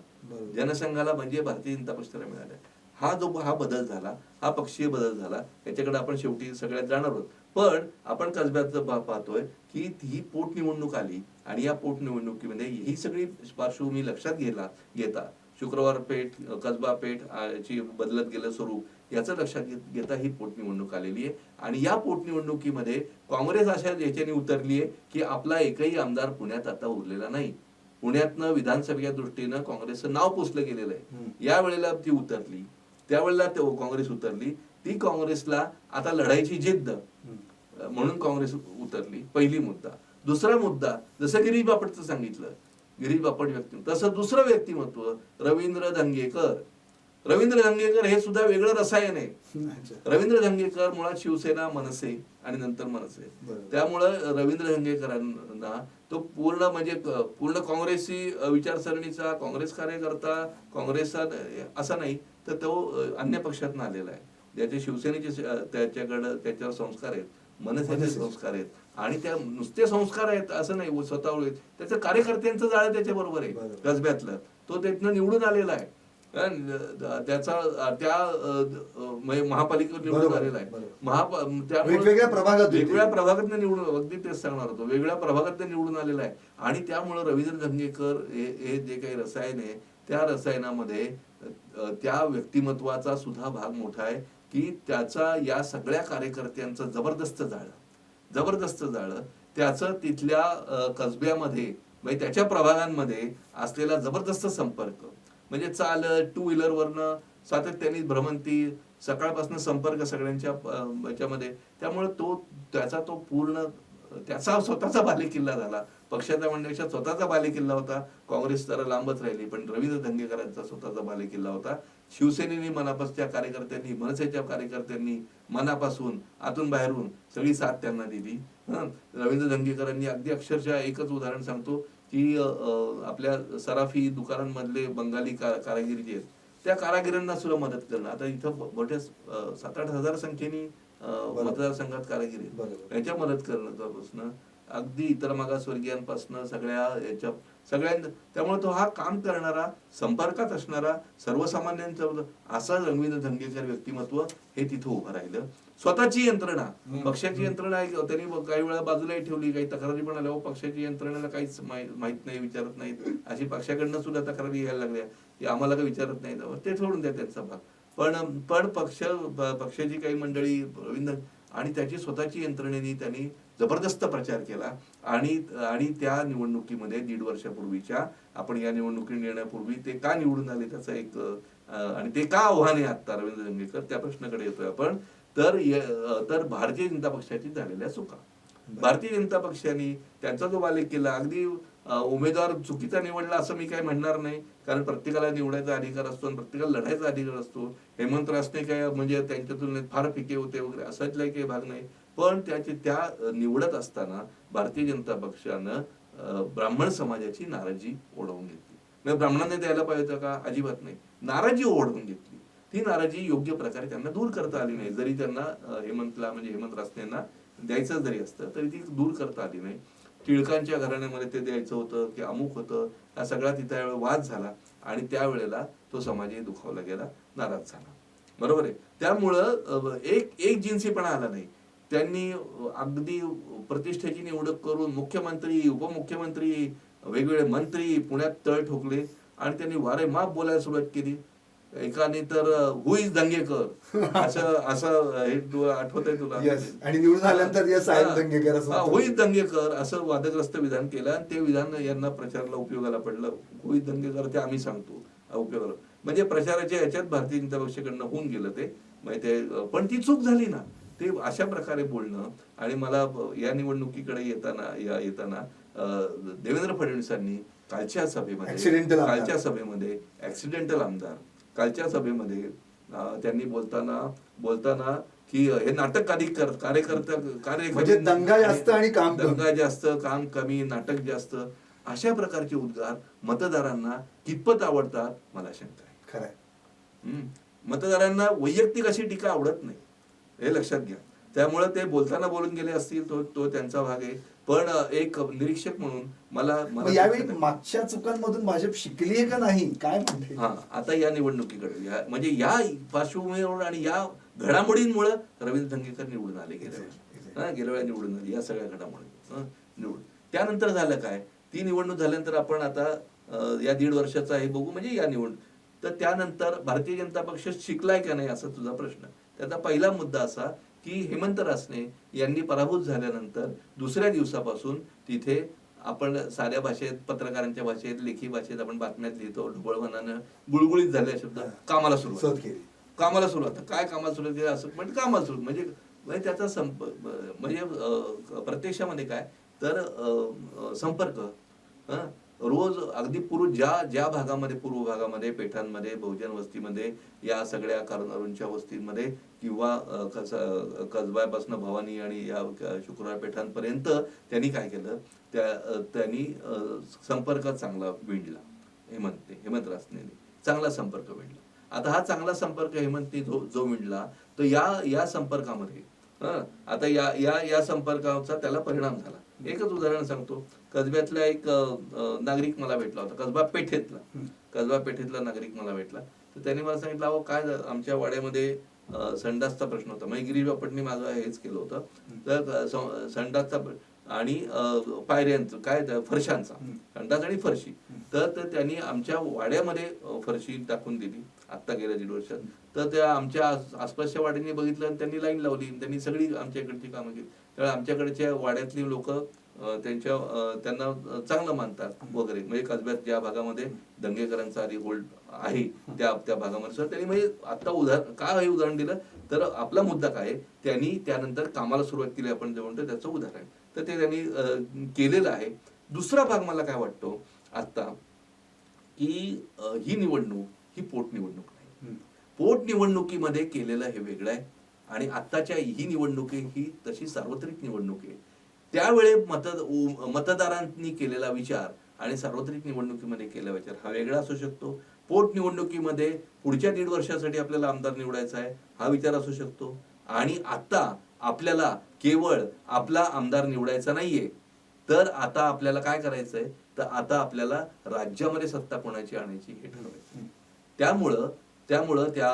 जनसंघाला म्हणजे भारतीय जनता पक्षाला मिळाल्या. हा बदल झाला, हा पक्षीय बदल झाला. याच्याकडे आपण शेवटी सगळ्यात जाणार आहोत. पण आपण कसब्याचं पाहतोय की ही पोटनिवडणूक आली आणि या पोटनिवडणुकीमध्ये ही सगळी पार्श्वभूमी लक्षात घेता शुक्रवार पेठ, कसबा पेठ ची बदलत गेलं स्वरूप याचं लक्षात घेता ही पोटनिवडणूक आलेली आहे. आणि या पोटनिवडणुकीमध्ये काँग्रेस अशा याच्याने उतरली आहे की आपला एकही आमदार पुण्यात आता उरलेला नाही. पुण्यातनं विधानसभेच्या दृष्टीनं काँग्रेसचं नाव पुसलं गेलेलं आहे. या वेळेला ती उतरली, त्यावेळेला काँग्रेस उतरली. ती काँग्रेसला आता लढायची जिद्द म्हणून काँग्रेस उतरली. पहिली मुद्दा. दुसरा मुद्दा, जसं गिरीश बापटचं सांगितलं, गिरीश बापट व्यक्तिमत्व, तसं दुसरं व्यक्तिमत्व रवींद्र धंगेकर हे सुद्धा वेगळं रसायन आहे. रवींद्र धंगेकर मुळात शिवसेना, मनसे आणि नंतर मनसे. त्यामुळं रवींद्र धंगेकरांना तो पूर्ण काँग्रेसी विचारसरणीचा काँग्रेस कार्यकर्ता, काँग्रेसचा असा नाही तर तो अन्य पक्षातून आलेला आहे. ज्याचे शिवसेनेचे त्याच्यावर संस्कार आहेत, मनसेचे संस्कार आहेत. आणि त्या नुसते संस्कार आहेत असं नाही, स्वतः त्याचं कार्यकर्त्यांचं जाळं त्याच्या बरोबर आहे कसब्यातलं. तो त्यातनं निवडून आलेला आहे. त्या महापालिकेवर निवडून आलेला आहे. वेगवेगळ्या प्रभागातनं निवडून, अगदी तेच सांगणार होतो, वेगवेगळ्या प्रभागातनं निवडून आलेला आहे. आणि त्यामुळं रवींद्र धंगेकर हे जे काही रसायन आहे त्या रसायनामध्ये त्या व्यक्तिमत्वाचा सुद्धा भाग मोठा आहे की त्याचा या सगळ्या कार्यकर्त्यांचं जबरदस्त जाळं त्याचं तिथल्या कसब्यामध्ये म्हणजे त्याच्या प्रभागांमध्ये असलेला जबरदस्त संपर्क, म्हणजे चालत, 2 व्हीलरवरनं सातत्याने भ्रमंती, सकाळपासून संपर्क सगळ्यांच्या याच्यामध्ये. त्यामुळे त्याचा स्वतःचा बालेकिल्ला झाला. पक्षाचा म्हणण्यापेक्षा स्वतःचा बालेकिल्ला होता. काँग्रेस जरा लांबच राहिली, पण रवींद्र धंगेकरांचा स्वतःचा बालेकिल्ला होता. शिवसेनेने मनापासूनच्या कार्यकर्त्यांनी, मनसेच्या कार्यकर्त्यांनी मनापासून आतून बाहेरून सगळी साथ त्यांना दिली. रवींद्र धंगेकरांनी अगदी अक्षरशः एकच उदाहरण सांगतो की आपल्या सराफी दुकानांमधले बंगाली कारागिरी जे आहेत त्या कारागिरांना सुद्धा मदत करणं. आता इथं मोठ्या 7-8 हजार संख्येने मतदारसंघात कारागिरी याच्या मदत करणं अगदी इतर मागासवर्गीयांपासून सगळ्यांना. त्यामुळे तो हा काम करणारा, संपर्कात असणारा, सर्वसामान्यांचं असा रवींद्र धंगेकर व्यक्तिमत्व हे तिथं उभं राहिलं. स्वतःची यंत्रणा, पक्षाची यंत्रणा त्यांनी काही वेळा बाजूलाही ठेवली. काही तक्रारी पण आल्या, पक्षाची यंत्रणेला काहीच माहित नाही, विचारत नाहीत, अशी पक्षाकडनं सुद्धा तक्रारी यायला लागल्या की आम्हाला काही विचारत नाही. ते सोडून द्या त्यांचा भाग. पण पक्षाची काही मंडळी रवींद्र आणि त्याची स्वतःची यंत्रणेने त्यांनी जबरदस्त प्रचार केला. आणि त्या निवडणुकीमध्ये 1.5 वर्षापूर्वीच्या, आपण या निवडणुकीत येण्यापूर्वी ते का निवडून आले त्याचा एक आणि ते का आव्हान आहे आता रवींद्र धंगेकर त्या प्रश्नाकडे येतोय आपण. तर भारतीय जनता पक्षाची झालेल्या चुका, भारतीय जनता पक्षाने त्यांचा जो बालेख केला, अगदी उमेदवार चुकीचा निवडला असं मी काही म्हणणार नाही, कारण प्रत्येकाला निवडायचा अधिकार असतो आणि प्रत्येकाला लढायचा अधिकार असतो. हेमंत रासने काय म्हणजे त्यांच्या तुलनेत फार फिके होते वगैरे असातलाही काही भाग नाही. पण त्या निवडत असताना भारतीय जनता पक्षानं ब्राह्मण समाजाची नाराजी ओढवून घेतली. म्हणजे ब्राह्मणांना द्यायला पाहिजे का? अजिबात नाही. नाराजी ओढवून घेतली. ती नाराजी योग्य प्रकारे त्यांना दूर करता आली नाही. जरी त्यांना हेमंत रासनेंना द्यायचं जरी असतं तरी ती दूर करता आली नाही. टिळकांच्या घराण्यामध्ये ते द्यायचं होतं की अमुक होतं, हा सगळा तिथे वाद झाला आणि त्यावेळेला तो समाजही दुखावला गेला, नाराज झाला. बरोबर आहे. त्यामुळं एक जिन्सीपणा आला नाही. त्यांनी अगदी प्रतिष्ठेची निवड करून मुख्यमंत्री, उपमुख्यमंत्री, वेगवेगळे मंत्री पुण्यात तळ ठोकले आणि त्यांनी वारे माप बोलायला सुरुवात केली. एकाने तर हु इज दंगेकर असं हे आठवतंय तुला? आणि निवडून आल्यानंतर दंगेकर हु इज दंगेकर असं वादग्रस्त विधान केलं आणि ते विधान यांना प्रचाराला उपयोगाला पडलं. हु इज दंगेकर ते आम्ही सांगतो उपयोगाला, म्हणजे प्रचाराच्या याच्यात भारतीय जनता पक्षाकडनं होऊन गेलं ते. म्हणजे पण ती चूक झाली ना, ते अशा प्रकारे बोलणं. आणि मला या निवडणुकीकडे येताना देवेंद्र फडणवीसांनी कालच्या सभेमध्ये ऍक्सिडेंटल आमदार कालच्या सभेमध्ये त्यांनी बोलताना की हे नाटक कार्यकर्ता म्हणजे दंगा जास्त आणि दंगा जास्त, काम कमी, नाटक जास्त, अशा प्रकारचे उद्गार मतदारांना कितपत आवडतात मला शंका आहे. खरंय. मतदारांना वैयक्तिक अशी टीका आवडत नाही, हे लक्षात घ्या. त्यामुळे ते बोलताना बोलून गेले असतील, तो त्यांचा भाग आहे. पण एक निरीक्षक म्हणून मला यावेळी मागच्या चुकांमधून भाजप शिकली आहे का नाही काय म्हणते? आता या निवडणुकीकडे म्हणजे या पार्श्वभूमीवर आणि या घडामोडींमुळे रवींद्र धंगेकर निवडून आले गेल्या वेळा निवडून आले. या सगळ्या घडामोडी निवडून त्यानंतर झालं काय, ती निवडणूक झाल्यानंतर आपण आता या 1.5 वर्षाचा हे बघू. म्हणजे या निवडणूक तर त्यानंतर भारतीय जनता पक्ष शिकलाय का नाही असा तुझा प्रश्न. त्याचा पहिला मुद्दा असा की हेमंत रासने यांनी पराभूत झाल्यानंतर दुसऱ्या दिवसापासून तिथे आपण साध्या भाषेत, पत्रकारांच्या भाषेत, लेखी भाषेत आपण बातम्यात लिहितो, ढोबळमानानं गुळगुळीत झाले शब्द, कामाला सुरुवात केली. काय कामाला सुरुवात केली असं म्हणजे कामाला सुरुवात म्हणजे त्याचा म्हणजे प्रत्यक्षामध्ये काय तर संपर्क रोज अगदी ज्या भागामध्ये, पूर्व भागामध्ये, पेठांमध्ये, बहुजन वस्तीमध्ये, या सगळ्या कारणांच्या वस्तीमध्ये किंवा कसबापासून भवानी आणि या शुक्रवार पेठांपर्यंत त्यांनी काय केलं, त्यांनी संपर्क चांगला विणला. हेमंत रासने चांगला संपर्क विणला. आता हा चांगला संपर्क हेमंतने जो विणला तर या संपर्कामध्ये आता या संपर्काचा त्याला परिणाम झाला. एकच उदाहरण सांगतो. कसब्यातला एक नागरिक मला भेटला होता, कसबा पेठेतला नागरिक मला भेटला. तर त्यांनी मला सांगितलं, अहो काय आमच्या वाड्यामध्ये संडासचा प्रश्न होता. म्हणजे गिरीश बापटनी माझं हेच केलं होतं. तर संडासचा आणि पायऱ्यांचं काय फरशांचा, संडास आणि फरशी, तर त्यांनी आमच्या वाड्यामध्ये फरशी टाकून दिली आत्ता गेल्या 1.5 वर्षात. तर त्या आमच्या आसपासच्या वाड्यांनी बघितलं आणि त्यांनी लाईन लावली, त्यांनी सगळी आमच्या इकडची कामं केली. त्यामुळे आमच्याकडच्या वाड्यातली लोक त्यांना चांगलं मानतात वगैरे. म्हणजे कसब्यात ज्या भागामध्ये दंगेकरांचा आधी होल्ड आहे त्या भागामध्ये त्यांनी म्हणजे आता हे उदाहरण दिलं तर आपला मुद्दा काय, त्यांनी त्यानंतर कामाला सुरुवात केली आपण जे म्हणतो त्याचं उदाहरण. तर ते त्यांनी केलेलं आहे. दुसरा भाग मला काय वाटतो आता की ही निवडणूक ही पोटनिवडणूक नाही. पोटनिवडणुकीमध्ये केलेलं हे वेगळं आहे आणि आत्ताच्या ही निवडणूक ही तशी सार्वत्रिक निवडणूक आहे. त्यावेळी मतदारांनी केलेला विचार आणि सार्वत्रिक निवडणुकीमध्ये केलेला विचार हा वेगळा असू शकतो. पोटनिवडणुकीमध्ये पुढच्या 1.5 वर्षासाठी आपल्याला आमदार निवडायचा आहे हा विचार असू शकतो. आणि आता आपल्याला केवळ आपला आमदार निवडायचा नाहीये, तर आता आपल्याला काय करायचंय, तर आता आपल्याला राज्यामध्ये सत्ता कोणाची आणायची हे ठरवायचं. त्यामुळं त्या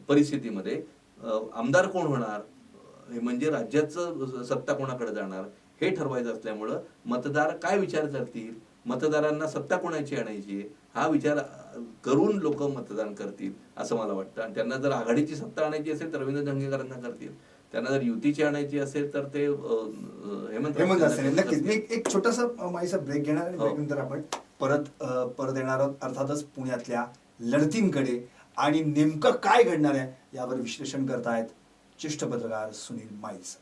परिस्थितीमध्ये आमदार कोण होणार म्हणजे राज्याचं सत्ता कोणाकडे जाणार हे ठरवायचं असल्यामुळं मतदार काय विचार करतील, मतदारांना सत्ता कोणाची आणायची हा विचार करून लोक मतदान करतील असं मला वाटतं. आणि त्यांना जर आघाडीची सत्ता आणायची असेल तर रवींद्र धंगेकरांना करतील, त्यांना जर युतीची आणायची असेल तर ते हेमंत रासने. एक छोटासा माईचा ब्रेक घेणार आणि ब्रेक नंतर आपण परत येणार. अर्थातच पुण्यातल्या लढतींकडे आणि नेमकं काय घडणार आहे यावर विश्लेषण करतायत ज्येष्ठ पत्रकार सुनील माईल्स.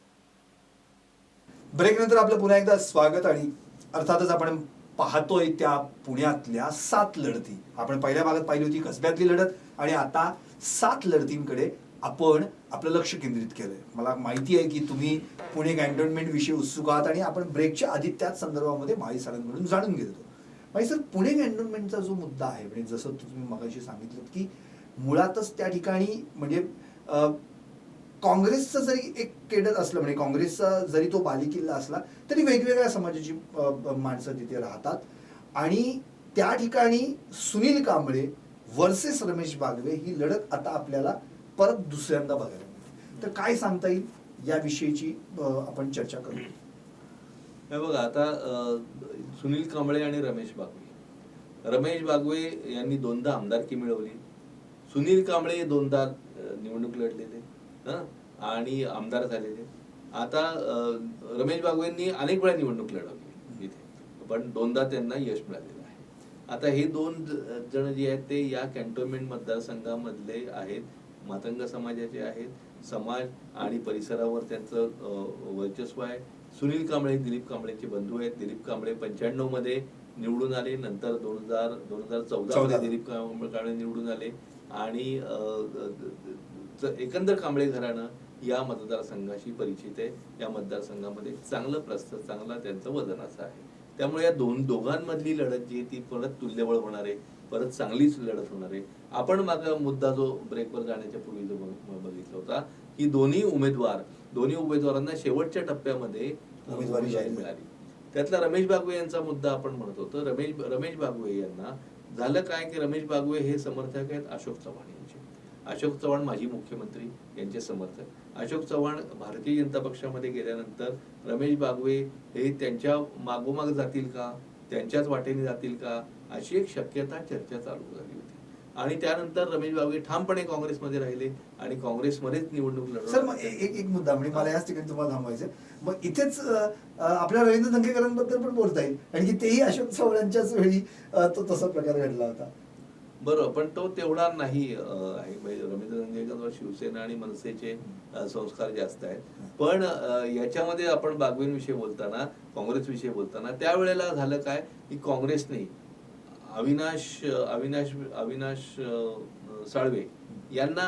ब्रेक नंतर आपलं पुन्हा एकदा स्वागत. आणि अर्थातच आपण पाहतोय त्या पुण्यातल्या 7 लढती. आपण पहिल्या भागात पाहिली होती कसब्यातली लढत आणि आता 7 लढतींकडे आपण आपलं लक्ष केंद्रित केलंय. मला माहिती आहे की तुम्ही पुणे कॅन्टोन्मेंट विषयी उत्सुक आहात आणि आपण ब्रेकच्या आधी त्याच संदर्भामध्ये माई सरांकडून जाणून घेत होतो. माई सर, पुणे कॅन्टोन्मेंटचा जो मुद्दा आहे म्हणजे जसं तुम्ही मगाशी सांगितलं की मुळातच त्या ठिकाणी म्हणजे काँग्रेसचं जरी एक केडर असलं म्हणजे काँग्रेसचा जरी तो बालेकिल्ला असला तरी वेगवेगळ्या समाजाची माणसं तिथे राहतात आणि त्या ठिकाणी सुनील कांबळे वर्सेस रमेश बागवे ही लढत आता आपल्याला परत दुसऱ्यांदा बघायला मिळते. तर काय सांगता येईल याविषयीची आपण चर्चा करू. हे बघा, आता सुनील कांबळे आणि रमेश बागवे यांनी 2दा आमदारकी मिळवली. सुनील कांबळे 2दा निवडणूक लढलेले आणि आमदार झालेले. आता रमेश बागवेंनी अनेक वेळा निवडणूक लढवली इथे, पण 2दा त्यांना यश मिळालेलं आहे. आता हे 2 जण जे आहेत ते या कॅन्टोन्मेंट मतदारसंघामधले आहेत, मातंग समाजाचे आहेत. समाज आणि परिसरावर त्यांचं वर्चस्व आहे. सुनील कांबळे दिलीप कांबळेचे बंधू आहेत. दिलीप कांबळे 95 मध्ये निवडून आले, नंतर 2014 मध्ये दिलीप कांबळे निवडून आले आणि एकंदर कांबळे घराणं या मतदारसंघाशी परिचित आहे. या मतदारसंघामध्ये चांगला त्यांचं वजन असं आहे. त्यामुळे या दोघांमधली लढत जी आहे ती परत तुल्यबळ होणार आहे, परत चांगलीच लढत होणार आहे. आपण मागे मुद्दा जो ब्रेकवर जाण्याच्या पूर्वी जो बघितला होता की दोन्ही उमेदवारांना शेवटच्या टप्प्यामध्ये उमेदवारी मिळाली. त्यातला रमेश बागवे यांचा मुद्दा आपण म्हणत होतो. रमेश बागवे यांना झालं काय की रमेश बागवे हे समर्थक आहेत अशोक चव्हाण यांचे. अशोक चव्हाण माजी मुख्यमंत्री यांचे समर्थक. अशोक चव्हाण भारतीय जनता पक्षामध्ये गेल्यानंतर रमेश बागवे हे त्यांच्या मागोमाग जातील का, त्यांच्याच वाटेने जातील का अशी एक शक्यता चर्चा चालू झाली होती. आणि त्यानंतर रमेश बागवे ठामपणे काँग्रेसमध्ये राहिले आणि काँग्रेसमध्येच निवडणूक लढवली. सर, मग एक मुद्दा म्हणजे मला याच ठिकाणी तुम्हाला थांबवायचं. मग इथेच आपल्या रवींद्र धंगेकरांबद्दल पण बोलता येईल कारण की तेही अशोक चव्हाणांच्याच वेळी तो तसा प्रकार घडला होता. बरोबर, पण तो तेवढा नाही आहे. रवींद्र धंगेकरवर शिवसेना आणि मनसेचे संस्कार जास्त आहेत. पण याच्यामध्ये आपण बागवेंविषयी बोलताना, काँग्रेसविषयी बोलताना त्यावेळेला झालं काय की काँग्रेसने अविनाश साळवे यांना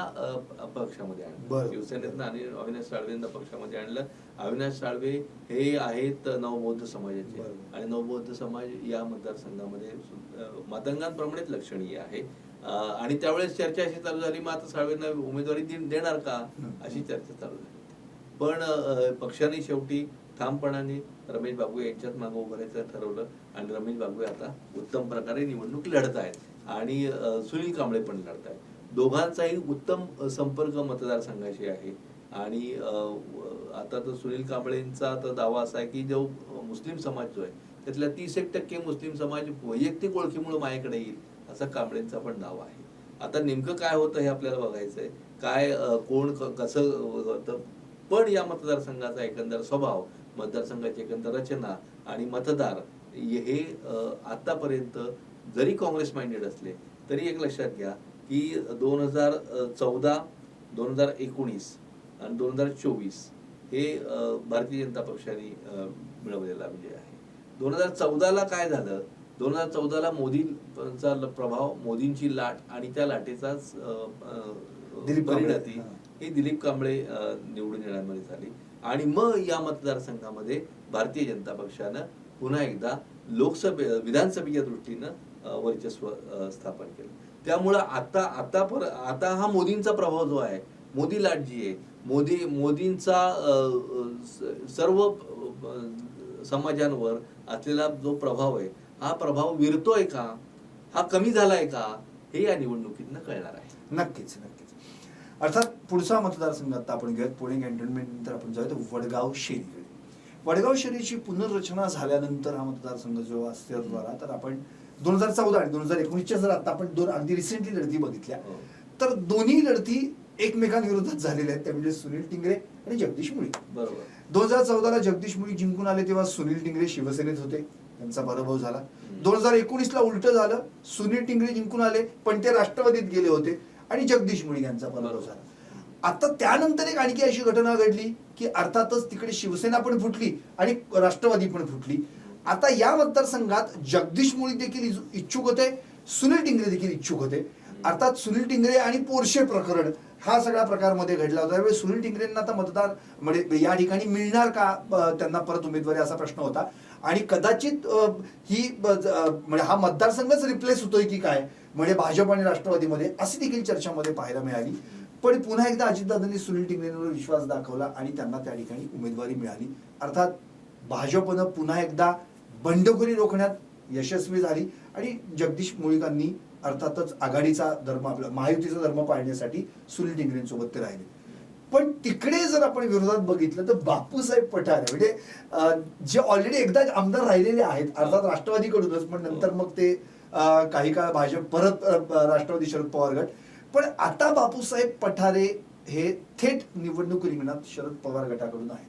पक्षामध्ये आणलं. शिवसेनेतनं आणि अविनाश साळवेंना पक्षामध्ये आणलं. अविनाश साळवे हे आहेत नवबौद्ध समाजाचे आणि नवबौद्ध समाज या मतदारसंघामध्ये मातंगांप्रमाणेच लक्षणीय आहे. आणि त्यावेळेस चर्चा अशी चालू झाली, मग आता साळवेंना उमेदवारी देणार का अशी चर्चा चालू झाली. पण पक्षाने शेवटी ठामपणाने रमेश बागवे यांच्यात मागे उभं राहायचं ठरवलं आणि रमेश बागवे आता उत्तम प्रकारे निवडणूक लढत आहेत आणि सुनील कांबळे पण लढत आहेत. दोघांचाही उत्तम संपर्क मतदारसंघाशी आहे. आणि आता तर सुनील कांबळेंचा तर दावा असा आहे की जो मुस्लिम समाज जो आहे त्यातल्या 30% मुस्लिम समाज वैयक्तिक ओळखीमुळे माझ्याकडे येईल असा कांबळेंचा पण दावा आहे. आता नेमकं काय होतं हे आपल्याला बघायचंय, काय कोण कसं होतं. पण या मतदारसंघाचा एकंदर स्वभाव, मतदारसंघाची एकंदर रचना आणि मतदार हे आतापर्यंत जरी काँग्रेस माइंडेड असले तरी एक लक्षात घ्या की 2014, 2019 आणि 2024 हे भारतीय जनता पक्षाने मिळवलेला विजय आहे. 2014ला काय झालं, 2014ला मोदींचा प्रभाव, मोदींची लाट आणि त्या लाटेचाच परिणती ही दिलीप कांबळे निवडून येण्यामध्ये झाली. आणि मग या मतदारसंघामध्ये भारतीय जनता पक्षानं पुन्हा एकदा विधानसभेच्या दृष्टीनं वर्चस्व स्थापन केलं. त्यामुळं आता हा मोदींचा प्रभाव जो आहे, मोदी लाट जी आहे, मोदींचा सर्व समाजांवर असलेला जो प्रभाव आहे हा प्रभाव विरतोय का, हा कमी झालाय का, हे या निवडणुकीतनं कळणार आहे. नक्कीच. अर्थात पुढचा मतदारसंघ आता आपण घेऊयात पुणे कॅन्टोन्मेंट नंतर आपण जाऊया वडगाव शेरीकडे. वडगाव शेरीची पुनर्रचना झाल्यानंतर हा मतदारसंघ जो अस्तित्वात आला तर आपण 2014 आणि 2019च्या जर आता आपण 2 अगदी रिसेंटली लढती बघितल्या तर दोन्ही लढती एकमेकांविरोधात झालेल्या आहेत. त्या म्हणजे सुनील टिंगरे आणि जगदीश मुळी. बरोबर. 2014ला जगदीश मुळी जिंकून आले तेव्हा सुनील टिंगरे शिवसेनेत होते. त्यांचा पराभव झाला. 2019ला उलट झालं, सुनील टिंगरे जिंकून आले पण ते राष्ट्रवादीत गेले होते आणि जगदीश मुळीक यांचा पराभव झाला. आता त्यानंतर एक आणखी अशी घटना घडली की अर्थातच तिकडे शिवसेना पण फुटली आणि राष्ट्रवादी पण फुटली. आता या मतदारसंघात जगदीश मुळीक देखील इच्छुक होते, सुनील टिंगरे देखील इच्छुक होते. अर्थात सुनील टिंगरे आणि पोरशे प्रकरण हा सगळा प्रकार मध्ये घडला होता. त्यावेळी सुनील टिंगरेंना आता मतदार म्हणजे या ठिकाणी मिळणार का त्यांना परत उमेदवारी असा प्रश्न होता आणि कदाचित ही म्हणजे हा मतदारसंघच रिप्लेस होतोय की काय म्हणजे भाजप आणि राष्ट्रवादीमध्ये अशी देखील चर्चामध्ये पाहायला मिळाली. पण पुन्हा एकदा अजितदादांनी सुनील टिंगरेंवर विश्वास दाखवला आणि त्यांना त्या ठिकाणी उमेदवारी मिळाली. अर्थात भाजपनं पुन्हा एकदा बंडखोरी रोखण्यात यशस्वी झाली आणि जगदीश मुळीकांनी अर्थातच आघाडीचा धर्म आपला महायुतीचा धर्म पाळण्यासाठी सुनील टिंगरेंसोबत ते राहिले. पण तिकडे जर आपण विरोधात बघितलं तर बापूसाहेब पठारे म्हणजे जे ऑलरेडी एकदा आमदार राहिलेले आहेत अर्थात राष्ट्रवादीकडूनच पण नंतर मग ते काही काळ भाजप परत राष्ट्रवादी शरद पवार गट. पण आता बापूसाहेब पठारे हे थेट निवडणूक रिंगणात शरद पवार गटाकडून आहेत.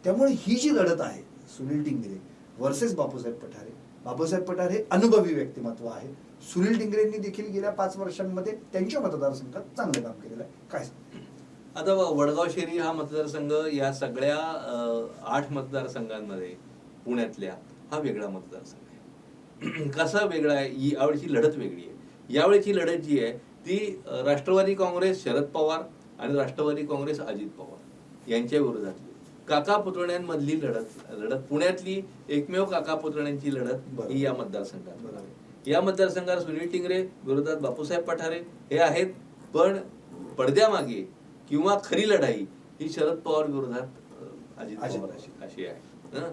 त्यामुळे ही जी लढत आहे सुनील टिंगरे वर्सेस बापूसाहेब पठारे, बापूसाहेब पठारे अनुभवी व्यक्तिमत्व आहे. सुनील टिंगरेंनी देखील गेल्या 5 वर्षांमध्ये त्यांच्या मतदारसंघात चांगलं काम केलेलं आहे. काय आता वडगाव शेरी हा मतदारसंघ या सगळ्या 8 मतदारसंघांमध्ये पुण्यातल्या हा वेगळा मतदारसंघ आहे. कसा वेगळा आहे? यावेळीची लढत वेगळी आहे. यावेळीची लढत जी आहे ती राष्ट्रवादी काँग्रेस शरद पवार आणि राष्ट्रवादी काँग्रेस अजित पवार यांच्या विरोधातली काका पुतण्यांमधली लढत पुण्यातली एकमेव काका पुतण्यांची लढत ही या मतदारसंघात. या मतदारसंघात सुनील टिंगरे विरोधात बापूसाहेब पठारे हे आहेत. पण पडद्यामागे किंवा खरी लढाई ही शरद पवार विरोधात अजित पवार अशी आहे.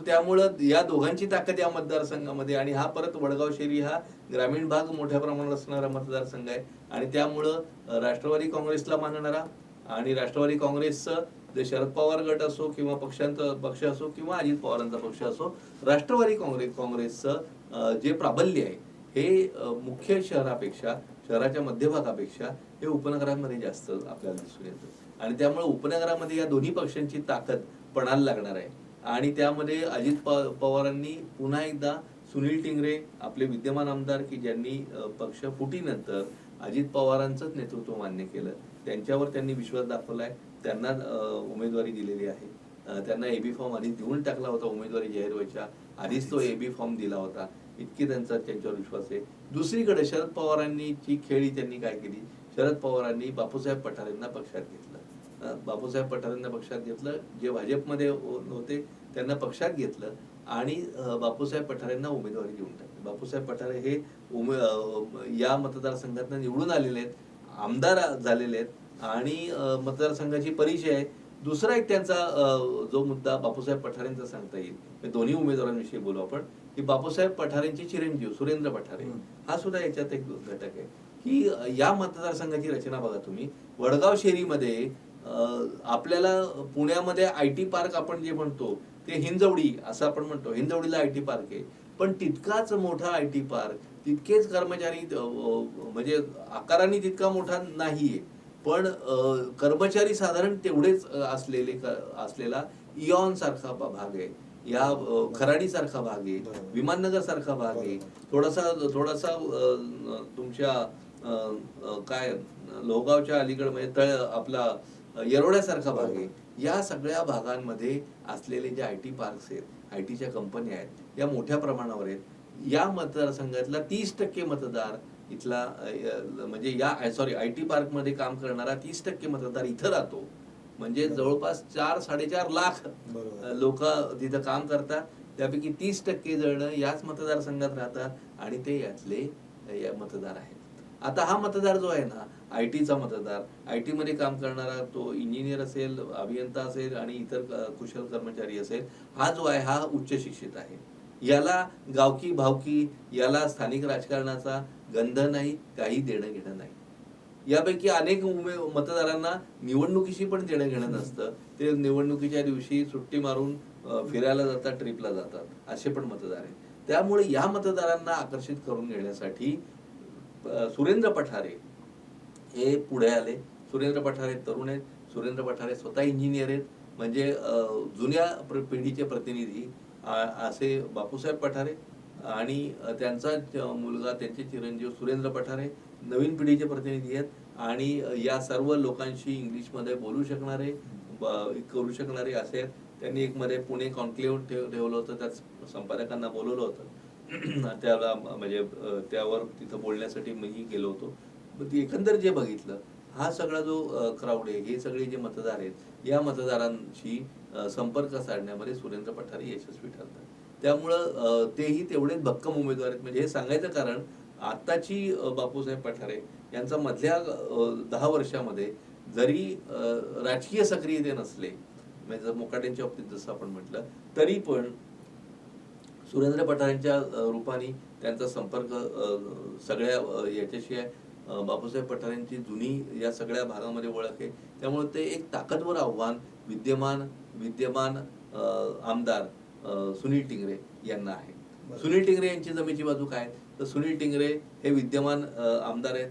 त्यामुळं या दोघांची ताकद या मतदारसंघामध्ये आणि हा परत वडगाव शेरी हा ग्रामीण भाग मोठ्या प्रमाणात असणारा मतदारसंघ आहे आणि त्यामुळं राष्ट्रवादी काँग्रेसला मानणारा आणि राष्ट्रवादी काँग्रेसचं जे शरद पवार गट असो किंवा पक्ष असो किंवा अजित पवारांचा पक्ष असो, राष्ट्रवादी काँग्रेसचं जे प्राबल्य आहे हे मुख्य शहरापेक्षा शहराच्या मध्यभागापेक्षा हे उपनगरांमध्ये जास्त आपल्याला दिसून येतं आणि त्यामुळे उपनगरामध्ये या दोन्ही पक्षांची ताकद पणाला लागणार आहे. आणि त्यामध्ये अजित पवारांनी पुन्हा एकदा सुनील टिंगरे आपले विद्यमान आमदार की ज्यांनी पक्ष फुटीनंतर अजित पवारांचंच नेतृत्व मान्य केलं, त्यांच्यावर त्यांनी विश्वास दाखवलाय. त्यांना उमेदवारी दिलेली आहे. त्यांना एबी फॉर्म आधी देऊन टाकला होता उमेदवारी जाहीर व्हायच्या आधीच तो एबी फॉर्म दिला होता. इतकी त्यांच्यावर विश्वास आहे. दुसरीकडे शरद पवारांनी ची खेळी त्यांनी काय केली, शरद पवारांनी बापूसाहेब पठारेंना पक्षात घेतलं. बापूसाहेब पठारेंना पक्षात घेतलं, जे भाजपमध्ये होते त्यांना पक्षात घेतलं आणि बापूसाहेब पठारेंना उमेदवारी देऊन टाकली. बापूसाहेब पठारे हे या मतदारसंघातून निवडून आलेले आहेत, आमदार झालेले आहेत आणि मतदारसंघाची परिचय आहे. दुसरा एक त्यांचा जो मुद्दा बापूसाहेब पठारेंचा सांगता येईल, दोन्ही उमेदवारांविषयी बोलू आपण, की बापूसाहेब पठारेंचे चिरंजीव सुरेंद्र पठारे हा सुद्धा याच्यात एक घटक आहे. की या मतदारसंघाची रचना बघा तुम्ही, वडगाव शेरीमध्ये आपल्याला पुण्यामध्ये IT पार्क आपण जे म्हणतो ते हिंजवडी असं आपण म्हणतो, हिंजवडीला IT पार्क आहे, पण तितकाच मोठा IT पार्क, तितकेच कर्मचारी म्हणजे आकाराने तितका मोठा नाहीये पण कर्मचारी साधारण तेवढेच असलेला इऑन सारखा भाग आहे, या खराडी सारखा भाग आहे, विमाननगर सारखा भाग आहे, थोडासा तुमच्या काय लोहगावच्या अलीकडे म्हणजे आपला येरोड्यासारखा भाग आहे. या सगळ्या भागांमध्ये असलेले जे IT पार्क्स आहेत, ITच्या कंपन्या आहेत, या मोठ्या प्रमाणावर आहेत. या मतदारसंघातला 30% मतदार इथला म्हणजे या IT पार्क मध्ये काम करणारा 30% मतदार इथं राहतो. म्हणजे जवळपास 4-4.5 लाख लोक तिथं काम करतात. त्यापैकी 30% जण याच मतदारसंघात राहतात आणि ते यातले मतदार आहेत. आता हा मतदार जो आहे ना, ITचा मतदार, IT मध्ये काम करणारा तो इंजिनियर असेल, अभियंता असेल आणि इतर कुशल कर्मचारी असेल, हा जो आहे हा उच्च शिक्षित आहे. याला गावकी भावकी, याला स्थानिक राजकारणाचा गंध नाही, काही देणं घेणं नाही. यापैकी अनेक मतदारांना निवडणुकीशी पण देणं घेणं नसतं. ते निवडणुकीच्या दिवशी सुट्टी मारून फिरायला जातात, ट्रिपला जातात, असे पण मतदार आहेत. त्यामुळे या मतदारांना आकर्षित करून घेण्यासाठी सुरेंद्र पठारे हे पुढे आले. सुरेंद्र पठारे तरुण आहेत, सुरेंद्र पठारे स्वतः इंजिनियर आहेत, म्हणजे जुन्या पिढीचे प्रतिनिधी असे बापूसाहेब पठारे आणि त्यांचा मुलगा त्यांचे चिरंजीव सुरेंद्र पठारे नवीन पिढीचे प्रतिनिधी आहेत आणि या सर्व लोकांशी इंग्लिशमध्ये बोलू शकणारे करू शकणारे असे आहेत. त्यांनी एक मध्ये पुणे कॉन्क्लेव्ह ठेवलं होतं, त्यात संपादकांना बोलवलं होतं त्याला म्हणजे त्यावर तिथं बोलण्यासाठी मीही गेलो होतो. पण एकंदर जे बघितलं हा सगळा जो क्राऊड आहे, हे सगळे जे मतदार आहेत या मतदारांशी संपर्क साधण्यामध्ये सुरेंद्र पठारे यशस्वी ठरतात. त्यामुळं तेही तेवढेच भक्कम उमेदवार आहेत. म्हणजे हे सांगायचं कारण आत्ताची बापूसाहेब पठारे यांचा मधल्या 10 वर्षामध्ये जरी राजकीय सक्रियते नसले, म्हणजे जर मुकाट्यांच्या बाबतीत जसं आपण म्हटलं, तरी पण सुरेंद्र पठारेंच्या रूपाने त्यांचा संपर्क सगळ्या याच्याशी आहे. बापूसाहेब पठारेंची जुनी या सगळ्या भागामध्ये ओळख आहे. त्यामुळे ते एक ताकदवर आव्हान विद्यमान आमदार सुनील टिंगरे यांना आहे. सुनील टिंगरे यांची जमेची बाजू काय, तर सुनील टिंगरे हे विद्यमान आमदार आहेत,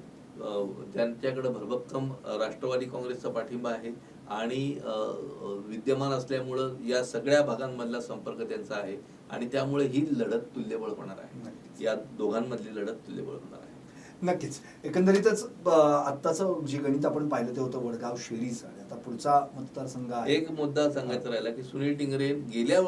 त्यांच्याकडे भरभक्कम राष्ट्रवादी काँग्रेसचा पाठिंबा आहे आणि विद्यमान असल्यामुळं या सगळ्या भागांमधला संपर्क त्यांचा आहे आणि त्यामुळे ही लढत तुल्यबळ होणार आहे. या दोघांमधली लढत तुल्यबळ होणार आहे. नक्कीच. एकंदरीतच आत्ताचं जे गणित आपण पाहिलं ते होतं वडगाव शिरीच, आणि आता पुढचा मतदारसंघ आहे. एक मुद्दा सांगायचा राहिला की सुनील टिंगरे गेल्या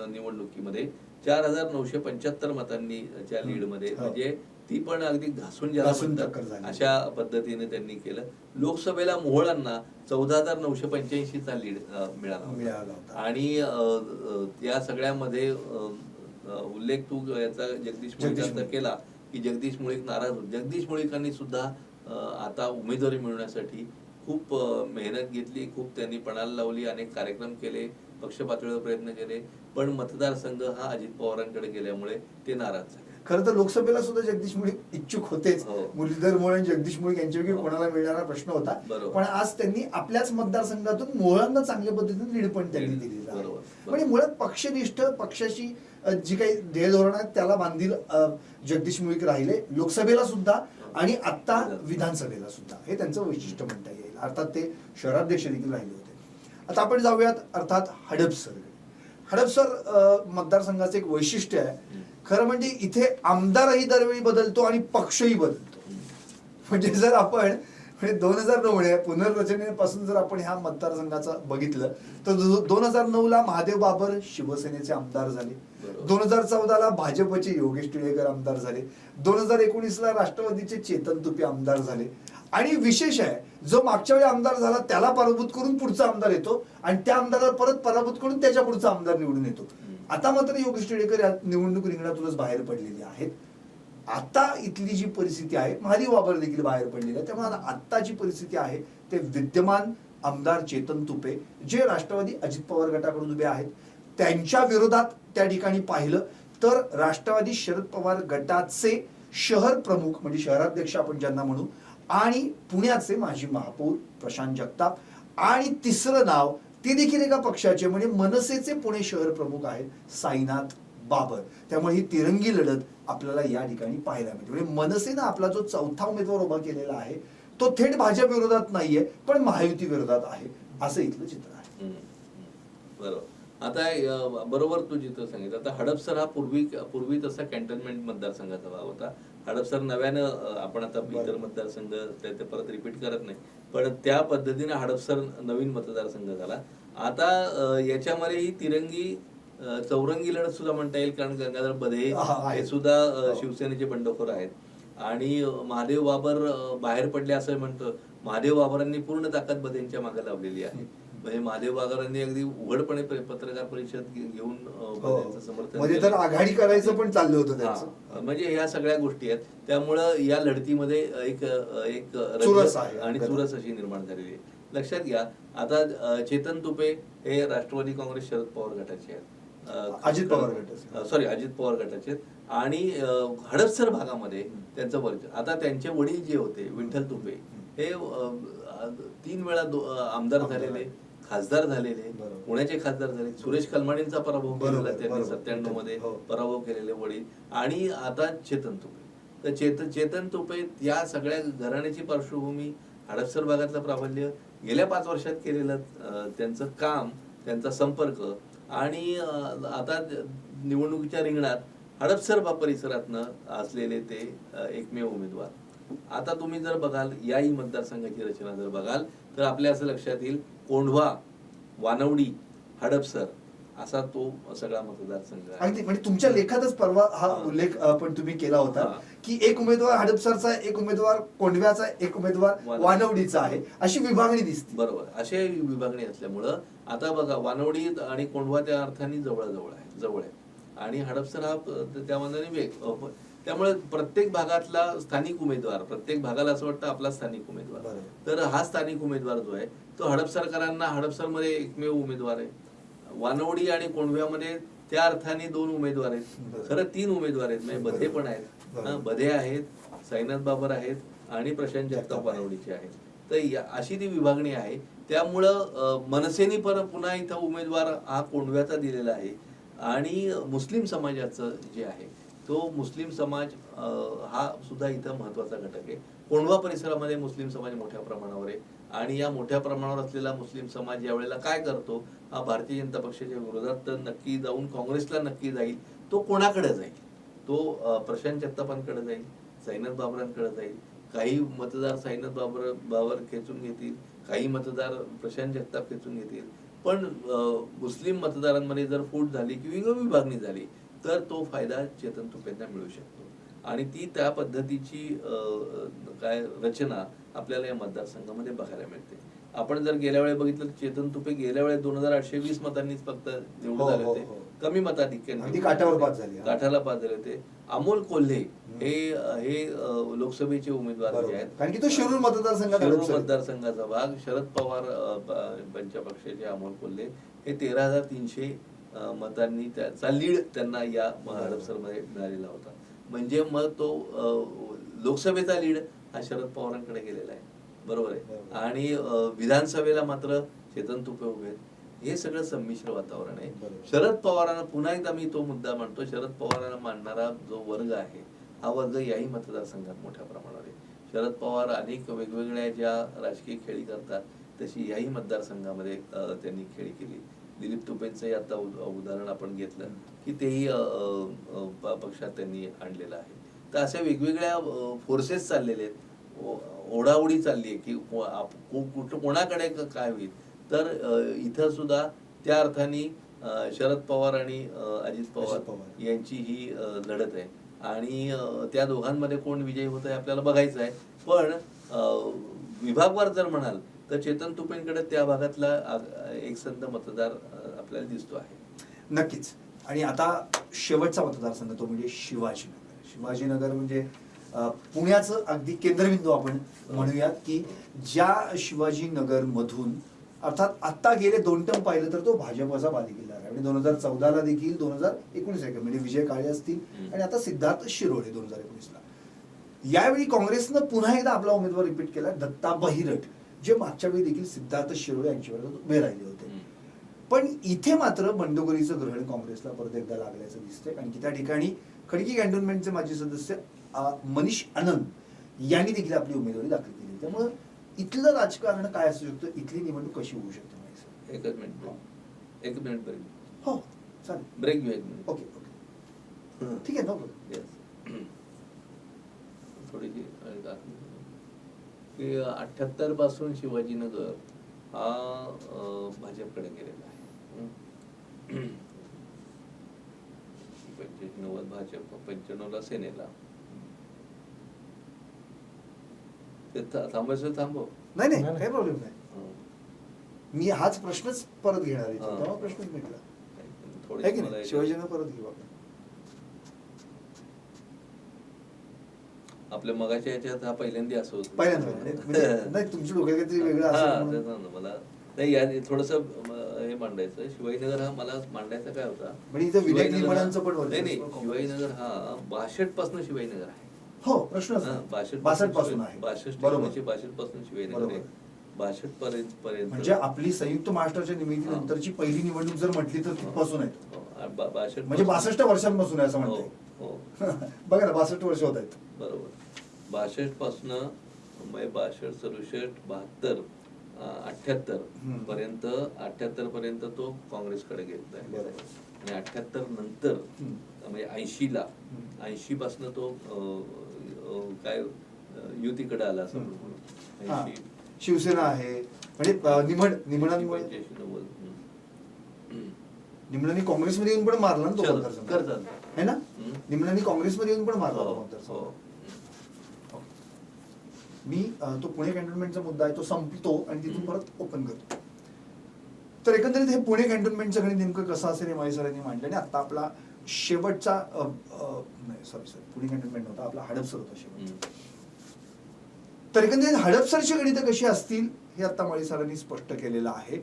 निवडणुकीमध्ये 4975 मतांनीच्या लीडमध्ये, म्हणजे ती पण अगदी घासून टक्कर झाली. अशा पद्धतीने त्यांनी केलं. लोकसभेला मोहोळांना 14,985चा लीड मिळाला होता आणि या सगळ्यामध्ये उल्लेख तू याचा जगदीश मुळीकांचा केला की जगदीश मुळीक नाराज होते. जगदीश मुळीकांनी सुद्धा आता उमेदवारी मिळवण्यासाठी खूप मेहनत घेतली, खूप त्यांनी पणाला लावली, अनेक कार्यक्रम केले, पक्ष पातळीवर प्रयत्न केले, पण मतदारसंघ हा अजित पवारांकडे गेल्यामुळे ते नाराज झाले. खरं तर लोकसभेला सुद्धा जगदीश मुळीक इच्छुक होतेच. मुरलीधर मोहोळ आणि जगदीश मुळीक यांच्यापैकी कोणाला मिळणारा प्रश्न होता, पण आज त्यांनी आपल्याच मतदारसंघातून मोहोळांना चांगल्या पद्धतीने लीड पण त्यांनी दिलेलं आहे. म्हणजे मुळात पक्षनिष्ठ, पक्षाची जी काही ध्येय धोरण आहेत त्याला बांधील जगदीश मुळीक राहिले लोकसभेला सुद्धा आणि आता विधानसभेला सुद्धा. हे त्यांचं वैशिष्ट्य म्हणता येईल. अर्थात ते शहराध्यक्ष देखील राहिले होते. आता आपण जाऊयात अर्थात हडपसर. हडपसर मतदारसंघाचं एक वैशिष्ट्य आहे खरं म्हणजे इथे आमदारही दरवेळी बदलतो आणि पक्षही बदलतो. म्हणजे जर आपण 2009 पुनर्रचनेपासून जर आपण ह्या मतदारसंघाचं बघितलं तर 2009ला महादेव बाबर शिवसेनेचे आमदार झाले, 2014ला भाजपचे योगेश टिळेकर आमदार झाले, 2019ला राष्ट्रवादीचे चेतन तुपे आमदार झाले. आणि विशेष आहे, जो मागच्या वेळी आमदार झाला त्याला पराभूत करून पुढचा आमदार येतो आणि त्या आमदाराला परत पराभूत करून त्याच्या पुढचा आमदार निवडून येतो. आता मात्र योगेश टिळेकर या निवडणूक रिंगणातूनच बाहेर पडलेले आहेत. आता इथली जी परिस्थिती आहे, महादेव बाबर देखील बाहेर पडलेले आहे. त्यामुळे आता जी परिस्थिती आहे ते विद्यमान आमदार चेतन तुपे जे राष्ट्रवादी अजित पवार गटाकडून उभे आहेत त्यांच्या विरोधात त्या ठिकाणी पाहिलं तर राष्ट्रवादी शरद पवार गटाचे शहर प्रमुख म्हणजे शहराध्यक्ष आपण ज्यांना म्हणू आणि पुण्याचे माजी महापौर प्रशांत जगताप आणि तिसरं नाव ते देखील एका पक्षाचे म्हणजे मनसेचे पुणे शहर प्रमुख आहेत साईनाथ बाबर. त्यामुळे ही तिरंगी लढत आपल्याला या ठिकाणी पाहायला मिळते. म्हणजे मनसेनं आपला जो चौथा उमेदवार उभा केलेला आहे तो थेट भाजप विरोधात नाहीये पण महायुती विरोधात आहे असं इथलं चित्र आहे. बरोबर. आता बरोबर तू जिथं सांगितलं. आता हडपसर हा पूर्वी तसा कॅन्टोन्मेंट मतदारसंघाचा भाग होता. हडपसर नव्यानं आपण आता इतर मतदारसंघ ते परत रिपीट करत नाही, पण त्या पद्धतीने हडपसर नवीन मतदारसंघ झाला. आता याच्यामध्ये ही तिरंगी चौरंगी लढत सुद्धा म्हणता येईल, कारण गंगाधर बधे हे सुद्धा शिवसेनेचे बंडखोर आहेत आणि महादेव बाबर बाहेर पडले असं म्हणतो. महादेव बाबरांनी पूर्ण ताकद बधेंच्या मागे लावलेली आहे. म्हणजे महादेव बाबरांनी अगदी उघडपणे पत्रकार परिषद घेऊन समर्थन म्हणजे तर आघाडी करायचं पण चाललं होतं त्यांचं. म्हणजे ह्या सगळ्या गोष्टी आहेत. त्यामुळं या लढतीमध्ये एक चुरस आहे आणि चुरस अशी निर्माण झालेली आहे. लक्षात घ्या, आता चेतन तुपे हे राष्ट्रवादी काँग्रेस शरद पवार गटाचे आहेत, अजित पवार गटाचे आणि हडपसर भागामध्ये त्यांचं परिचय. आता त्यांचे वडील जे होते विठ्ठल तुपे हे 3 वेळा आमदार झालेले, खासदार झालेले, पुण्याचे खासदार झाले. सुरेश कलमाडींचा पराभव केलेला त्यांनी 97 मध्ये पराभव केलेले वडील. आणि आता चेतन तुपे. तर चेतन तुपे या सगळ्या घराण्याची पार्श्वभूमी, हडपसर भागातलं प्राबल्य, गेल्या 5 वर्षात केलेलं त्यांचं काम, त्यांचा संपर्क आणि आता निवडणुकीच्या रिंगणात हडपसर परिसरातनं असलेले ते एकमेव उमेदवार. आता तुम्ही जर बघाल याही मतदारसंघाची रचना जर बघाल तर आपल्या असं लक्षात येईल कोंढवा, वानवडी, हडपसर असा तो सगळा मतदारसंघ आहे. अगदी म्हणजे तुमच्या लेखातच परवा हा उल्लेख पण तुम्ही केला होता की एक उमेदवार हडपसरचा, एक उमेदवार कोंढव्याचा, एक उमेदवार वानवडीचा आहे, अशी विभागणी दिसते. बरोबर, अशी विभागणी असल्यामुळं आता बघा वानवडी आणि कोंढवा त्या अर्थाने जवळ आहे आणि हडपसर हा त्या मानाने वेग. त्यामुळे प्रत्येक भागातला स्थानिक उमेदवार, प्रत्येक भागाला असं वाटतं आपला स्थानिक उमेदवार, तर हा स्थानिक उमेदवार जो आहे तो हडपसरकरांना हडपसरमध्ये एकमेव उमेदवार आहे. वानवडी आणि कोंढव्यामध्ये त्या अर्थाने 2 उमेदवार आहेत, खरं 3 उमेदवार आहेत. म्हणजे बधे पण आहेत, बधे आहेत, साईनाथ बाबर आहेत आणि प्रशांत जगताप वानवडीचे आहेत. तर अशी ती विभागणी आहे. त्यामुळं मनसेने पुन्हा इथं उमेदवार हा कोंढव्याचा दिलेला आहे आणि मुस्लिम समाजाचं जे आहे तो मुस्लिम समाज हा सुद्धा इथं महत्वाचा घटक आहे. कोंढवा परिसरामध्ये मुस्लिम समाज मोठ्या प्रमाणावर आहे आणि या मोठ्या प्रमाणावर असलेला मुस्लिम समाज या वेळेला काय करतो, हा भारतीय जनता पक्षाच्या विरोधात तर नक्की जाऊन काँग्रेसला नक्की जाईल. तो कोणाकडे जाईल? तो प्रशांत जगतापांकडे जाईल, साईनाथ बाबरांकडे जाईल. काही मतदार साईनाथ बाबर खेचून घेतील, काही मतदार प्रशांत जगताप खेचून घेतील. पण मुस्लिम मतदारांमध्ये जर फूट झाली किंवा विभागणी झाली तर तो फायदा चेतन तुपेंना मिळू शकतो आणि ती त्या पद्धतीची काय रचना आपल्याला या मतदारसंघामध्ये बघायला मिळते. आपण जर गेल्या वेळी बघितलं तर चेतन तुपे गेल्या वेळेस 2820 मतांनीच फक्त निवडून आले होते, कमी मताधिक्याने काठाला पास झाले होते. अमोल कोल्हे हे लोकसभेचे उमेदवार जे आहेत, कारण की तो शिरूर मतदारसंघाचा भाग. शरद पवार यांच्या पक्षाचे अमोल कोल्हे हे 13,300 मतांनी त्याचा लीड त्यांना या हडपसरमध्ये मिळालेला होता. म्हणजे मग तो लोकसभेचा लीड हा शरद पवारांकडे गेलेला आहे, बरोबर आहे. आणि विधानसभेला मात्र चेतन तुपे उभे आहेत. हे सगळं संमिश्र वातावरण आहे. शरद पवारांना पुन्हा एकदा मी तो मुद्दा मांडतो, शरद पवारांना मानणारा जो वर्ग आहे हा वर्ग याही मतदारसंघात मोठ्या प्रमाणावर आहे. शरद पवार अनेक वेगवेगळ्या ज्या राजकीय खेळी करतात तशी याही मतदारसंघामध्ये त्यांनी खेळी केली. दिलीप तुपेंचंही आता उदाहरण आपण घेतलं की तेही पक्षात त्यांनी आणलेलं आहे. तर अशा वेगवेगळ्या फोर्सेस चाललेले आहेत, ओढाओढी चालली आहे की कोणाकडे काय होईल. तर इथं सुद्धा त्या अर्थाने शरद पवार आणि अजित पवार यांची ही लढत आहे आणि त्या दोघांमध्ये कोण विजयी होत आहे आपल्याला बघायचं आहे. पण विभागवार जर म्हणाल तर चेतन तुपेंकडे त्या भागातला एकसंध मतदार आपल्याला दिसतो आहे. नक्कीच. आणि आता शेवटचा मतदारसंघ तो म्हणजे शिवाजीनगर म्हणजे पुण्याचं अगदी केंद्रबिंदू आपण म्हणूयात की ज्या शिवाजीनगर मधून अर्थात आता गेले 2 टर्म पाहिलं तर तो भाजपचा बालेकिल्ला आहे. म्हणजे 2014ला देखील 2019 म्हणजे विजय काळे असतील आणि आता सिद्धार्थ शिरोळे 2019ला. यावेळी काँग्रेसनं पुन्हा एकदा आपला उमेदवार रिपीट केला, दत्ता बहिरट, जे मागच्या वेळी देखील सिद्धार्थ शिरोळे यांच्यावर उभे राहिले होते. पण इथे मात्र बंडखोरीचं ग्रहण काँग्रेसला परत एकदा लागल्याचं दिसतंय. कारण की त्या ठिकाणी खडकी कॅन्टोन्मेंटचे माजी सदस्य मनीष आनंद यांनी देखील आपली उमेदवारी दाखल केली. त्यामुळे इथलं राजकारण काय असू शकतं, इथली निवडणूक कशी होऊ शकते? एकच मिनिट ब्रेक. हो चालेल, ब्रेक घेऊ एक मिनिट. ओके ठीक आहे. नो थोडीशी की 78 पासून शिवाजीनगर हा भाजपकडे गेलेला आहे. 95 भाजप, 95ला सेनेला. ते थांबायचं थांबव. नाही काही प्रॉब्लेम नाही. मी हाच प्रश्नच परत घेणार आहे, तेव्हा प्रश्नच मिळाला आहे की नाही. शिवाजीनगर परत घेऊ आपण. आपल्या मगाच्या याच्यात हा पहिल्यांदा असं होतं. पहिल्यांदा नाही, तुमच्या डोक्यात काहीतरी वेगळं असेल. मला नाही थोडस हे मांडायचं. शिवाजीनगर हा मला मांडायचा काय होता, म्हणजे इथं विनायक निर्माणांचं पण नाही शिवाजीनगर हा 62 पासून शिवाजीनगर आहे. हो प्रश्न 62 पासून आहे. 62 पासून शिवाजीनगर आहे. 62 पर्यंत म्हणजे आपली संयुक्त महाराष्ट्राच्या निर्मितीनंतरची पहिली निवडणूक जर म्हटली तर तिथपासून आहे. 62 म्हणजे 62 वर्षांपासून आहे असं म्हणताय. बघा ना 62 वर्ष होत आहेत. बरोबर. 62 पासून 62, 67, 72 पर्यंत 78 पर्यंत तो काँग्रेसकडे गेलेला आहे आणि 78 नंतर म्हणजे 80 पासून तो काय युतीकडे आला असं म्हणून. हा. 80, शिवसेना आहे म्हणजे निमणांमुळे 85, 90. निमणांनी काँग्रेसमध्ये येऊन पण मारला ना तो चल, मतदारसंघ. करतात. है ना निमणांनी काँग्रेसमध्ये येऊन पण मारला तो हो, मतदारसंघ. हो. मी तो पुणे कॅन्टोन्मेंटचा मुद्दा आहे तो संपतो आणि तिथून परत ओपन करतो. तर एकंदरीत हे पुणे कॅन्टोन्मेंटचं गणित नेमकं कसं असेल हे माळी सरांनी मांडलं आणि आता आपला शेवटचा सॉरी पुणे कॅन्टोन्मेंट होता आपला हडपसर होता शेवट. तर एकंदरीत हडपसरची गणितं कशी असतील हे आता माळी सरांनी स्पष्ट केलेलं आहे.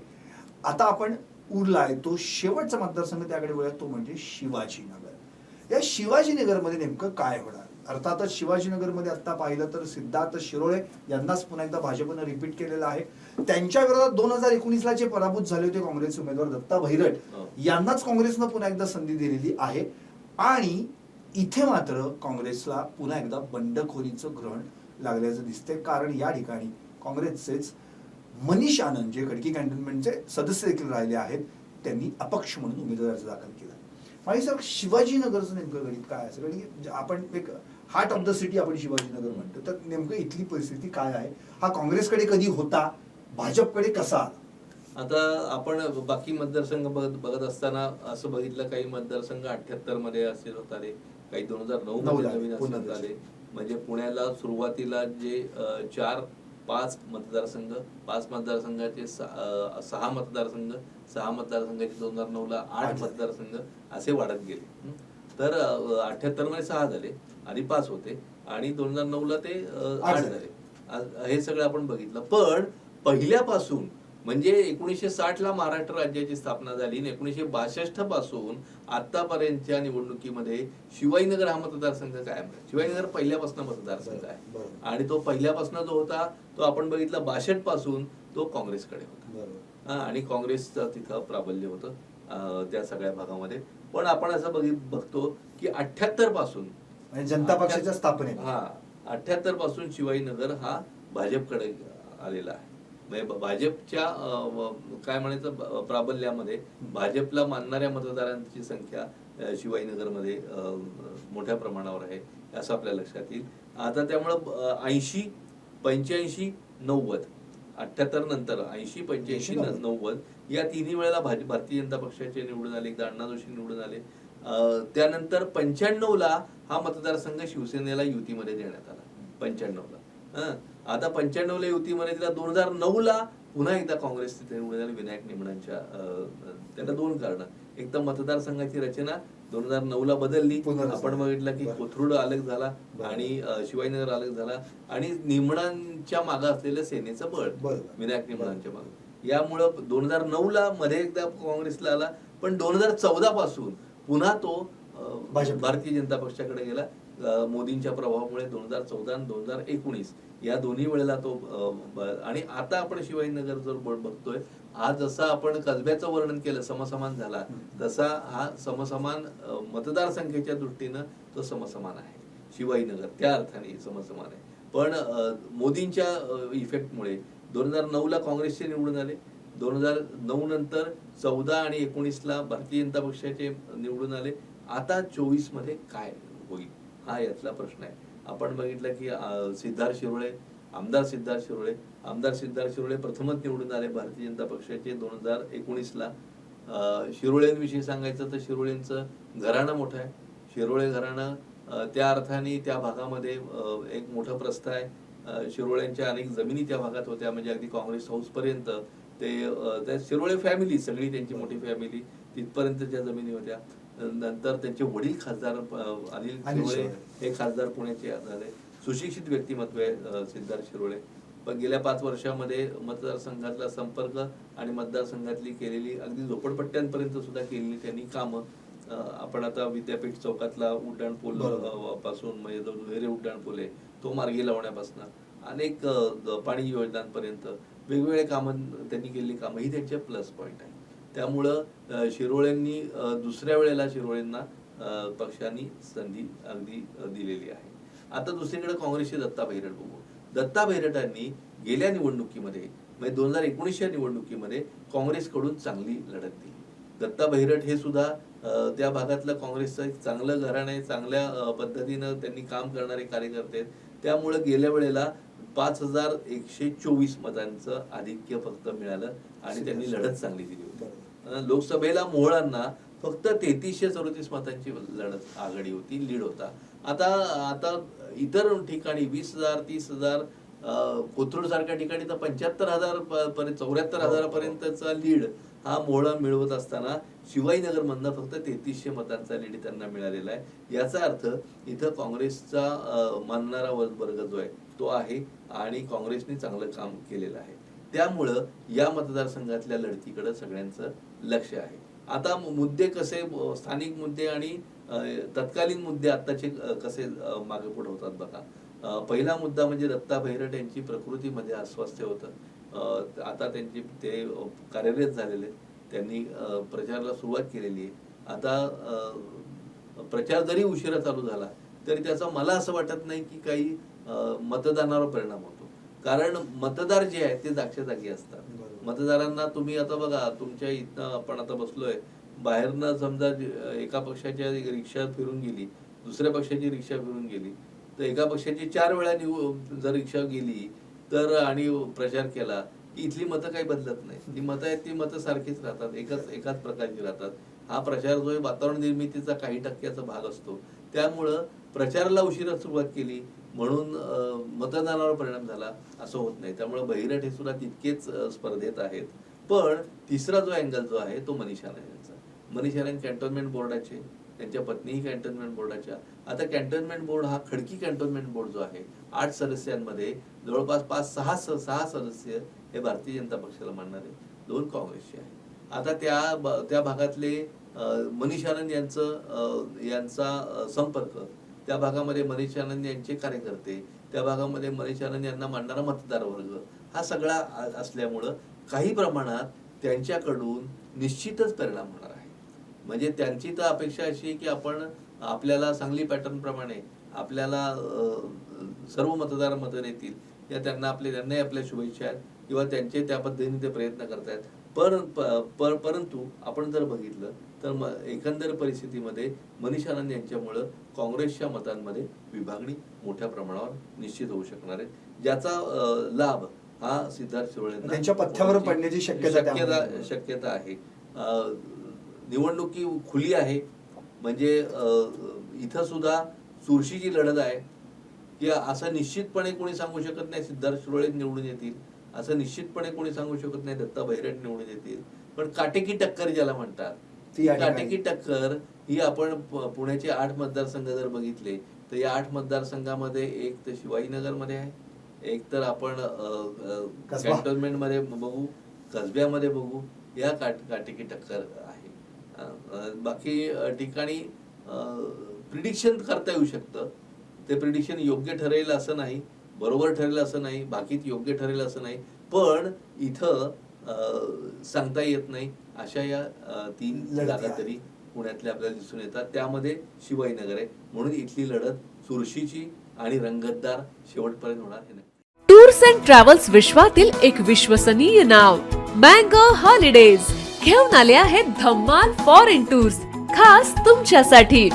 आता आपण उरलाय तो शेवटचा मतदारसंघ त्याकडे वळूया तो म्हणजे शिवाजीनगर. या शिवाजीनगरमध्ये नेमकं काय होणार. अर्थातच शिवाजीनगरमध्ये आता पाहिलं तर सिद्धार्थ शिरोळे यांनाच पुन्हा एकदा भाजपनं रिपीट केलेलं आहे. त्यांच्या विरोधात 2019ला जे पराभूत झाले होते काँग्रेसचे उमेदवार दत्ता भैरट यांनाच काँग्रेसनं पुन्हा एकदा संधी दिलेली आहे आणि इथे मात्र काँग्रेसला पुन्हा एकदा बंडखोरीचं ग्रहण लागल्याचं दिसतंय. कारण या ठिकाणी काँग्रेसचेच मनीष आनंद जे खडकी कॅन्टोन्मेंटचे सदस्य देखील राहिले आहेत त्यांनी अपक्ष म्हणून उमेदवारी अर्ज दाखल केला. माहिती सर शिवाजीनगरचं नेमकं गणित काय असेल आणि आपण एक हार्ट ऑफ द सिटी आपण शिवाजीनगर म्हणतो तर नेमकं इथली परिस्थिती काय आहे. हा काँग्रेसकडे कधी होता भाजपकडे कसा आला. आता आपण बाकी मतदारसंघ बघत असताना असं बघितलं काही मतदारसंघ 78 मध्ये असे होत आले काही 2009 मध्ये नवीन असे आले. म्हणजे पुण्याला सुरुवातीला जे 4-5 मतदारसंघ 5 मतदारसंघाचे 6 मतदारसंघ 6 मतदारसंघाचे 2009ला 8 मतदारसंघ असे वाढत गेले. तर 78 मध्ये 6 झाले आधी 5 होते आणि 2009ला ते 8 झाले. हे सगळं आपण बघितलं. पण पहिल्यापासून म्हणजे 1960ला महाराष्ट्र राज्याची स्थापना झाली आणि 1962 पासून आतापर्यंतच्या निवडणुकीमध्ये शिवाजीनगर हा मतदारसंघ कायम आहे. शिवाजीनगर पहिल्यापासून मतदारसंघ आहे आणि तो पहिल्यापासून जो होता तो आपण बघितला 62 पासून तो काँग्रेसकडे होता आणि काँग्रेसचं तिथं प्राबल्य होतं त्या सगळ्या भागामध्ये. पण आपण असं बघतो की 78 पासून जनता पक्षाच्या स्थापनेत 78 पासून शिवाजीनगर हा भाजपकडे आलेला आहे. म्हणजे भाजपच्या काय म्हणायचं प्राबल्यामध्ये भाजपला मानणाऱ्या मतदारांची संख्या शिवाजीनगरमध्ये मोठ्या प्रमाणावर आहे असं आपल्या लक्षात येईल. आता त्यामुळं 80, 85, 90 78 नंतर 80, 85, 90 या तिन्ही वेळेला भारतीय जनता पक्षाचे निवडून आले. एकदा अण्णा जोशी निवडून आले. त्यानंतर 95ला हा मतदारसंघ शिवसेनेला युतीमध्ये देण्यात आला. 95ला आता 95ला युतीमध्ये दिला. 2009ला पुन्हा एकदा काँग्रेस तिथे निवडून आली विनायक निमणांच्या. त्याला 2 कारणं. एक तर मतदारसंघाची रचना 2009ला बदलली. आपण बघितलं की कोथरूड अलग झाला आणि शिवाजीनगर अलग झाला आणि निमणांच्या मागे असलेलं सेनेचं बळ विनायक निमणांच्या मागे. यामुळं 2009ला मध्ये एकदा काँग्रेसला आला. पण 2014 पासून पुन्हा तो भारतीय जनता पक्षाकडे गेला. मोदींच्या प्रभावामुळे 2014 आणि 2019 या दोन्ही वेळेला तो आणि आता आपण शिवाजीनगर जर बघतोय हा जसा आपण कसब्याचं वर्णन केलं समसमान झाला तसा हा समसमान मतदारसंख्येच्या दृष्टीनं तो समसमान आहे. शिवाजीनगर त्या अर्थाने समसमान आहे. पण मोदींच्या इफेक्टमुळे 2009ला काँग्रेसचे निवडून आले. 2009 नंतर 14 आणि 19ला भारतीय जनता पक्षाचे निवडून आले. आता 24 मध्ये काय होईल हा यातला प्रश्न आहे. आपण बघितलं की आमदार सिद्धार्थ शिरोळे प्रथमच निवडून आले भारतीय जनता पक्षाचे 2019ला. शिरोळेंविषयी सांगायचं तर शिरोळेंचं घराणं मोठं आहे. शिरोळे घराणं त्या अर्थाने त्या भागामध्ये एक मोठं प्रस्थ आहे. शिरोळ्यांच्या अनेक जमिनी त्या भागात होत्या. म्हणजे अगदी काँग्रेस हाऊस पर्यंत ते शिरोळे फॅमिली सगळी त्यांची मोठी फॅमिली तिथपर्यंतच्या जमिनी होत्या. नंतर त्यांचे वडील खासदार अनिल शिरोळे हे खासदार पुण्याचे झाले. सुशिक्षित व्यक्तिमत्व आहे सिद्धार्थ शिरोळे. पण गेल्या 5 वर्षामध्ये मतदारसंघातला संपर्क आणि मतदारसंघातली केलेली अगदी झोपडपट्ट्यांपर्यंत सुद्धा केलेली त्यांनी कामं आपण आता विद्यापीठ चौकातला उड्डाणपूल पासून म्हणजे जो दुहेरी उड्डाणपूल आहे तो मार्गी लावण्यापासून अनेक पाणी योजनांपर्यंत वेगवेगळे कामं त्यांनी केलेली कामं ही त्यांचे प्लस पॉईंट आहे. त्यामुळं शिरोळेंनी दुसऱ्या वेळेला शिरोळेंना पक्षांनी संधी अगदी दिलेली आहे. आता दुसरीकडे काँग्रेसचे दत्ता भैरट बघू. दत्ता भैरटांनी गेल्या निवडणुकीमध्ये म्हणजे 2019च्या निवडणुकीमध्ये काँग्रेसकडून चांगली लढत दिली. दत्ता बहिरट हे सुद्धा त्या भागातलं काँग्रेसचं एक चांगलं घराणं आहे, चांगल्या पद्धतीनं त्यांनी काम करणारे कार्यकर्ते आहेत. त्यामुळे गेल्या वेळेला 5124 मतांचं आधिक्य फक्त मिळालं आणि त्यांनी लढत चांगली दिली होती. लोकसभेला मोहळांना फक्त 3334 मतांची लढत आघाडी होती, लीड होता. आता इतर ठिकाणी 20,000 30,000 कोथरूड सारख्या ठिकाणी तर 75,000 पर्यंत 74,000 पर्यंतचा लीड हा मोहळा मिळवत असताना शिवाजीनगर मधनं फक्त 3300 मतांचा लीड त्यांना मिळालेला आहे. याचा अर्थ इथं काँग्रेसचा मानणारा वर्ग जो आहे तो आहे आणि काँग्रेसने चांगलं काम केलेलं आहे. त्यामुळं या मतदारसंघातल्या लढतीकडे सगळ्यांचं लक्ष आहे. आता मुद्दे कसे, स्थानिक मुद्दे आणि तत्कालीन मुद्दे आत्ताचे कसे मागे पुढे होतात बघा. पहिला मुद्दा म्हणजे दत्ता बहिरट यांची प्रकृतीमध्ये अस्वास्थ्य होतं. आता ते कार्यरत झालेले, त्यांनी प्रचाराला सुरुवात केलेली आहे. आता प्रचार जरी उशिरा चालू झाला तरी त्याचा मला असं वाटत नाही की काही मतदानावर परिणाम होतो. कारण मतदार जे आहेत ते जागच्या जागी असतात. मतदारांना तुम्ही आता बघा, तुमच्या इथं आपण आता बसलोय, बाहेरनं समजा एका पक्षाच्या रिक्षा फिरून गेली, दुसऱ्या पक्षाची रिक्षा फिरून गेली, तर एका पक्षाची 4 वेळा जर रिक्षा गेली तर आणि प्रचार केला की इथली मतं काही बदलत नाही. ती मतं आहेत ती मतं सारखीच राहतात, एकाच प्रकारची राहतात. हा प्रचार जो आहे वातावरण निर्मितीचा काही टक्क्याचा भाग असतो. त्यामुळं प्रचाराला उशिरा सुरुवात केली म्हणून मतदानावर परिणाम झाला असं होत नाही. त्यामुळे बहिरट हे सुद्धा तितकेच स्पर्धेत आहेत. पण तिसरा जो अँगल जो आहे तो मनीषा यांचा. मनीषा कॅन्टोन्मेंट बोर्डाचे, त्यांच्या पत्नीही कॅन्टोन्मेंट बोर्डाच्या. आता कॅन्टोन्मेंट बोर्ड हा खडकी कॅन्टोन्मेंट बोर्ड जो आहे 8 सदस्यांमध्ये जवळपास 5-6 सदस्य हे भारतीय जनता पक्षाला मानणारे, 2 काँग्रेसचे आहे. आता त्या भागातले मनीष आनंद यांचा संपर्क, त्या भागामध्ये मनीष आनंद यांचे कार्यकर्ते, त्या भागामध्ये मनीष आनंद यांना मानणारा मतदार वर्ग हा सगळा असल्यामुळं काही प्रमाणात त्यांच्याकडून निश्चितच परिणाम होणार आहे. म्हणजे त्यांची तर अपेक्षा अशी की आपल्याला सांगली पॅटर्न प्रमाणे आपल्याला सर्व मतदार मतं देतील, या त्यांनाही आपल्या शुभेच्छा आहेत किंवा त्यांचे त्या पद्धतीने ते प्रयत्न करतायत. परंतु आपण जर बघितलं तर एकंदर परिस्थितीमध्ये मनीष आनंद यांच्यामुळं काँग्रेसच्या मतांमध्ये विभागणी मोठ्या प्रमाणावर निश्चित होऊ शकणार आहे, ज्याचा लाभ हा सिद्धार्थ शिरोळे त्यांच्या पथ्यावर पडण्याची शक्यता आहे. निवडणुकी खुली आहे, म्हणजे इथं सुद्धा चुरशीची लढत आहे की असं निश्चितपणे कोणी सांगू शकत नाही सिद्धार्थ शिरोळे निवडून येतील, असं निश्चितपणे कोणी सांगू शकत नाही दत्ता बहिरट निवडून येतील. पण काटेकी टक्कर ज्याला म्हणतात, ती काटेकी टक्कर ही आपण पुण्याचे 8 मतदारसंघ जर बघितले तर या 8 मतदारसंघामध्ये एक तर शिवाजीनगरमध्ये आहे, एक तर आपण कॅन्टोन्मेंट मध्ये बघू, कसब्यामध्ये बघू, या काटेकी टक्कर आहे. बाकी ठिकाणी प्रिडिक्शन करता येऊ शकतं. ते प्रिडिक्शन योग्य ठरेल असं नाही, बरोबर ठरेल असं नाही, बाकीत योग्य ठरेल असं नाही, पण इथं सांगता येत नाही. अशा या 3 जागा तरी पुण्यातल्या आपल्याला दिसून येतात. त्यामध्ये शिवाजीनगर आहे, म्हणून इथली लढत चुरशीची आणि रंगतदार शेवटपर्यंत होणार आहे. टूर्स अँड ट्रॅव्हल्स विश्वातील एक विश्वसनीय नाव मँगो हॉलिडेज घेऊन आले आहेत धम्माल फॉरेन टूर्स खास तुमच्यासाठी.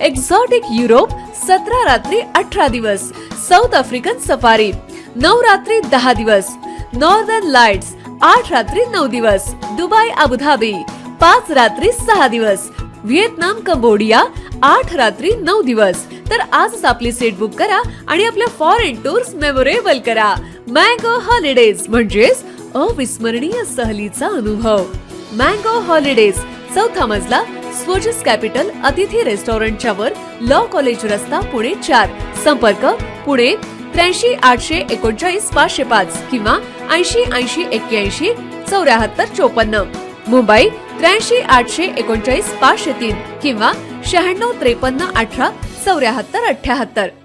एक्झॉटिक युरोप 17 रात्री 18 दिवस, साऊथ आफ्रिकन सफारी 9 रात्री 10 दिवस, नॉर्दर्न लाईट्स 8 रात्री 9 दिवस, दुबई अबुधाबी 5 रात्री 6 दिवस, व्हिएतनाम कंबोडिया 8 रात्री 9 दिवस. तर आजच आपली सीट बुक करा आणि आपल्या फॉरेन टूर्स मेमोरेबल करा. मँगो हॉलिडेज म्हणजेच अविस्मरणीय सहलीचा अनुभव. मँगो हॉलिडेज, 4था मजला, स्वोजस कॅपिटल अतिथी रेस्टॉरंटच्या वर, लॉ कॉलेज रस्ता, पुणे 4. संपर्क पुणे 83 839 505 किंवा 80 80 81 74 54. मुंबई 83 839 503 किंवा 96 53 18 74 78.